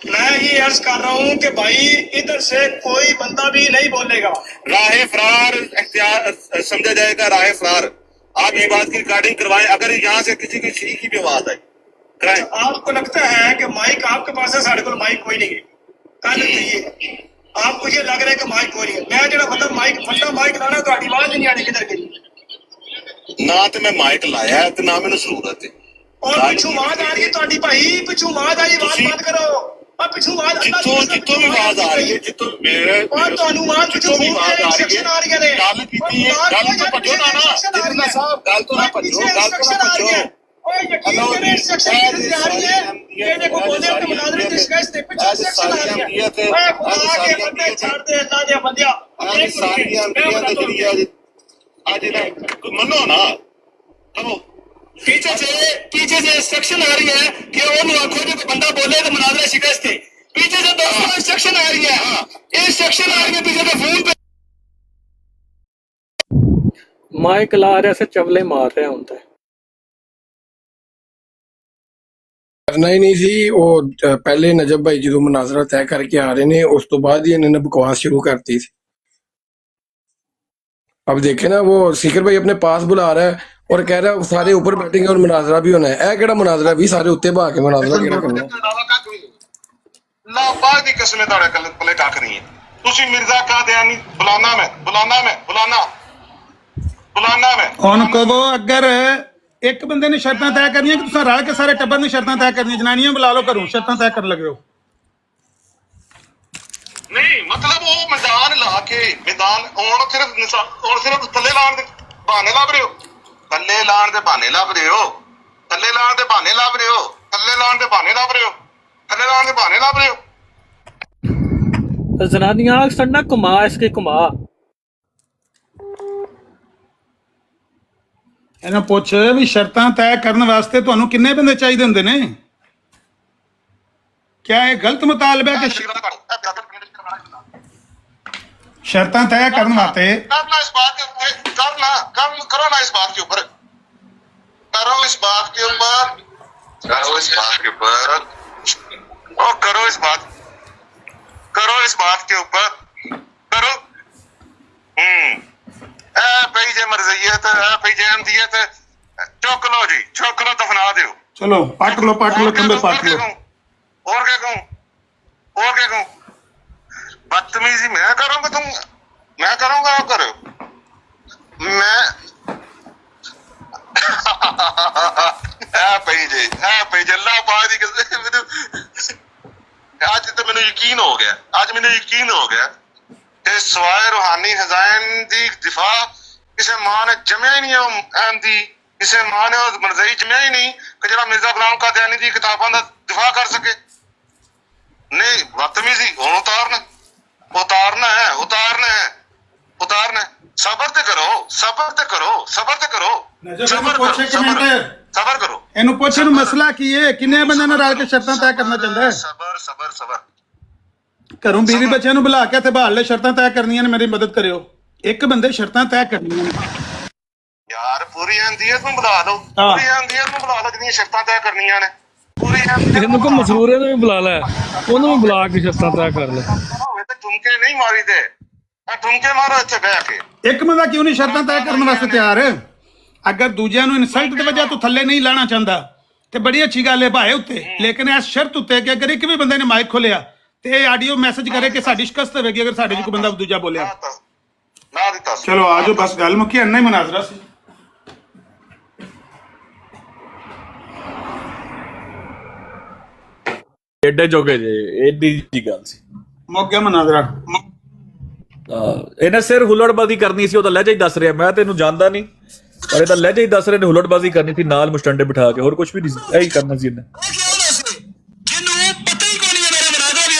मैं ये अर्ज कर रहा हूँ कि भाई इधर से कोई बंदा भी नहीं बोलेगा। राह फरार इख्तियार समझा जाएगा, राह फरार। आप ये बात की रिकॉर्डिंग करवाएं। अगर यहाँ से किसी की शी की भी आवाज आई कराएं। आपको लगता है कि माइक आपके पास है, साढ़े को माइक कोई नहीं है। कल ये आपको ये लग रहा है कि माइक कोई नहीं है। मैं जो मतलब माइक फटा माइक लाना तो आवाज नहीं आनी किधर की ना तो मैं माइक लाया है तो ना मैंने जरूरत है। और पिछू आवाज आ रही है ਤੁਹਾਡੀ ਭਾਈ, ਪਿਛੂ ਆਵਾਜ਼ ਆ ਰਹੀ, ਆਵਾਜ਼ ਬੰਦ ਕਰੋ। और पिछू आवाज जितों भी आवाज आ रही है, जितों मेरे और ਤੁਹਾਨੂੰ ਆਵਾਜ਼ ਪਿਛੂ भी आवाज आ रही सेक्शन आ रही है गल कीती है, गल तो भजो ना जिन्ना साहब, गल तो ना भजो, गल तो ना भजो। ओए यकीन करें सेक्शन आ रही है, ये देखो बोले तो मुनाजरे की शिकायत पे पिछू सेक्शन आ रही है। ओए खुदा के बंदे छोड़ दे, अल्लाह दे बंदिया। आज सारी अंबिया दे जरिए आज ना मनो ना कहो। पीछे से इंस्ट्रक्शन आ रही है कि वो आखो जो बंदा बोले तो मुनाजरा शिकस्त है। पीछे से दोस्तों इंस्ट्रक्शन आ रही है, हाँ इंस्ट्रक्शन आ रही है पीछे से फोन पे। ਮਾਈਕ ਲਾ ਰਿਹਾ ਸੇ ਚਵਲੇ ਮਾਰ ਰਿਹਾ ਹੁੰਦਾ ਹੈ। ਕਰਨਾ ਹੀ ਨਹੀਂ ਸੀ ਉਹ ਪਹਿਲੇ ਨਜਬ ਭਾਈ ਜਦੋਂ ਮੁਨਾਜ਼ਰਾ ਤੈਅ ਕਰਕੇ ਆ ਰਹੇ ਨੇ ਉਸ ਤੋਂ ਬਾਅਦ ਹੀ ਇਹਨਾਂ ਨੇ बकवास शुरू करती थी। अब देखे ना वो सीकर भाई अपने पास बुला रहा है और कह रहा है सारे ऊपर बैठेंगे और मुनाजरा भी होना है। केड़ा मुनाजरा भी सारे उत्ते बहा के मुनाजरा केड़ा करना ला बाग दी कसम ਤੁਹਾਡੇ ਕੋਲੇ ਕੱਖ ਨਹੀਂ ਹੈ। ਤੁਸੀਂ ਮਿਰਜ਼ਾ ਕਾदियानी बुलाना मैं ਹੁਣ ਕਹੋ ਅਗਰ ਇੱਕ ਬੰਦੇ ਨੇ ਸ਼ਰਤਾਂ ਤੈਅ ਕਰਨੀਆਂ ਕਿ ਤੁਸੀਂ ਰਲ ਕੇ ਸਾਰੇ ਟੱਬਰ ਨੇ ਸ਼ਰਤਾਂ ਤੈਅ ਕਰਨੀਆਂ, ਜਨਾਨੀਆਂ ਬੁਲਾ ਲਓ ਘਰੋਂ ਸ਼ਰਤਾਂ ਤੈਅ ਕਰਨ ਲੱਗੇ ਹੋ। नहीं मतलब वो मैदान ला के मैदान और सिर्फ थल्ले लाने दे बहाने लभ रहे हो, थल्ले लाने दे बहाने लभ रहे हो, थल्ले लाने दे बहाने लभ रहे हो, थल्ले लाने दे बहाने लभ रहे हो, थल्ले लाने दे बहाने लभ रहे हो। जनानियां सड़ना घुमा इसके घुमा। ਇਹਨਾਂ ਪੁੱਛ ਵੀ ਸ਼ਰਤਾਂ ਤੈਅ ਕਰਨ ਵਾਸਤੇ ਤੁਹਾਨੂੰ ਕਿੰਨੇ ਬੰਦੇ ਚਾਹੀਦੇ ਹੁੰਦੇ ਨੇ? क्या ਇਹ ਗਲਤ ਮੁਤਾਲਬਾ ਹੈ ਕਿ शर्तां तय करने वास्ते करना इस बात के करो ना इस बात के ऊपर करो इस बात के ऊपर करो इस बात के ऊपर करो इस बात के ऊपर करो। भाई जे मरज़ियत भाई जे अहमदियत चुक लो जी, चुक लो, दफना दो। चलो पट लो खंबे पट लो। और क्या कहूँ बदतमीजी मैं करूंगा, मैं करूंगा, आप करो। मैं अल्लाह पाक दी कसम आज तो मैंने यकीन हो गया कि सवाए रूहानी खजाइन दी दिफा किसी मां ने जमया ही नहीं है। अहमदी किसी मां ने मरज़ई जमया ही नहीं कि जरा मिर्जा गुलाम कादियानी दी किताबां दा दिफा कर सके। नहीं बदतमीजी हुण उतारना है। सबर ते करो ਇਹਨੂੰ ਪੁੱਛ ਇਹਨੂੰ ਮਸਲਾ ਕੀ ਹੈ? ਕਿੰਨੇ ਬੰਦਿਆਂ ਨਾਲ ਰਲ ਕੇ ਸ਼ਰਤਾਂ ਤੈਅ ਕਰਨਾ ਚਾਹੁੰਦਾ ਹੈ? ਸਬਰ ਘਰੋਂ ਬੀਵੀ ਬੱਚਿਆਂ ਨੂੰ ਬੁਲਾ ਕੇ ਇੱਥੇ ਬਹਾਲ ਲੈ, ਸ਼ਰਤਾਂ ਤੈਅ ਕਰਨੀਆਂ ਨੇ, ਮੇਰੀ ਮਦਦ ਕਰਿਓ। ਇੱਕ ਬੰਦੇ ਸ਼ਰਤਾਂ ਤੈਅ ਕਰਨੀਆਂ ਨੇ यार। पूरी अहमदियत ਨੂੰ ਬੁਲਾ ਲਓ, ਜਿੰਨੀਆਂ ਸ਼ਰਤਾਂ ਤੈਅ ਕਰਨੀਆਂ ਨੇ ਪੂਰੀ ਅਹਿਮਦੀਅਤ ਇਹਨੂੰ ਕੋ ਮਸਰੂਰੇ ਨੂੰ ਵੀ ਬੁਲਾ ਲੈ, ਉਹਨੂੰ ਵੀ ਬੁਲਾ ਕੇ ਸ਼ਰਤਾਂ ਤੈਅ ਕਰ ਲੈ। ਹੋਵੇ ਤੇ ਠੁਮਕੇ ਨਹੀਂ ਮਾਰੀਦੇ, ਠੁਮਕੇ ਮਾਰੋ ਇੱਥੇ ਬਹਿ ਕੇ। ਇੱਕ ਬੰਦਾ ਕਿਉਂ ਨਹੀਂ ਸ਼ਰਤਾਂ ਤੈਅ ਕਰਨ ਵਾਸਤੇ ਤਿਆਰ? ਅਗਰ ਦੂਜਿਆਂ ਨੂੰ ਇਨਸਲਟ ਦੀ ਵਜ੍ਹਾ ਤੋਂ ਥੱਲੇ ਨਹੀਂ ਲਾਣਾ ਚਾਹੁੰਦਾ ਤੇ ਬੜੀ ਅੱਛੀ ਗੱਲ ਹੈ ਭਾਏ ਉੱਤੇ, ਲੇਕਿਨ ਇਸ ਸ਼ਰਤ ਉੱਤੇ ਕਿ ਅਗਰ ਇੱਕ ਵੀ ਬੰਦੇ ਨੇ ਮਾਈਕ ਖੋਲਿਆ ਤੇ ਇਹ ਆਡੀਓ ਮੈਸੇਜ ਕਰੇ ਕਿ ਸਾਡੀ ਸ਼ਿਕਸਤ ਹੋਵੇਗੀ ਅਗਰ ਸਾਡੇ ਚ ਕੋਈ ਬੰਦਾ ਦੂਜਾ ਬੋਲਿਆ। ਨਾ ਦਿੱਤਾ ਚਲੋ ਆਜੋ, ਬਸ ਗੱਲ ਮੁੱਕੀ, ਇੰਨਾ ਹੀ ਮੁਨਾਜ਼ਰਾ ਸੀ। ਐਡੇ ਜੋਗੇ ਜੇ ਐਡੀ ਜੀ ਗੱਲ ਸੀ, ਮੁੱਕ ਗਿਆ ਮੁਨਾਜ਼ਰਾ। ਇਹਨੇ ਸਿਰ ਹੁੱਲੜਬਾਜ਼ੀ ਕਰਨੀ ਸੀ, ਉਹਦਾ ਲਹਿਜਾ ਹੀ ਦੱਸ ਰਿਹਾ। ਮੈਂ ਤੈਨੂੰ ਜਾਣਦਾ ਨਹੀਂ ਪਰ ਇਹਦਾ ਲਹਿਜਾ ਹੀ ਦੱਸ ਰਿਹਾ ਨੇ। ਹੁੱਲੜਬਾਜ਼ੀ ਕਰਨੀ ਸੀ ਨਾਲ ਮੁਸ਼ਟੰਡੇ ਬਿਠਾ ਕੇ, ਹੋਰ ਕੁਝ ਵੀ ਨਹੀਂ ਸੀ, ਇਹੀ ਕਰਨਾ ਸੀ ਇਹਨੇ।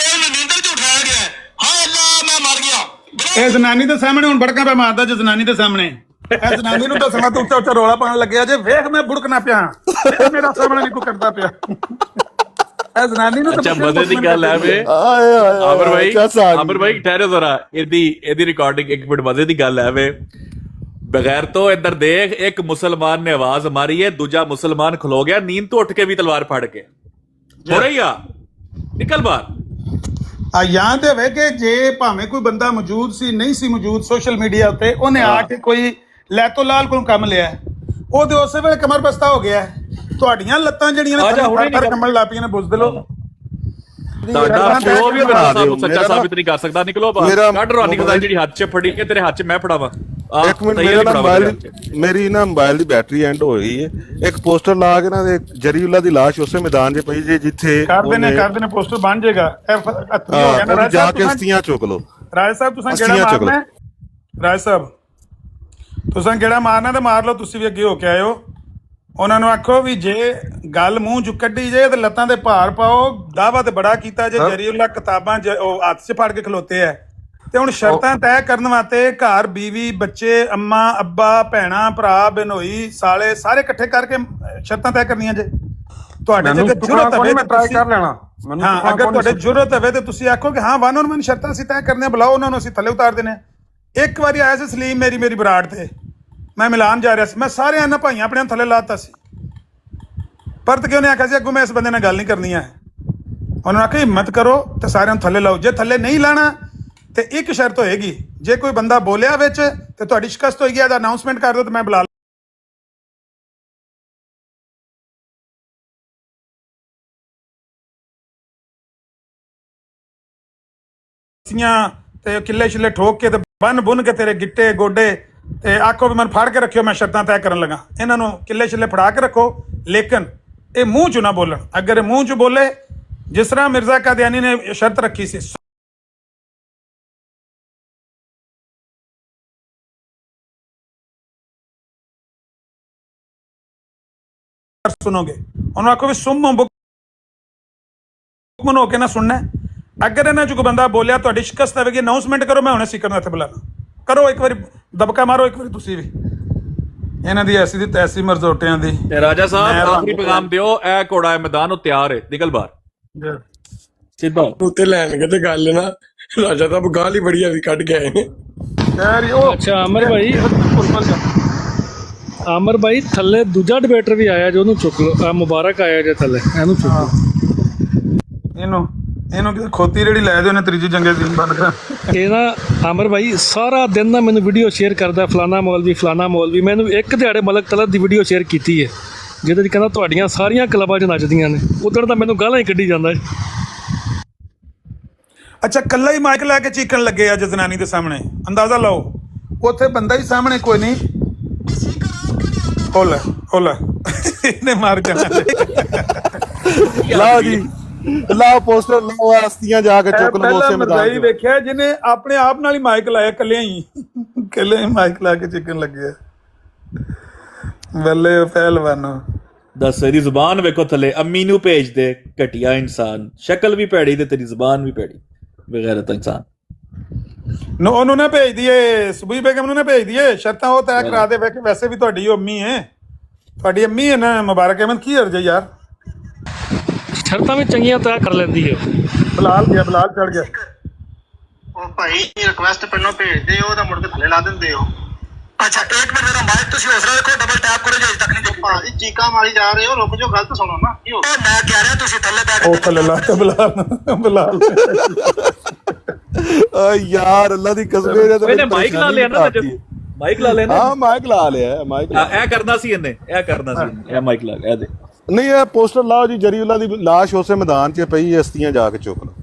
ਇਹ ਜਨਾਨੀ ਦੇ ਸਾਹਮਣੇ ਹੁਣ ਬੜਕਾਂ ਪੈ ਮਾਰਦਾ ਜੇ ਜਨਾਨੀ ਦੇ ਸਾਹਮਣੇ। ਇਹ ਜਨਾਨੀ ਨੂੰ ਦੱਸਣਾ ਤੂੰ ਉੱਚਾ ਰੌਲਾ ਪਾਉਣ ਲੱਗਿਆ ਜੇ ਵੇਖ ਮੈਂ ਬੁੜਕਣਾ ਪਿਆ, ਮੇਰਾ ਸਾਹਮਣੇ ਨਹੀਂ ਕੋਈ ਕਰਦਾ ਪਿਆ। ਇਹ ਜ਼ਨਾਨੀ ਨੂੰ ਅੱਛਾ ਮਜ਼ੇ ਦੀ ਗੱਲ ਹੈ ਵੇ ਆਮਰ ਭਾਈ ਠਹਿਰੋ ਜ਼ਰਾ ਇਹਦੀ ਰਿਕਾर्डिंग एक मिनट मजे ਦੀ ਗੱਲ ਹੈ ਵੇ बगैर तो इधर देख एक मुसलमान ने आवाज मारी है दूजा मुसलमान खलो गया नींद तो उठ के भी तलवार फाड़ के हो रही आ निकल बाहर ਯਾਦ ਹੋਵੇ ਕਿ ਜੇ ਭਾਵੇਂ ਕੋਈ ਬੰਦਾ ਮੌਜੂਦ ਸੀ ਨਹੀਂ ਸੀ ਮੌਜੂਦ ਸੋਸ਼ਲ ਮੀਡੀਆ ਉੱਤੇ ਉਹਨੇ ਆ ਕੇ ਕੋਈ ਲੈਤੋ ਲਾਲ ਕੋਲ ਕੰਮ ਲਿਆ ਉਹਦੇ ਉਸੇ ਵੇਲੇ ਕਮਰ ਬਸਤਾ ਹੋ ਗਿਆ ਤੁਹਾਡੀਆਂ ਲੱਤਾਂ ਜਿਹੜੀਆਂ ਨੇ ਕੰਮਣ ਲਾ ਪਈਆਂ ਨੇ ਬੁੱਝਦੇ ਲੋ ਤੁਹਾਡਾ ਪਿਓ ਵੀ ਮੇਰਾ ਸਾਹਿਬ ਸੱਚਾ ਸਾਬਿਤ ਨਹੀਂ ਕਰ ਸਕਦਾ ਨਿਕਲੋ ਬਾਹਰ ਕੱਢ ਰੋਣੀ ਖੁਦਾ ਜਿਹੜੀ ਹੱਥ 'ਚ ਫੜੀ ਕੇ ਤੇਰੇ ਹੱਥ 'ਚ ਮੈਂ ਫੜਾਵਾਂ ਇੱਕ ਮਿੰਟ ਮੇਰੀ ਨਾ ਮੋਬਾਈਲ ਦੀ ਬੈਟਰੀ ਐਂਡ ਹੋ ਗਈ ਹੈ ਇੱਕ ਪੋਸਟਰ ਲਾ ਕੇ ਨਾ ਜਰੀਉਲਾ ਦੀ ਲਾਸ਼ ਉਸੇ ਮੈਦਾਨ 'ਚ ਪਈ ਜੇ ਜਿੱਥੇ ਕਰਦੇ ਨੇ ਪੋਸਟਰ ਬਣ ਜਾਏਗਾ ਜਾ ਕੇ ਅਸਤੀਆਂ ਚੁੱਕ ਲੋ ਰਾਜ ਸਾਹਿਬ ਤੁਸੀਂ ਕਿਹੜਾ ਮਾਰਨਾ ਰਾਜ ਸਾਹਿਬ ਤੁਸੀਂ ਕਿਹੜਾ ਮਾਰਨਾ ਤੇ ਮਾਰ ਲਓ ਤੁਸੀਂ ਵੀ ਅੱਗੇ ਹੋ ਕੇ ਆਇਓ ਉਹਨਾਂ ਨੂੰ ਆਖੋ ਵੀ ਜੇ ਗੱਲ ਮੂੰਹ ਚੋਂ ਕੱਢੀ ਜੇ ਤੇ ਲੱਤਾਂ ਦੇ ਭਾਰ ਪਾਓ ਦਾਵਾ ਤੇ ਬੜਾ ਕੀਤਾ ਜੇ ਜਰੀਉਲਾ ਕਿਤਾਬਾਂ ਉਹ ਹੱਥ 'ਚ ਫੜ ਕੇ ਖਲੋਤੇ ਐ ਤੇ ਹੁਣ ਸ਼ਰਤਾਂ ਤੈਅ ਕਰਨ ਵਾਸਤੇ ਘਰ ਬੀਵੀ ਬੱਚੇ ਅੰਮਾ ਅੱਬਾ ਭੈਣਾਂ ਭਰਾ ਬਨੋਈ ਸਾਲੇ ਸਾਰੇ ਇਕੱਠੇ ਕਰਕੇ ਸ਼ਰਤਾਂ ਤੈਅ ਕਰਨੀਆਂ ਜੇ ਤੁਹਾਡੇ ਜੇ ਜ਼ਰੂਰਤ ਹੋਵੇ ਮੈਂ ਟਰਾਈ ਕਰ ਲੈਣਾ ਹਾਂ ਅਗਰ ਤੁਹਾਡੇ ਜ਼ਰੂਰਤ ਹੋਵੇ ਤੇ ਤੁਸੀਂ ਆਖੋ ਕਿ ਹਾਂ 1 on 1 ਸ਼ਰਤਾਂ ਅਸੀਂ ਤੈਅ ਕਰਨੇ ਬੁਲਾਓ ਉਹਨਾਂ ਨੂੰ ਅਸੀਂ ਥੱਲੇ ਉਤਾਰ ਦਿੰਦੇ ਹਾਂ ਇੱਕ ਵਾਰੀ ਆਇਆ ਸੀ ਸਲੀਮ ਮੇਰੀ ਬਰਾੜ ਤੇ ਮੈਂ ਮਿਲਾਨ ਜਾ ਰਿਹਾ ਸੀ ਮੈਂ ਸਾਰੇ ਇਹਨਾਂ ਭਾਈਆਂ ਆਪਣੇ ਥੱਲੇ ਲਾਤਾ ਸੀ ਪਰਤ ਕੇ ਉਹਨੇ ਆਖਿਆ ਸੀ ਅੱਗੋਂ ਮੈਂ ਇਸ ਬੰਦੇ ਨਾਲ ਗੱਲ ਨਹੀਂ ਕਰਨੀ ਹੈ ਉਹਨਾਂ ਨੇ ਆਖਿਆ ਹਿੰਮਤ ਕਰੋ ਤੇ ਸਾਰਿਆਂ ਨੂੰ ਥੱਲੇ ਲਾਓ ਜੇ ਥੱਲੇ ਨਹੀਂ ਲਾਣਾ ਤੇ ਇੱਕ ਸ਼ਰਤ ਹੋਏਗੀ ਜੇ ਕੋਈ ਬੰਦਾ ਬੋਲਿਆ ਵਿੱਚ ਤੇ ਤੁਹਾਡੀ ਸ਼ਿਕਸਤ ਹੋਏਗੀ ਇਹਦਾ ਅਨਾਉਂਸਮੈਂਟ ਕਰ ਦਿਓ ਤੇ ਮੈਂ ਬੁਲਾ ਤੇ ਕਿੱਲੇ ਛਿੱਲੇ ਠੋਕ ਕੇ ਤੇ ਬੰਨ ਕੇ ਤੇਰੇ ਗਿੱਟੇ ਗੋਡੇ ਤੇ ਆਖੋ ਵੀ ਮੈਨੂੰ ਫੜ ਕੇ ਰੱਖਿਓ ਮੈਂ ਸ਼ਰਤਾਂ ਤੈਅ ਕਰਨ ਲੱਗਾ ਇਹਨਾਂ ਨੂੰ ਕਿੱਲੇ ਛਿੱਲੇ ਫੜਾ ਕੇ ਰੱਖੋ ਲੇਕਿਨ ਇਹ ਮੂੰਹ 'ਚ ਨਾ ਬੋਲਣ ਅਗਰ ਇਹ ਮੂੰਹ 'ਚ ਬੋਲੇ ਜਿਸ ਤਰ੍ਹਾਂ ਮਿਰਜ਼ਾ ਕਾਦੀਆਨੀ ਨੇ ਸ਼ਰਤ ਰੱਖੀ ਸੀ ਸੁਣੋਗੇ ਉਹਨੂੰ ਆਖੋ ਵੀ ਸੁਮੋ ਬੁਕਮਨ ਹੋ ਕੇ ਨਾ ਸੁਣਨਾ ਅਗਰ ਇਹਨਾਂ 'ਚ ਕੋਈ ਬੰਦਾ ਬੋਲਿਆ ਤੁਹਾਡੀ ਸ਼ਿਕਸਤ ਹੋਵੇਗੀ ਅਨਾਉਂਸਮੈਂਟ ਕਰੋ ਮੈਂ ਹੁਣੇ ਸਿੱਕਰ ਨੂੰ ਇੱਥੇ ਬੁਲਾਣਾ ਕਰੋ ਇੱਕ ਵਾਰੀ ਦਬਕਾ ਮਾਰੋ ਇੱਕ ਵਾਰੀ ਤੁਸੀਂ ਵੀ ਇਹਨਾਂ ਦੀ ਐਸੀ ਦੀ ਤੈਸੀ ਮਰਜ਼ੋਟਿਆਂ ਦੀ ਤੇ ਰਾਜਾ ਸਾਹਿਬ ਆਖਰੀ ਪੈਗਾਮ ਦਿਓ ਇਹ ਘੋੜਾ ਹੈ ਮੈਦਾਨ ਉਹ ਤਿਆਰ ਹੈ ਨਿਕਲ ਬਾਹਰ ਸਿੱਧਾ ਉੱਤੇ ਲੈਣਗੇ ਤੇ ਗੱਲ ਨਾ ਰਾਜਾ ਸਾਹਿਬ ਗਾਲ ਹੀ ਬੜੀ ਆਦੀ ਕੱਢ ਕੇ ਆਏ ਨੇ ਅੱਛਾ ਆਮਰ ਭਾਈ ਥੱਲੇ ਦੂਜਾ ਡਿਬੇਟਰ ਵੀ ਆਇਆ ਜੋ ਉਹਨੂੰ ਚੁੱਕ ਲਓ ਮੁਬਾਰਕ ਆਇਆ ਜੇ ਥੱਲੇ ਇਹਨੂੰ ਚੁੱਕ ਲਓ ਇਹਨੂੰ ਕਿਤੇ ਖੋਤੀ ਜਿਹੜੀ ਲੈ ਦਿਓ ਨੇ ਤੀਜੀ ਜੰਗੇ ਸੀਨ ਬੰਦ ਕਰ ਇਹ ਨਾ ਆਮਰ ਭਾਈ ਸਾਰਾ ਦਿਨ ਨਾ ਮੈਨੂੰ ਵੀਡੀਓ ਸ਼ੇਅਰ ਕਰਦਾ ਫਲਾਣਾ ਮੌਲਵੀ ਮੈਨੂੰ ਇੱਕ ਦਿਹਾੜੇ ਮਲਕ ਤਲਤ ਦੀ ਵੀਡੀਓ ਸ਼ੇਅਰ ਕੀਤੀ ਹੈ ਜਿਹਦੇ 'ਚ ਕਹਿੰਦਾ ਤੁਹਾਡੀਆਂ ਸਾਰੀਆਂ ਕਲੱਬਾਂ 'ਚ ਨੱਚਦੀਆਂ ਨੇ ਉਧਰ ਤਾਂ ਮੈਨੂੰ ਗਾਲਾਂ ਹੀ ਕੱਢੀ ਜਾਂਦਾ ਅੱਛਾ ਕੱਲਾ ਹੀ ਮਾਈਕ ਲੈ ਕੇ ਚੀਕਣ ਲੱਗੇ ਅੱਜ ਜ਼ਨਾਨੀ ਦੇ ਸਾਹਮਣੇ ਅੰਦਾਜ਼ਾ ਲਾਓ ਉੱਥੇ ਬੰਦਾ ਹੀ ਸਾਹਮਣੇ ਕੋਈ ਨਹੀਂ ਹੋਲਾ ਇਹਨੇ ਮਾਰ ਜਾਣਾ ਲਓ ਜੀ ਲਾਓ ਪੋਸਟਰ ਲਾਓ ਅਸਤੀਆਂ ਜਾ ਕੇ ਚੁੱਕ ਲਓ ਉਸੇ ਮੈਦਾਨ 'ਚ ਵੇਖਿਆ ਜਿਹਨੇ ਆਪਣੇ ਆਪ ਨਾਲ ਹੀ ਮਾਈਕ ਲਾਇਆ ਕੱਲੇ ਹੀ ਮਾਈਕ ਲਾ ਕੇ ਚੀਕਣ ਲੱਗਿਆ ਬੱਲੇ ਪਹਿਲਵਾਨੋ ਦੱਸ ਇਹਦੀ ਜ਼ੁਬਾਨ ਵੇਖੋ ਥੱਲੇ ਅੰਮੀ ਨੂੰ ਭੇਜ ਦੇ ਘਟੀਆ ਇਨਸਾਨ ਸ਼ਕਲ ਵੀ ਭੈੜੀ ਤੇ ਤੇਰੀ ਜ਼ੁਬਾਨ ਵੀ ਭੈੜੀ ਬਗੈਰਤ ਇਨਸਾਨ ਨੋ ਉਹਨੂੰ ਨਾ ਭੇਜ ਦਈਏ ਸੁਬੀ ਬੇਗਮ ਨੂੰ ਨਾ ਭੇਜ ਦਈਏ ਸ਼ਰਤਾਂ ਉਹ ਤੈਅ ਕਰਾ ਦੇ ਵੈਸੇ ਵੀ ਤੁਹਾਡੀ ਅੰਮੀ ਹੈ ਨਾ ਮੁਬਾਰਕ ਅਹਿਮਦ ਕੀ ਅਰਜ਼ ਯਾਰ ਸ਼ਰਤਾਂ ਵੀ ਚੰਗੀਆਂ ਤੈਅ ਕਰ ਲੈਂਦੀ ਹੈ ਬਲਾਲ ਚੜ ਗਿਆ ਉਹ ਭਾਈ ਰਿਕੁਐਸਟ ਪਹਿਲਾਂ ਭੇਜ ਦੇ ਉਹਦਾ ਮੁੜ ਕੇ ਥੱਲੇ ਲਾ ਦਿੰਦੇ ਹੋ अच्छा एक मिनट मेरा माइक तुसी हौसला रखो डबल टैप करो जो अजे तक नहीं देखी ਭਾਜੀ ਚੀਕਾਂ ਮਾਰੀ ਜਾ ਰਹੇ ਹੋ ਰੁਕ ਜਾਓ ਗਲਤ ਸੁਣੋ ਨਾ ਕੀ ਹੋ मैं कह रहा तुसी थल्ले बैठ ਉਹ ਥੱਲੇ ਲਾ ਕੇ ਬਲਾਲ ਆ ਯਾਰ ਅੱਲਾ ਦੀ ਕਸਮ ਇਹਨੇ ਮਾਈਕ ਲਾ ਲਿਆ ਨਾ ਮਾਈਕ ਲਾ ਲਿਆ ਹਾਂ ਮਾਈਕ ਲਾ ਲਿਆ ਮਾਈਕ ਇਹ ਕਰਨਾ ਸੀ ਇਹ ਮਾਈਕ ਲਾ ਗਿਆ ਇਹਦੇ ਨਹੀਂ ਇਹ ਪੋਸਟਰ ਲਾਓ ਜੀ ਜਰੀਉਲਾ ਦੀ ਲਾਸ਼ ਉਸੇ ਮੈਦਾਨ 'ਚ ਪਈ ਅਸਤੀਆਂ ਜਾ ਕੇ ਚੁੱਕ ਲਓ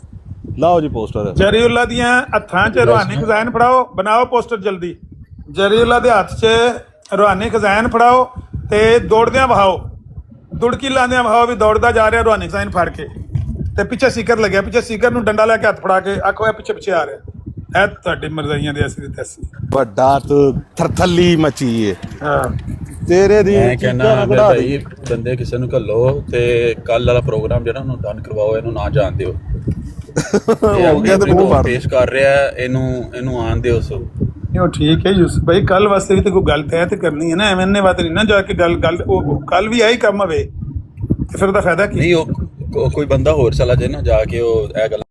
ਲਾਓ ਜੀ ਪੋਸਟਰ ਜਰੀਉਲਾ ਦੀਆਂ ਹੱਥਾਂ 'ਚ ਰੂਹਾਨੀ ਖਜ਼ਾਨ ਫੜਾਓ ਬਣਾਓ ਪੋਸਟਰ ਜਲਦੀ ਜਰੀਉਲਾ ਦੇ ਹੱਥ 'ਚ ਰੂਹਾਨੀ ਖਜ਼ਾਨ ਫੜਾਓ ਤੇ ਦੌੜਦਿਆਂ ਵਹਾਓ ਦੁੜਕੀ ਲਾਉਂਦਿਆਂ ਵਹਾਓ ਵੀ ਦੌੜਦਾ ਜਾ ਰਿਹਾ ਰੂਹਾਨੀ ਖਜ਼ਾਨ ਫੜ ਕੇ ਤੇ ਪਿੱਛੇ ਸੀਕਰ ਲੱਗਿਆ ਪਿੱਛੇ ਸੀਕਰ ਨੂੰ ਡੰਡਾ ਲੈ ਕੇ ਹੱਥ ਫੜਾ ਕੇ ਆਖੋ ਇਹ ਪਿੱਛੇ ਆ ਰਿਹਾ ਇਹ ਤੁਹਾਡੀ ਮਰਜ਼ਾਈਆਂ ਦੇ ਅਸਲੀ ਤੈਸੀ ਵੱਡਾ ਤੂੰ ਥਰਥੱਲੀ ਮੱਚੀ ਏ ਤੇਰੇ ਦੀ ਮੈਂ ਕਹਿੰਦਾ ਭਾਈ ਬੰਦੇ ਕਿਸੇ ਨੂੰ ਘੱਲੋ ਤੇ ਕੱਲ ਵਾਲਾ ਪ੍ਰੋਗਰਾਮ ਜਿਹੜਾ ਉਹਨੂੰ ਡਨ ਕਰਵਾਓ ਇਹਨੂੰ ਨਾ ਜਾਣ ਦਿਓ ਹੋ ਗਿਆ ਤੇ ਮੂੰਹ ਮਾਰ ਪੇਸ਼ ਕਰ ਰਿਹਾ ਇਹਨੂੰ ਆਣ ਦਿਓ ਸੋ ਉਹ ਠੀਕ ਹੈ ਯੂਸਫ ਭਾਈ ਕੱਲ ਵਾਸਤੇ ਵੀ ਤੇ ਕੋਈ ਗੱਲ ਤੈਅ ਤੇ ਕਰਨੀ ਹੈ ਨਾ ਐਵੇਂ ਨੇ ਬਾਤ ਨਹੀਂ ਨਾ ਜਾ ਕੇ ਗੱਲ ਉਹ ਕੱਲ ਵੀ ਆਹੀ ਕੰਮ ਹੋਵੇ ਤੇ ਫਿਰ ਉਹਦਾ ਫਾਇਦਾ ਕੀ ਨਹੀਂ ਉਹ ਕੋਈ ਬੰਦਾ ਹੋਰ ਚਲਾ ਜਾਏ ਨਾ ਜਾ ਕੇ ਉਹ ਇਹ ਗੱਲ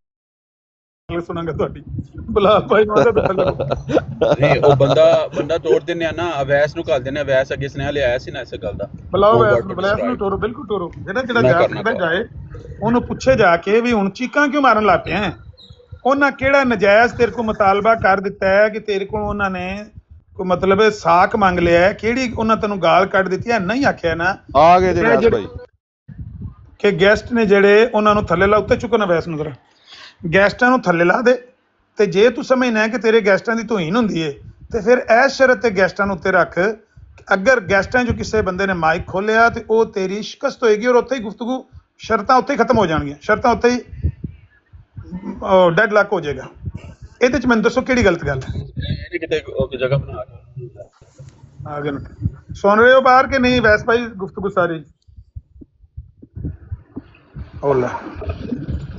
ਸੁਣਾਂਗਾ ਤੁਹਾਡੀ ਬੁਲਾ ਭਾਈ ਨੂੰ ਨਹੀਂ ਉਹ ਬੰਦਾ ਤੋੜ ਦਿੰਨੇ ਆ ਨਾ ਅਵੈਸ ਨੂੰ ਘੱਲ ਦਿੰਨੇ ਅਵੈਸ ਅੱਗੇ ਸੁਨੇਹਾ ਲਿਆਇਆ ਸੀ ਨਾ ਇਸ ਗੱਲ ਦਾ ਬੁਲਾਓ ਵੈਸ ਨੂੰ ਟੋਰੋ ਬਿਲਕੁਲ ਟੋਰੋ ਜਿਹੜਾ ਜਾ ਸਕਦਾ ਜਾਏ ਉਹਨੂੰ ਪੁੱਛੇ ਜਾ ਕੇ ਵੀ ਹੁਣ ਚੀਕਾਂ ਕਿਉਂ ਮਾਰਨ ਲੱਗ ਪਿਆ ਉਹਨਾਂ ਕਿਹੜਾ ਨਜਾਇਜ਼ ਤੇਰੇ ਕੋਲ ਮੁਤਾਲਬਾ ਕਰ ਦਿੱਤਾ ਹੈ ਕਿ ਤੇਰੇ ਕੋਲ ਉਹਨਾਂ ਨੇ ਕੋਈ ਮਤਲਬ ਸਾਕ ਮੰਗ ਲਿਆ ਹੈ ਕਿਹੜੀ ਉਹਨਾਂ ਤੈਨੂੰ ਗਾਲ ਕੱਢ ਦਿੱਤੀ ਹੈ ਨਹੀਂ ਆਖਿਆ ਨਾ ਆ ਗਏ ਜੀ ਵੈਸ ਭਾਈ ਕਿ ਗੈਸਟ ਨੇ ਜਿਹੜੇ ਉਹਨਾਂ ਨੂੰ ਥੱਲੇ ਲਾ ਉੱਤੇ ਚੁੱਕੋ ਨਾ ਵੈਸ ਨੂੰ ਜ਼ਰਾ ਗੈਸਟਾਂ ਨੂੰ ਥੱਲੇ ਲਾ ਦੇ ਤੇ ਜੇ ਤੂੰ ਸਮਝਣਾ ਕਿ ਤੇਰੇ ਗੈਸਟਾਂ ਦੀ ਤੋਹੀਨ ਹੁੰਦੀ ਏ ਤੇ ਫਿਰ ਇਹ ਸ਼ਰਤ ਤੇ ਗੈਸਟਾਂ ਨੂੰ ਉੱਤੇ ਰੱਖ ਅਗਰ ਗੈਸਟਾਂ 'ਚੋਂ ਕਿਸੇ ਬੰਦੇ ਨੇ ਮਾਈਕ ਖੋਲਿਆ ਤੇ ਉਹ ਤੇਰੀ ਸ਼ਿਕਸਤ ਹੋਏਗੀ ਔਰ ਉੱਥੇ ਹੀ ਗੁਫ਼ਤਗੂ ਸ਼ਰਤਾਂ ਉੱਥੇ ਹੀ ਖਤਮ ਹੋ ਜਾਣਗੀਆਂ ਸ਼ਰਤਾਂ ਉੱਥੇ ਹੀ ਡੈਡ ਲੱਕ ਹੋ ਜਾਏਗਾ ਇਹਦੇ 'ਚ ਮੈਨੂੰ ਦੱਸੋ ਕਿਹੜੀ ਗਲਤ ਗੱਲ ਹੈ ਕਿਤੇ ਜਗ੍ਹਾ ਬਣਾ ਆ ਗਏ ਸੁਣ ਰਹੇ ਹੋ ਬਾਹਰ ਕਿ ਨਹੀਂ ਵੈਸ ਭਾਈ ਗੁਫ਼ਤਗੂ ਸਾਰੀ ਹੋਲਾ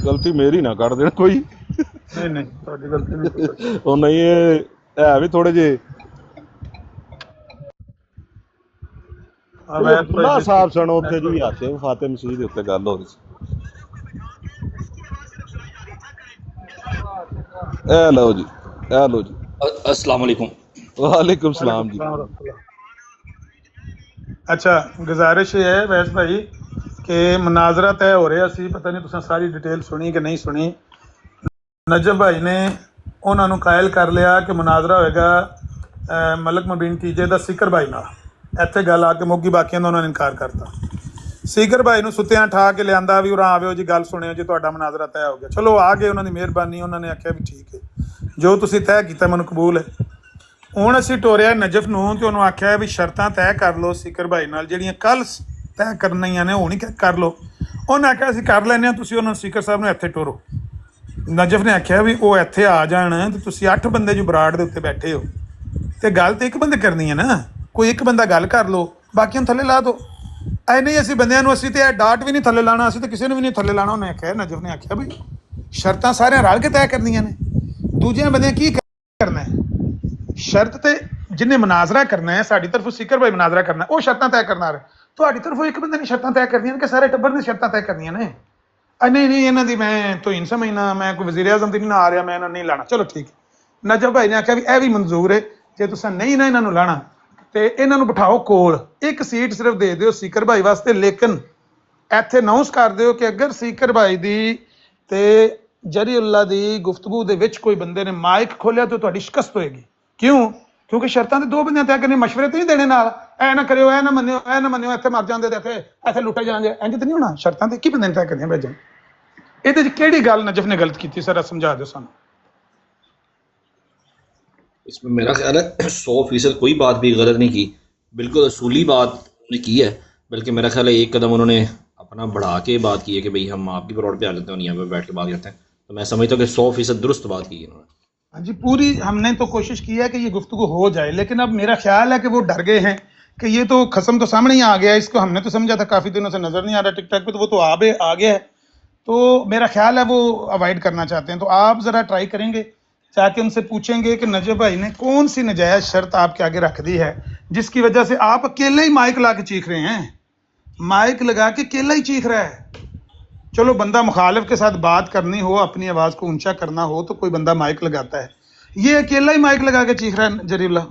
ਗਲਤੀ ਮੇਰੀ ਨਾ ਕੱਢ ਦੇਣ ਕੋਈ ਨਹੀਂ ਤੁਹਾਡੀ ਗਲਤੀ ਨਹੀਂ ਉਹ ਨਹੀਂ ਇਹ ਹੈ ਵੀ ਥੋੜੇ ਜੇ ਬੁੱਲਾ ਸਾਹਿਬ ਸਣ ਉੱਥੇ ਜੀ ਆਤੇ ਫਾਤੇ ਮਸੀਹ ਦੇ ਉੱਤੇ ਗੱਲ ਹੋ ਰਹੀ ਸੀ ਇਹ ਲਓ ਜੀ अस्सलाम वालेकुम। वालेकुम सलाम जी। अच्छा गुजारिश है वैस भाई कि मुनाजरा तय हो रहा सी पता नहीं तुसां सारी डिटेल सुनी कि नहीं सुनी नजब भाई ने उन्होंने कायल कर लिया कि मुनाजरा होएगा मलक मुबीन टीजे का सीकर भाई नाल इत्थे गल आके मुक्की बाकियां दा उन्होंने इनकार करता सीकर भाई नूं सुत्तियां ठा के लियांदा भी उरा आविओ जी गल सुनिओ जी तुहाडा मुनाजरा तय हो गया चलो आ गए उन्होंने मेहरबानी उन्होंने आख्या भी ठीक है जो तुसीं तय कीता मैनूं कबूल है हुण असीं टोरिया नजफ नूं ते उन्होंने आख्या भी शर्तां तय कर लो सीकर भाई नाल जिहड़ियां कल तय करनियां ने हुण ही कर लो उन्हें आख्या असीं कर लैंदे हां तुसीं उन्होंने सीकर साहब नूं इत्थे टोरो नजफ ने आख्या भी वो इत्थे आ जाण ते तुसीं 8 बंदे जो बराड़ दे उत्ते बैठे हो ते गल तो एक बंदे करनी है ना कोई एक बंदा गल कर लो बाकियां थल्ले ला दो ऐ नहीं असीं बंदियां नूं असीं ते डाट भी नहीं थल्ले लाना असीं ते किसी नूं भी नहीं थल्ले लाना उन्हें आख्या नजफ ने आख्या भी शर्तां सारे रल के तय करनियां ने दूजियां बंदियां की करना है शर्त ते जिन्हें मुनाजरा करना है साडी तरफों सीकर भाई मुनाजरा करना वो शर्तां तय करना रहे तुहाडी तरफों एक बंदे ने शर्तां तय करनियां कि सारे टब्बर ने शर्तां तय करनियां ने नहीं इन्हां दी मैं तोहीन समझना मैं कोई वज़ीर आज़म दी नहीं आ रहा मैं इन्हां नहीं लाना चलो ठीक है नजफ भाई ने आख्या भी यह भी मंजूर है जे तुसां नहीं ना इन्हां नूं लाना ते इन्हां नूं बिठाओ कोल एक सीट सिर्फ दे दिओ सीकर भाई वास्ते लेकिन इत्थे अनाउंस कर दिओ कि अगर सीकर भाई दी ते जरीउल्ला दी गुफ्तगू दे विच कोई बंदे ने माइक खोलिया तो तुहाडी शिकस्त होएगी क्यों क्योंकि शर्तां ते दो बंदे तय करने मशवरे तो नहीं देने नाल ऐ ना करियो ऐ ना मन्नियो इत्थे मर जांदे ते इत्थे लुटे जांदे इंज ते नहीं होना शर्तां ते की बंदे ने तय करनियां भेजन ਇਹਦੇ 'ਚ ਕਿਹੜੀ ਗੱਲ ਨਜਫ ने गलत की सर समझा दो सानू इसमें मेरा ख्याल है 100% कोई बात भी गलत नहीं की बिल्कुल असूली बात उन्होंने की है बल्कि मेरा ख्याल है एक कदम उन्होंने अपना बढ़ा के बात की है कि भाई हम आपकी प्लॉट पे आ जाते हैं और यहाँ पे बैठ के बात करते हैं तो मैं समझता हूँ कि 100% दुरुस्त बात की है उन्होंने हाँ जी पूरी हमने तो कोशिश की है कि ये गुफ्तगू हो जाए लेकिन अब मेरा ख्याल है कि वो डर गए हैं कि ये तो खसम तो सामने ही आ गया है इसको हमने तो समझा था काफ़ी दिनों से नज़र नहीं आ रहा टिकटॉक पे तो वो तो आ गया है तो मेरा ख्याल है वो अवॉइड करना चाहते हैं तो आप ज़रा ट्राई करेंगे जाके उनसे पूछेंगे कि नजफ भाई ने कौन सी नजायज़ शर्त आपके आगे रख दी है जिसकी वजह से आप अकेले ही माइक ला के चीख रहे हैं माइक लगा के अकेला ही चीख रहा है चलो बंदा मुखालिफ के साथ बात करनी हो अपनी आवाज़ को ऊंचा करना हो तो कोई बंदा माइक लगाता है ये अकेला ही माइक लगा के चीख रहा है जरीउल्ला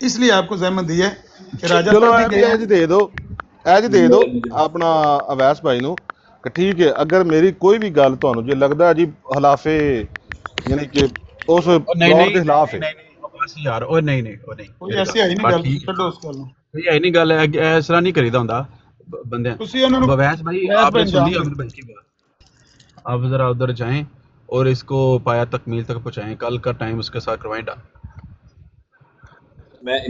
इसलिए आपको जहमत दी है कि राजा चलो ऐज दे दो अपना अवैस भाई नूं कि ठीक है अगर मेरी कोई भी गल तुहानूं जे लगदा जी खिलाफे यानी कि उस दौर के खिलाफ है बस यार ओ नहीं कोई ऐसी है नहीं गल छड्डो उस गल नूं कोई है नहीं गल इस तरह नहीं करीदा हुंदा बंदे तुसी उन्हां नूं अवैस भाई आपने सुन ली अमर भाई की बात आप जरा उधर जाएं और इसको पाया तकमील तक पहुंचाएं कल का टाइम उसके साथ करवाएं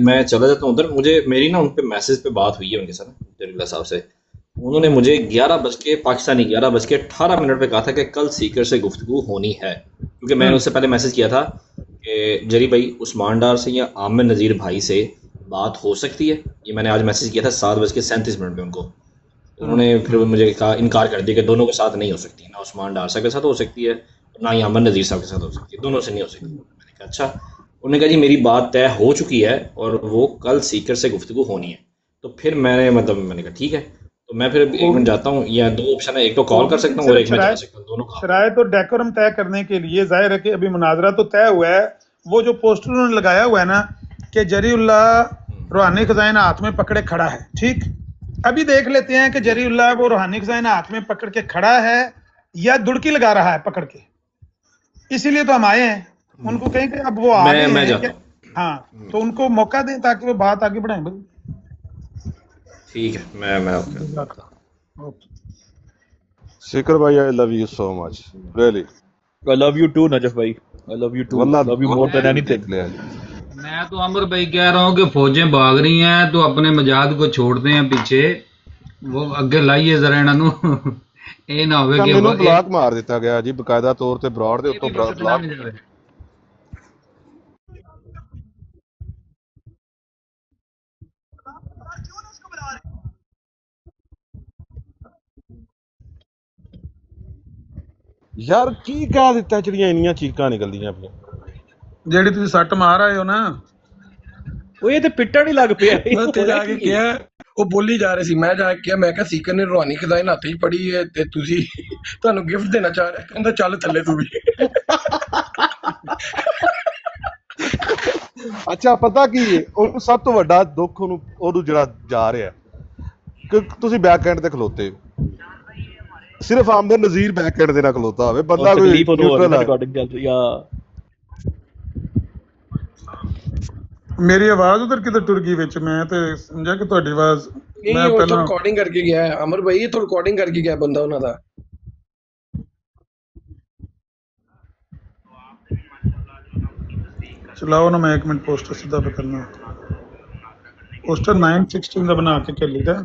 मैं चला जाता हूँ उधर मुझे मेरी ना उन पे मैसेज पे बात हुई है उनके साथ जरीउल्ला साहब से उन्होंने मुझे 11:18 पे कहा था कि कल सीकर से गुफ्तगू होनी है क्योंकि मैंने उससे पहले मैसेज किया था कि जरी भाई उस्मान डार से या आमिर नज़ीर भाई से बात हो सकती है ये मैंने आज मैसेज किया था 7:37 पे उनको उन्होंने फिर मुझे कहा इनकार कर दिया कि दोनों के साथ नहीं हो सकती ना उस्मान डार साहब के साथ हो सकती है ना ही आमिर नज़ीर साहब के साथ हो सकती है दोनों से नहीं हो सकती मैंने कहा अच्छा उन्होंने कहा जी मेरी बात तय हो चुकी है और वो कल सीकर से गुफ्तगू होनी है तो फिर मैंने कहा ठीक है तो मैं फिर 1 मिनट जाता हूँ, या 2 ऑप्शन है, एक तो कॉल कर सकता हूँ और एक में जा सकता हूँ, दोनों काम। शराय तो डेकोरम तय करने के लिए जाहिर है कि अभी मुनाजरा तो तय हुआ है। वो जो पोस्टर उन्होंने लगाया हुआ है ना कि जरीउल्लाह रूहानी खजाना हाथ में पकड़े खड़ा है, ठीक, अभी देख लेते हैं कि जरीउल्लाह वो रूहानी खजाना हाथ में पकड़ के खड़ा है या दुड़की लगा रहा है पकड़ के। इसीलिए तो हम आए हैं, उनको कहें कि अब वो आ गए मैं हैं जाता कि- हाँ, तो उनको मौका दें ताकि वो बात आगे बढ़ाएं भाई। ठीक है, मैं Sikar bhai, I love you so much. Really. I love you too, Najaf bhai. I love you too. Wallah, Love you more than anything. मैं तो अमर भाई कह रहा हूँ कि फौजें भाग रही हैं तो अपने मजाक को छोड़ते हैं पीछे, वो अगे लाइए जरा इन्हों ਇਹ ਨਾ ਹੋਵੇ ਕਿ ਮੈਨੂੰ ਬਲਾਕ ਮਾਰ ਦਿੱਤਾ ਗਿਆ ਜੀ ਬਕਾਇਦਾ ਤੌਰ ਤੇ ਬਰਾਡ ਦੇ ਉੱਤੋਂ ਬਲਾਕ। ਯਾਰ ਕੀ ਕਹਿ ਦਿੱਤਾ ਜਿਹੜੀਆਂ ਇੰਨੀਆਂ ਚੀਕਾਂ ਨਿਕਲਦੀਆਂ ਪਈਆਂ? ਜਿਹੜੀ ਤੁਸੀਂ ਸੱਟ ਮਾਰ ਆਏ ਹੋ ਨਾ, ਉਹ ਇਹ ਤੇ ਪਿੱਟਣ ਹੀ ਲੱਗ ਪਿਆ। ਮੈਂ ਤੇ ਜਾ ਕੇ ਕਿਹਾ, ਉਹ ਬੋਲੀ ਜਾ ਰਹੇ ਸੀ, ਮੈਂ ਜਾ ਕੇ ਕਿਹਾ, ਮੈਂ ਕਿਹਾ ਸੀਕਰ ਨੇ ਰੂਹਾਨੀ ਖਜ਼ਾਨਾ ਹੱਥ 'ਚ ਫੜੀ ਹੈ ਤੇ ਤੁਸੀਂ ਤੁਹਾਨੂੰ ਗਿਫਟ ਦੇਣਾ ਚਾਹ ਰਿਹਾ। ਕਹਿੰਦਾ ਚੱਲ ਥੱਲੇ ਤੂੰ ਵੀ। ਅੱਛਾ ਪਤਾ ਕੀ ਹੈ, ਉਹਨੂੰ ਸਭ ਤੋਂ ਵੱਡਾ ਦੁੱਖ ਉਹਨੂੰ ਜਿਹੜਾ ਜਾ ਰਿਹਾ ਕਿ ਤੁਸੀਂ ਬੈਕ ਐਂਡ ਤੇ ਖਲੋਤੇ ਹੋ, ਸਿਰਫ ਆਮਰ ਨਜ਼ੀਰ ਬੈਕ ਐਂਡ ਦੇ ਨਾਲ ਖਲੋਤਾ ਹੋਵੇ ਬੰਦਾ ਕੋਈ ਰਿਕਾਰਡਿੰਗ ਚੱਲ ਰਹੀ ਆ। ਮੇਰੀ ਆਵਾਜ਼ ਉਧਰ ਕਿਧਰ ਟੁਰ ਗਈ ਵਿੱਚ, ਮੈਂ ਤੇ ਸਮਝਿਆ ਕਿ ਤੁਹਾਡੀ ਆਵਾਜ਼ ਮੈਂ ਪਹਿਲਾਂ ਰਿਕਾਰਡਿੰਗ ਕਰਕੇ ਗਿਆ ਹੈ ਅਮਰ ਭਾਈ, ਇਹ ਤਾਂ ਰਿਕਾਰਡਿੰਗ ਕਰਕੇ ਗਿਆ ਬੰਦਾ ਉਹਨਾਂ ਦਾ। ਚਲਾਓ ਨਾ, ਮੈਂ 1 ਮਿੰਟ ਪੋਸਟਰ ਸਿੱਧਾ ਬਦਲਣਾ। ਪੋਸਟਰ 916 ਦਾ ਬਣਾ ਕੇ ਚੱਲੀ ਦਾ।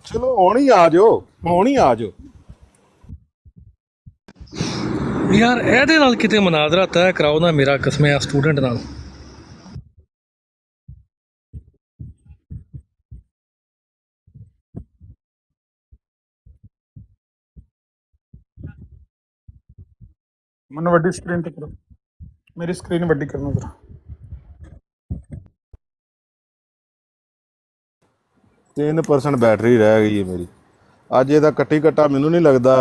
ਚਲੋ ਹੁਣ ਹੀ ਆ ਜਾਓ, ਹੁਣ ਹੀ ਆ ਜਾਓ। ਯਾਰ ਇਹਦੇ ਨਾਲ ਕਿਤੇ ਮੁਨਾਜ਼ਰਾ ਤੈਅ ਕਰਾਓ ਨਾ ਮੇਰਾ, ਕਸਮ ਹੈ ਸਟੂਡੈਂਟ ਨਾਲ। ਮੈਨੂੰ ਵੱਡੀ ਸਕਰੀਨ ਤੇ ਕਰੋ, ਮੇਰੀ ਸਕਰੀਨ ਵੱਡੀ ਕਰਨਾ ਜ਼ਰਾ। 3% ਬੈਟਰੀ ਰਹਿ ਗਈ ਹੈ ਮੇਰੀ ਅੱਜ, ਇਹਦਾ ਕੱਟੀ ਕੱਟਾ ਮੈਨੂੰ ਨਹੀਂ ਲੱਗਦਾ।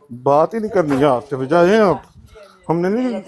बात ही नहीं करनी है आपसे, वजह है आप हमने नहीं